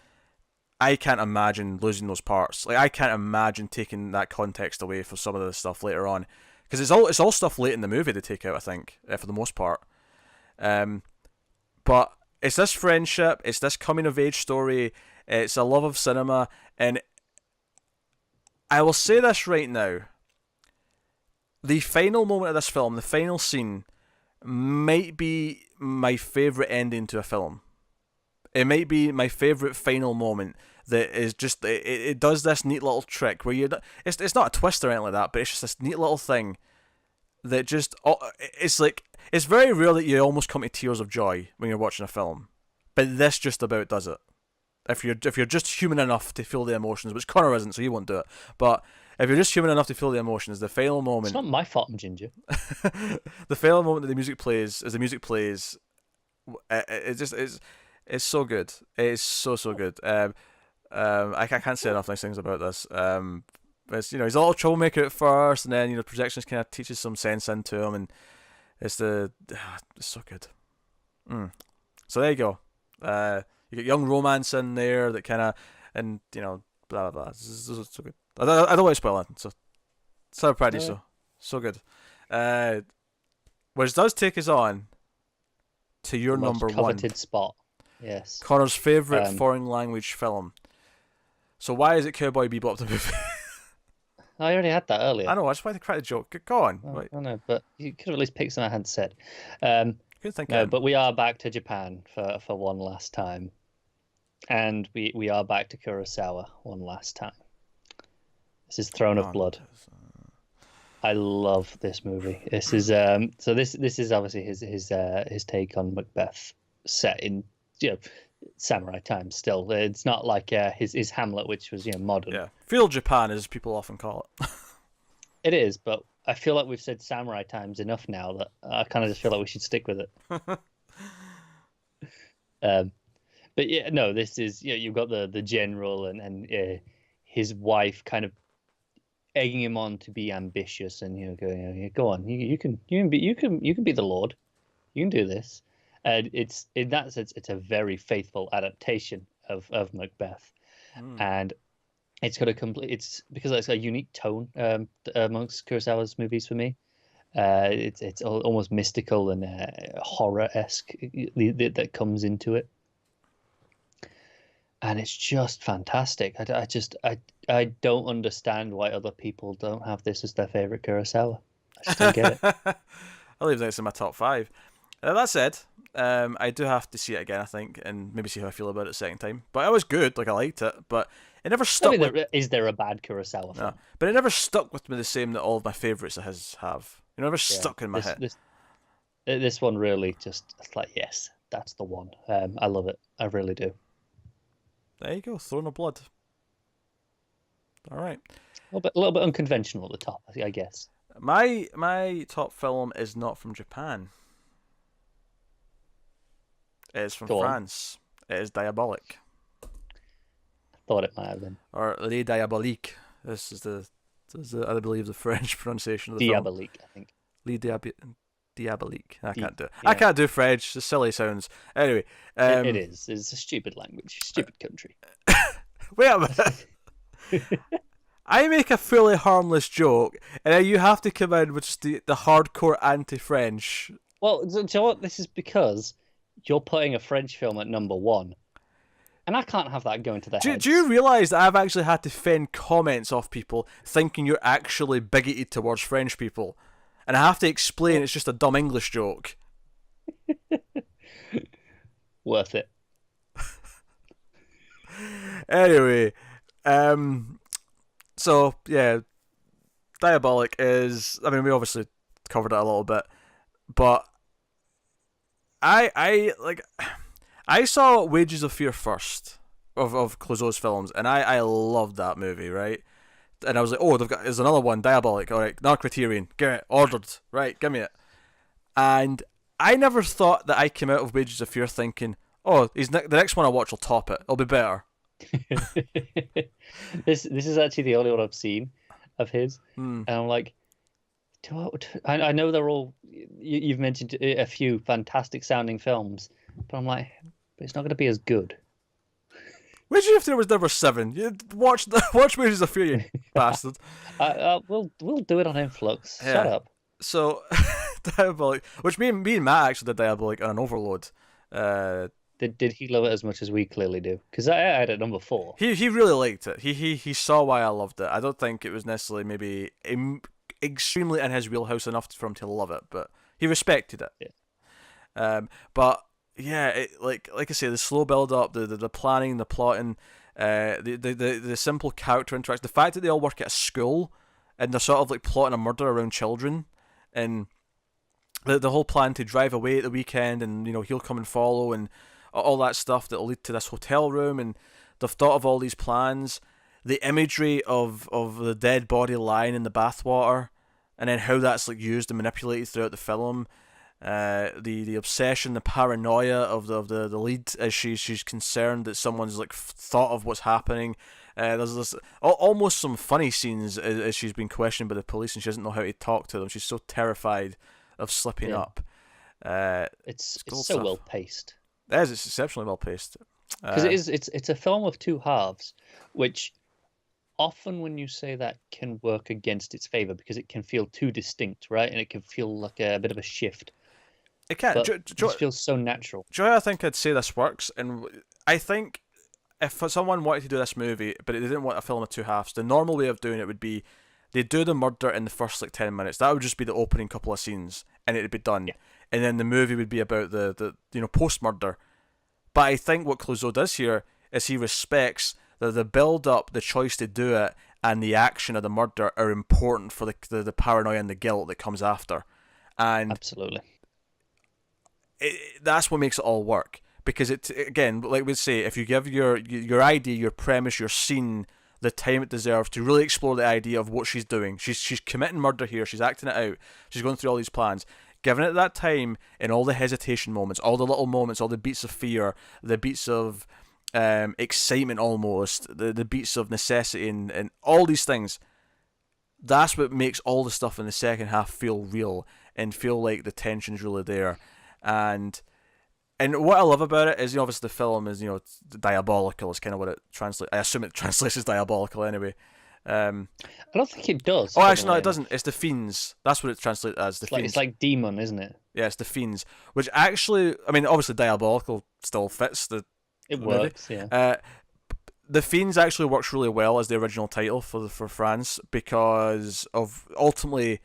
I can't imagine losing those parts. Like I can't imagine taking that context away for some of the stuff later on, because it's all stuff late in the movie they take out. I think for the most part, but it's this friendship, it's this coming of age story, it's a love of cinema, and I will say this right now. The final moment of this film, the final scene, might be my favourite ending to a film. It might be my favourite final moment that is just... It does this neat little trick where it's not a twist or anything like that, but it's just this neat little thing that just... It's like... It's very rare that you almost come to tears of joy when you're watching a film. But this just about does it. If you're just human enough to feel the emotions, which Connor isn't, so he won't do it. But... If you're just human enough to feel the emotions, the final moment... It's not my fault I'm ginger. The final moment that the music plays, it's so good. It's so good. I can't say enough nice things about this. It's, he's a little troublemaker at first, and then, projections kind of teaches some sense into him, and it's so good. So there you go. You get young romance in there that kind of... and blah blah blah. It's so good. I don't want to spoil it. So proud of you, so good. Which does take us on to your The most number one, coveted spot. Yes. Connor's favorite foreign language film. So why is it Cowboy Bebop the movie? I already had that earlier. I know. I just wanted to crack the joke. Go on. Oh, Right. I know, but you could have at least picked something I hadn't said. Couldn't think No, of but we are back to Japan for one last time, and we are back to Kurosawa one last time. This is Throne of Blood. I love this movie. This is so this is obviously his take on Macbeth, set in samurai times. Still, it's not like his Hamlet, which was modern. Yeah, feudal Japan, as people often call it. It is, but I feel like we've said samurai times enough now that I kind of just feel like we should stick with it. But yeah, no, this is you've got the general and his wife kind of egging him on to be ambitious and going, go on, you can be the Lord, you can do this. And it's in that sense it's a very faithful adaptation of Macbeth, and it's got it's because it's a unique tone amongst Kurosawa's movies for me. It's almost mystical and horror-esque that comes into it, and it's just fantastic. I don't understand why other people don't have this as their favorite Kurosawa. I just don't get it. I'll leave this in my top 5. That said, I do have to see it again, I think, and maybe see how I feel about it second time. But it was good, like I liked it, but it never stuck. Is there a bad Kurosawa film? No, but it never stuck with me the same that all of my favourites of his have. It never stuck in my head. This one really just, it's like, yes, that's the one. I love it. I really do. There you go, Throne of Blood. All right. A little bit unconventional at the top, I guess. My top film is not from Japan. It is from France. It is Diabolique. Thought it might have been. Or Les Diaboliques. This is I believe the French pronunciation of the film. Diabolique, I think. Les Diabolique. I can't do it. Yeah. I can't do French. The silly sounds. Anyway. It is. It's a stupid language. Stupid country. Wait a minute. I make a fully harmless joke, and then you have to come in with just the hardcore anti-French. Well, do you know what? This is because you're putting a French film at number 1. And I can't have that going to their heads. Do you realise that I've actually had to fend comments off people thinking you're actually bigoted towards French people? And I have to explain it's just a dumb English joke. Worth it. Anyway, so yeah, Diabolique is, I mean, we obviously covered it a little bit, but I saw Wages of Fear first of Clouseau's films, and I loved that movie, right? And I was like, oh, there's another one, Diabolique, all right, another Criterion, get it, ordered, right, give me it. And I never thought that I came out of Wages of Fear thinking, oh, the next one I watch will top it, it'll be better. This is actually the only one I've seen of his, and I'm like, I know they're all. You've mentioned a few fantastic sounding films, but I'm like, but it's not going to be as good. Wages of Fear was number 7. You watch Wages of Fear, you bastard. We'll do it on Flux. Yeah. Shut up. So, Diabolique, which me and Matt actually did Diabolique on an overload. Did he love it as much as we clearly do? Because I had it at number 4. He really liked it. He saw why I loved it. I don't think it was necessarily maybe extremely in his wheelhouse enough for him to love it, but he respected it. Yeah. But yeah, like I say, the slow build up, the planning, the plotting, the simple character interaction, the fact that they all work at a school and they're sort of like plotting a murder around children, and the whole plan to drive away at the weekend, and he'll come and follow, and all that stuff that will lead to this hotel room, and they've thought of all these plans, the imagery of the dead body lying in the bathwater, and then how that's like used and manipulated throughout the film, the obsession, the paranoia of the lead as she's concerned that someone's like thought of what's happening. There's this almost some funny scenes as she's been questioned by the police and she doesn't know how to talk to them. She's so terrified of slipping up. It's so well paced. It is. It's exceptionally well paced. Because Uh, it's a film of two halves, which often when you say that can work against its favor because it can feel too distinct, right? And it can feel like a bit of a shift. it can't. But this feels so natural. Joy, I think I'd say this works, and I think if someone wanted to do this movie, but they didn't want a film of two halves, the normal way of doing it would be they'd do the murder in the first like 10 minutes. That would just be the opening couple of scenes, and it'd be done. Yeah. And then the movie would be about the post murder. But I think what Clouseau does here is he respects that the build up, the choice to do it, and the action of the murder are important for the paranoia and the guilt that comes after. And Absolutely. that's what makes it all work. Because it, again, like we say, if you give your idea, your premise, your scene the time it deserves to really explore the idea of what she's doing. She's committing murder here. She's acting it out. She's going through all these plans. Giving it that time in all the hesitation moments, all the little moments, all the beats of fear, the beats of excitement almost, the beats of necessity and all these things. That's what makes all the stuff in the second half feel real and feel like the tension's really there. And what I love about it is, obviously the film is, diabolical is kind of what it translates. I assume it translates as diabolical anyway. I don't think it does. Oh, actually, no, it doesn't. It's the Fiends. That's what it translates as. Fiends. It's like demon, isn't it? Yeah, it's the Fiends. Which actually, I mean, obviously diabolical still fits the It movie. works, yeah. The Fiends actually works really well as the original title for France because of ultimately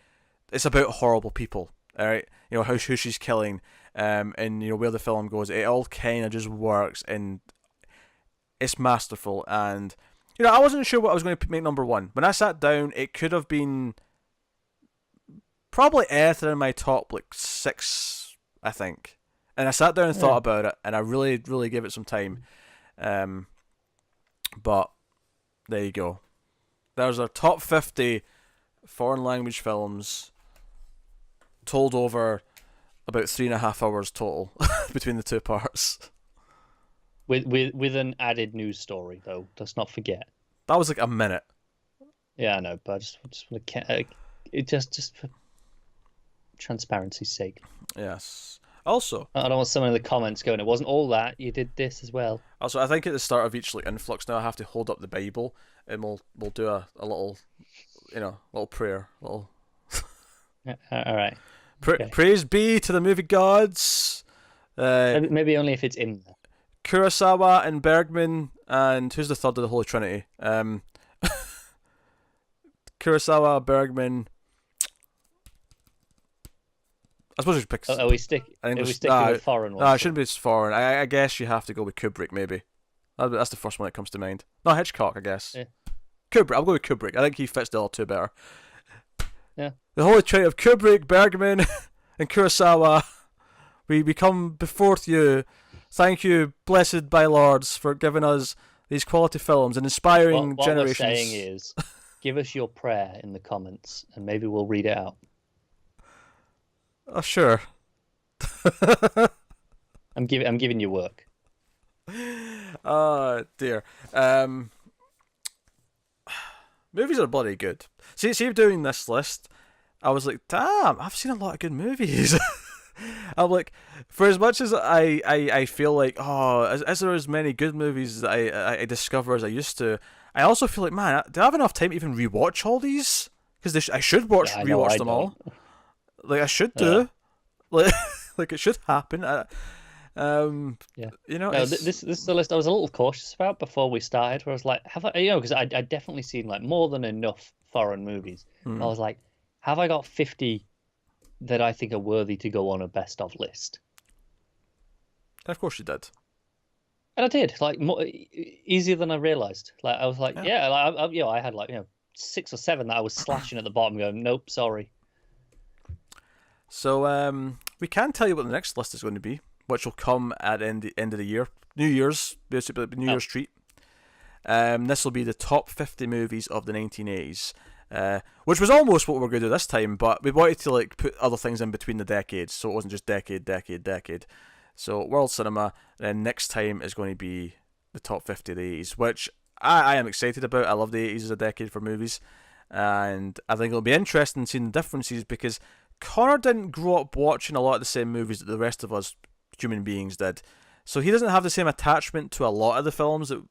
it's about horrible people. All right, who she's killing, and where the film goes. It all kind of just works and it's masterful. And I wasn't sure what I was going to make number one when I sat down. It could have been probably anything in my top like 6, I think. And I sat down and thought about it, and I really, really gave it some time. But there you go. There's our top 50 foreign language films told over about 3.5 hours total between the two parts. With an added news story though. Let's not forget. That was like a minute. Yeah, I know, but I just want to it just for transparency's sake. Yes. Also, I don't want someone in the comments going, "It wasn't all that. You did this as well." Also, I think at the start of each like influx now, I have to hold up the Bible and we'll do a little, little prayer, little. All right. Okay. Praise be to the movie gods. Maybe only if it's in there. Kurosawa and Bergman and who's the third of the Holy Trinity? Kurosawa, Bergman. I suppose we should pick. Are we sticking with foreign ones? No, it shouldn't be foreign. I guess you have to go with Kubrick, maybe. That's the first one that comes to mind. No, Hitchcock, I guess. Yeah. Kubrick. I'll go with Kubrick. I think he fits the other two better. Yeah. The Holy Trinity of Kubrick, Bergman, and Kurosawa. We come before you. Thank you, blessed by lords, for giving us these quality films and inspiring generations. What we're saying is, give us your prayer in the comments, and maybe we'll read it out. Oh, sure. I'm giving you work. Oh dear. Movies are bloody good. See, doing this list, I was like, damn, I've seen a lot of good movies. I'm like, for as much as I feel like, as there as many good movies that I discover as I used to, I also feel like, man, do I have enough time to even rewatch all these? Because I should rewatch them all. Like I should do, like it should happen. Yeah. This is the list I was a little cautious about before we started. Where I was like, have I? Because I definitely seen like more than enough foreign movies. I was like, have I got 50 that I think are worthy to go on a best of list? And of course you did. And I did, like easier than I realized. Like I was like, I had like 6 or 7 that I was slashing at the bottom, going, nope, sorry. So we can tell you what the next list is going to be, which will come at the end of the year, New Year's, basically New Year's treat. This will be the top 50 movies of the 1980s, which was almost what we were going to do this time, but we wanted to like put other things in between the decades, so it wasn't just decade. So world cinema, and then next time is going to be the top 50 of the 80s, which I am excited about. I love the 80s as a decade for movies, and I think it'll be interesting seeing the differences because Connor didn't grow up watching a lot of the same movies that the rest of us human beings did. So he doesn't have the same attachment to a lot of the films that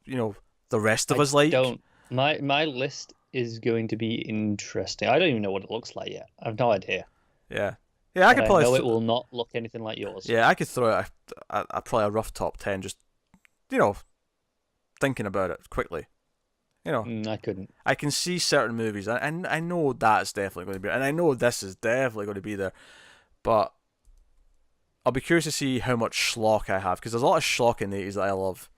the rest of I us like. don't. My list is going to be interesting. I don't even know what it looks like yet. I have no idea. Yeah, yeah. I But could I probably. know it will not look anything like yours. Yeah, I could throw out probably a rough top 10. Just thinking about it quickly. I couldn't. I can see certain movies, and I know that's definitely going to be, and I know this is definitely going to be there, but I'll be curious to see how much schlock I have, because there's a lot of schlock in the 80s that I love.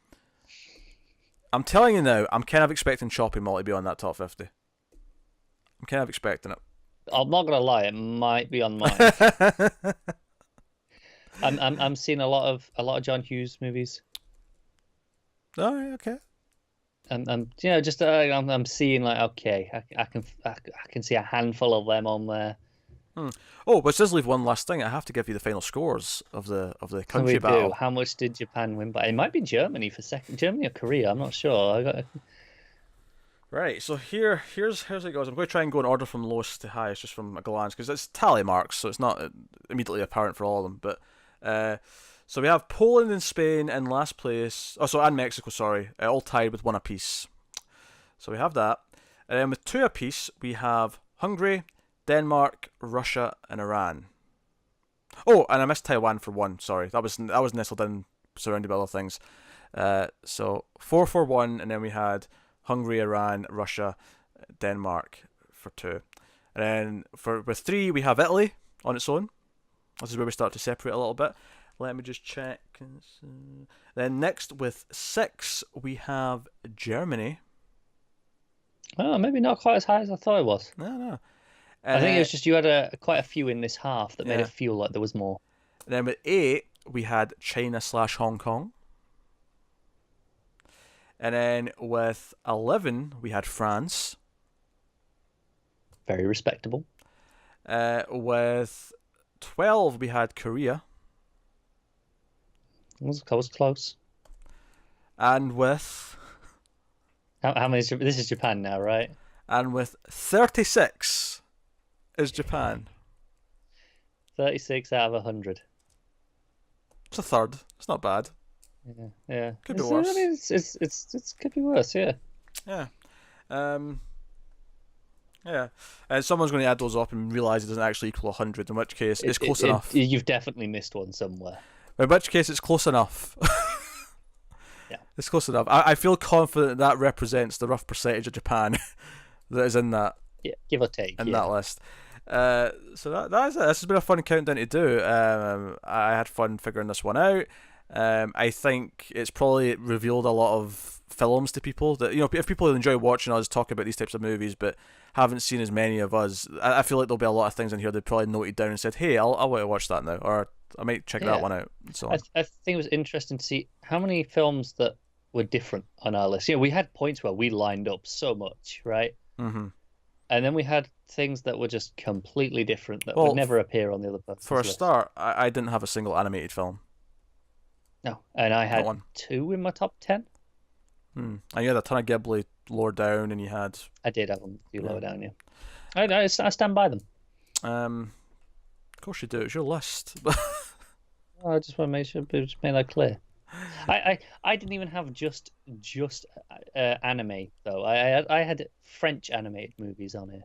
I'm telling you now, I'm kind of expecting Chopping Mall to be on that top 50. I'm kind of expecting it. I'm not gonna lie, it might be on mine. I'm seeing a lot of John Hughes movies. Alright, okay. I'm I'm seeing like okay, I can see a handful of them on there. Oh, but it does leave one last thing. I have to give you the final scores of the country We battle. do. How much did Japan win by? It might be Germany for second. Germany or Korea? I'm not sure. Right, so here's how it goes. I'm going to try and go in order from lowest to highest, just from a glance, because it's tally marks, so it's not immediately apparent for all of them. But so we have Poland and Spain in last place. Oh, so and Mexico, sorry, all tied with 1 apiece. So we have that, and then with 2 apiece, we have Hungary, Denmark, Russia, and Iran. Oh, and I missed Taiwan for 1. Sorry, that was nestled in, surrounded by other things. So 4-1, and then we had Hungary, Iran, Russia, Denmark for 2. And then with 3, we have Italy on its own. This is where we start to separate a little bit. Let me just check. Then next with 6, we have Germany. Oh, maybe not quite as high as I thought it was. No. I think it was just you had quite a few in this half that made it feel like there was more. And then with 8, we had China/Hong Kong. And then with 11, we had France. Very respectable. With 12, we had Korea. I was close. And with... How many? This is Japan now, right? And with 36 is Japan. 36 out of 100. It's a third. It's not bad. Yeah. Could be worse. I mean, it's could be worse. Yeah. Yeah. Yeah. And someone's going to add those up and realise it doesn't actually equal 100, in which case it's close enough. You've definitely missed one somewhere. In which case it's close enough. Yeah. It's close enough. I feel confident that represents the rough percentage of Japan that is in that. Yeah, give or take. In that list. So that is it. This has been a fun countdown to do. I had fun figuring this one out. I think it's probably revealed a lot of films to people that, if people enjoy watching us talk about these types of movies but haven't seen as many of us, I feel like there'll be a lot of things in here they probably noted down and said, hey, I want to watch that now, or I might check that one out. So I think it was interesting to see how many films that were different on our list. We had points where we lined up so much, right? Mm-hmm. And then we had things that were just completely different that would never appear on the other person's For a list. start, I didn't have a single animated film. No, and I had 2 in my top 10. And you had a ton of Ghibli lower down, and you had... I did have them a few lower down, yeah. I stand by them. Of course you do. It's your list. I just want to make that clear. I didn't even have just anime though. I had French animated movies on here.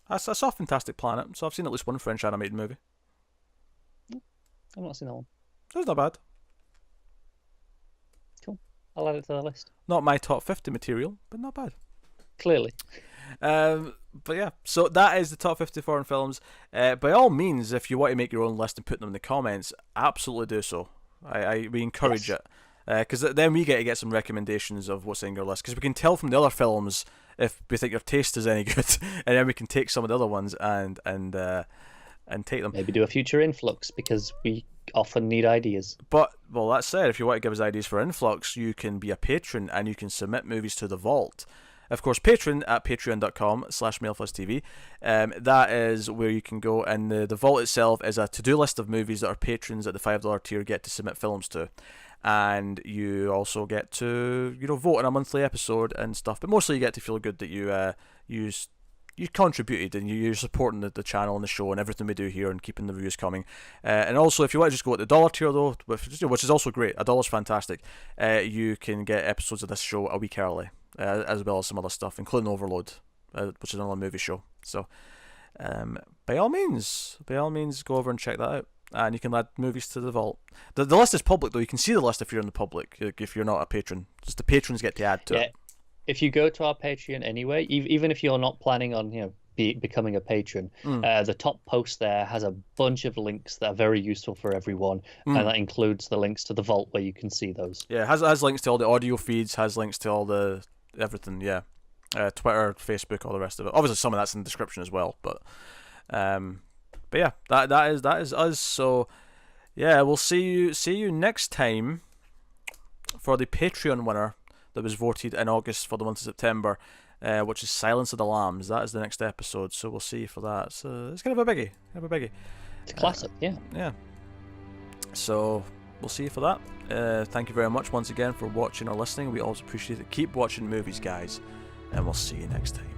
I saw Fantastic Planet, so I've seen at least one French animated movie. I've not seen that one. It was not bad. Cool. I'll add it to the list. Not my top 50 material, but not bad. Clearly. But yeah, so that is the top 50 foreign films. By all means, if you want to make your own list and put them in the comments, absolutely do so. We encourage it, because then we get to get some recommendations of what's in your list, because we can tell from the other films if we think your taste is any good, and then we can take some of the other ones and take them. Maybe do a future influx, because we often need ideas. But that said, if you want to give us ideas for influx, you can be a patron and you can submit movies to the vault. Of course, Patreon at patreon.com/MailFuzzTV. That is where you can go, and the vault itself is a to-do list of movies that our patrons at the $5 tier get to submit films to. And you also get to, vote on a monthly episode and stuff. But mostly you get to feel good that you you contributed and you're supporting the channel and the show and everything we do here and keeping the reviews coming. And also, if you want to just go at the dollar tier though, which is also great, $1's fantastic. You can get episodes of this show a week early, as well as some other stuff, including Overload, which is another movie show. So, by all means, go over and check that out. And you can add movies to the vault. The list is public though. You can see the list if you're in the public. If you're not a patron, just the patrons get to add to it. If you go to our Patreon anyway, even if you're not planning on becoming a patron, the top post there has a bunch of links that are very useful for everyone, and that includes the links to the vault where you can see those. Yeah, it has links to all the audio feeds, has links to all the everything. Yeah, Twitter, Facebook, all the rest of it. Obviously, some of that's in the description as well. But yeah, that is us. So yeah, we'll see you next time for the Patreon winner that was voted in August for the month of September, which is Silence of the Lambs. That is the next episode, so we'll see you for that. So it's kind of a biggie. It's a classic, yeah. Yeah. So we'll see you for that. Thank you very much once again for watching or listening. We always appreciate it. Keep watching movies, guys, and we'll see you next time.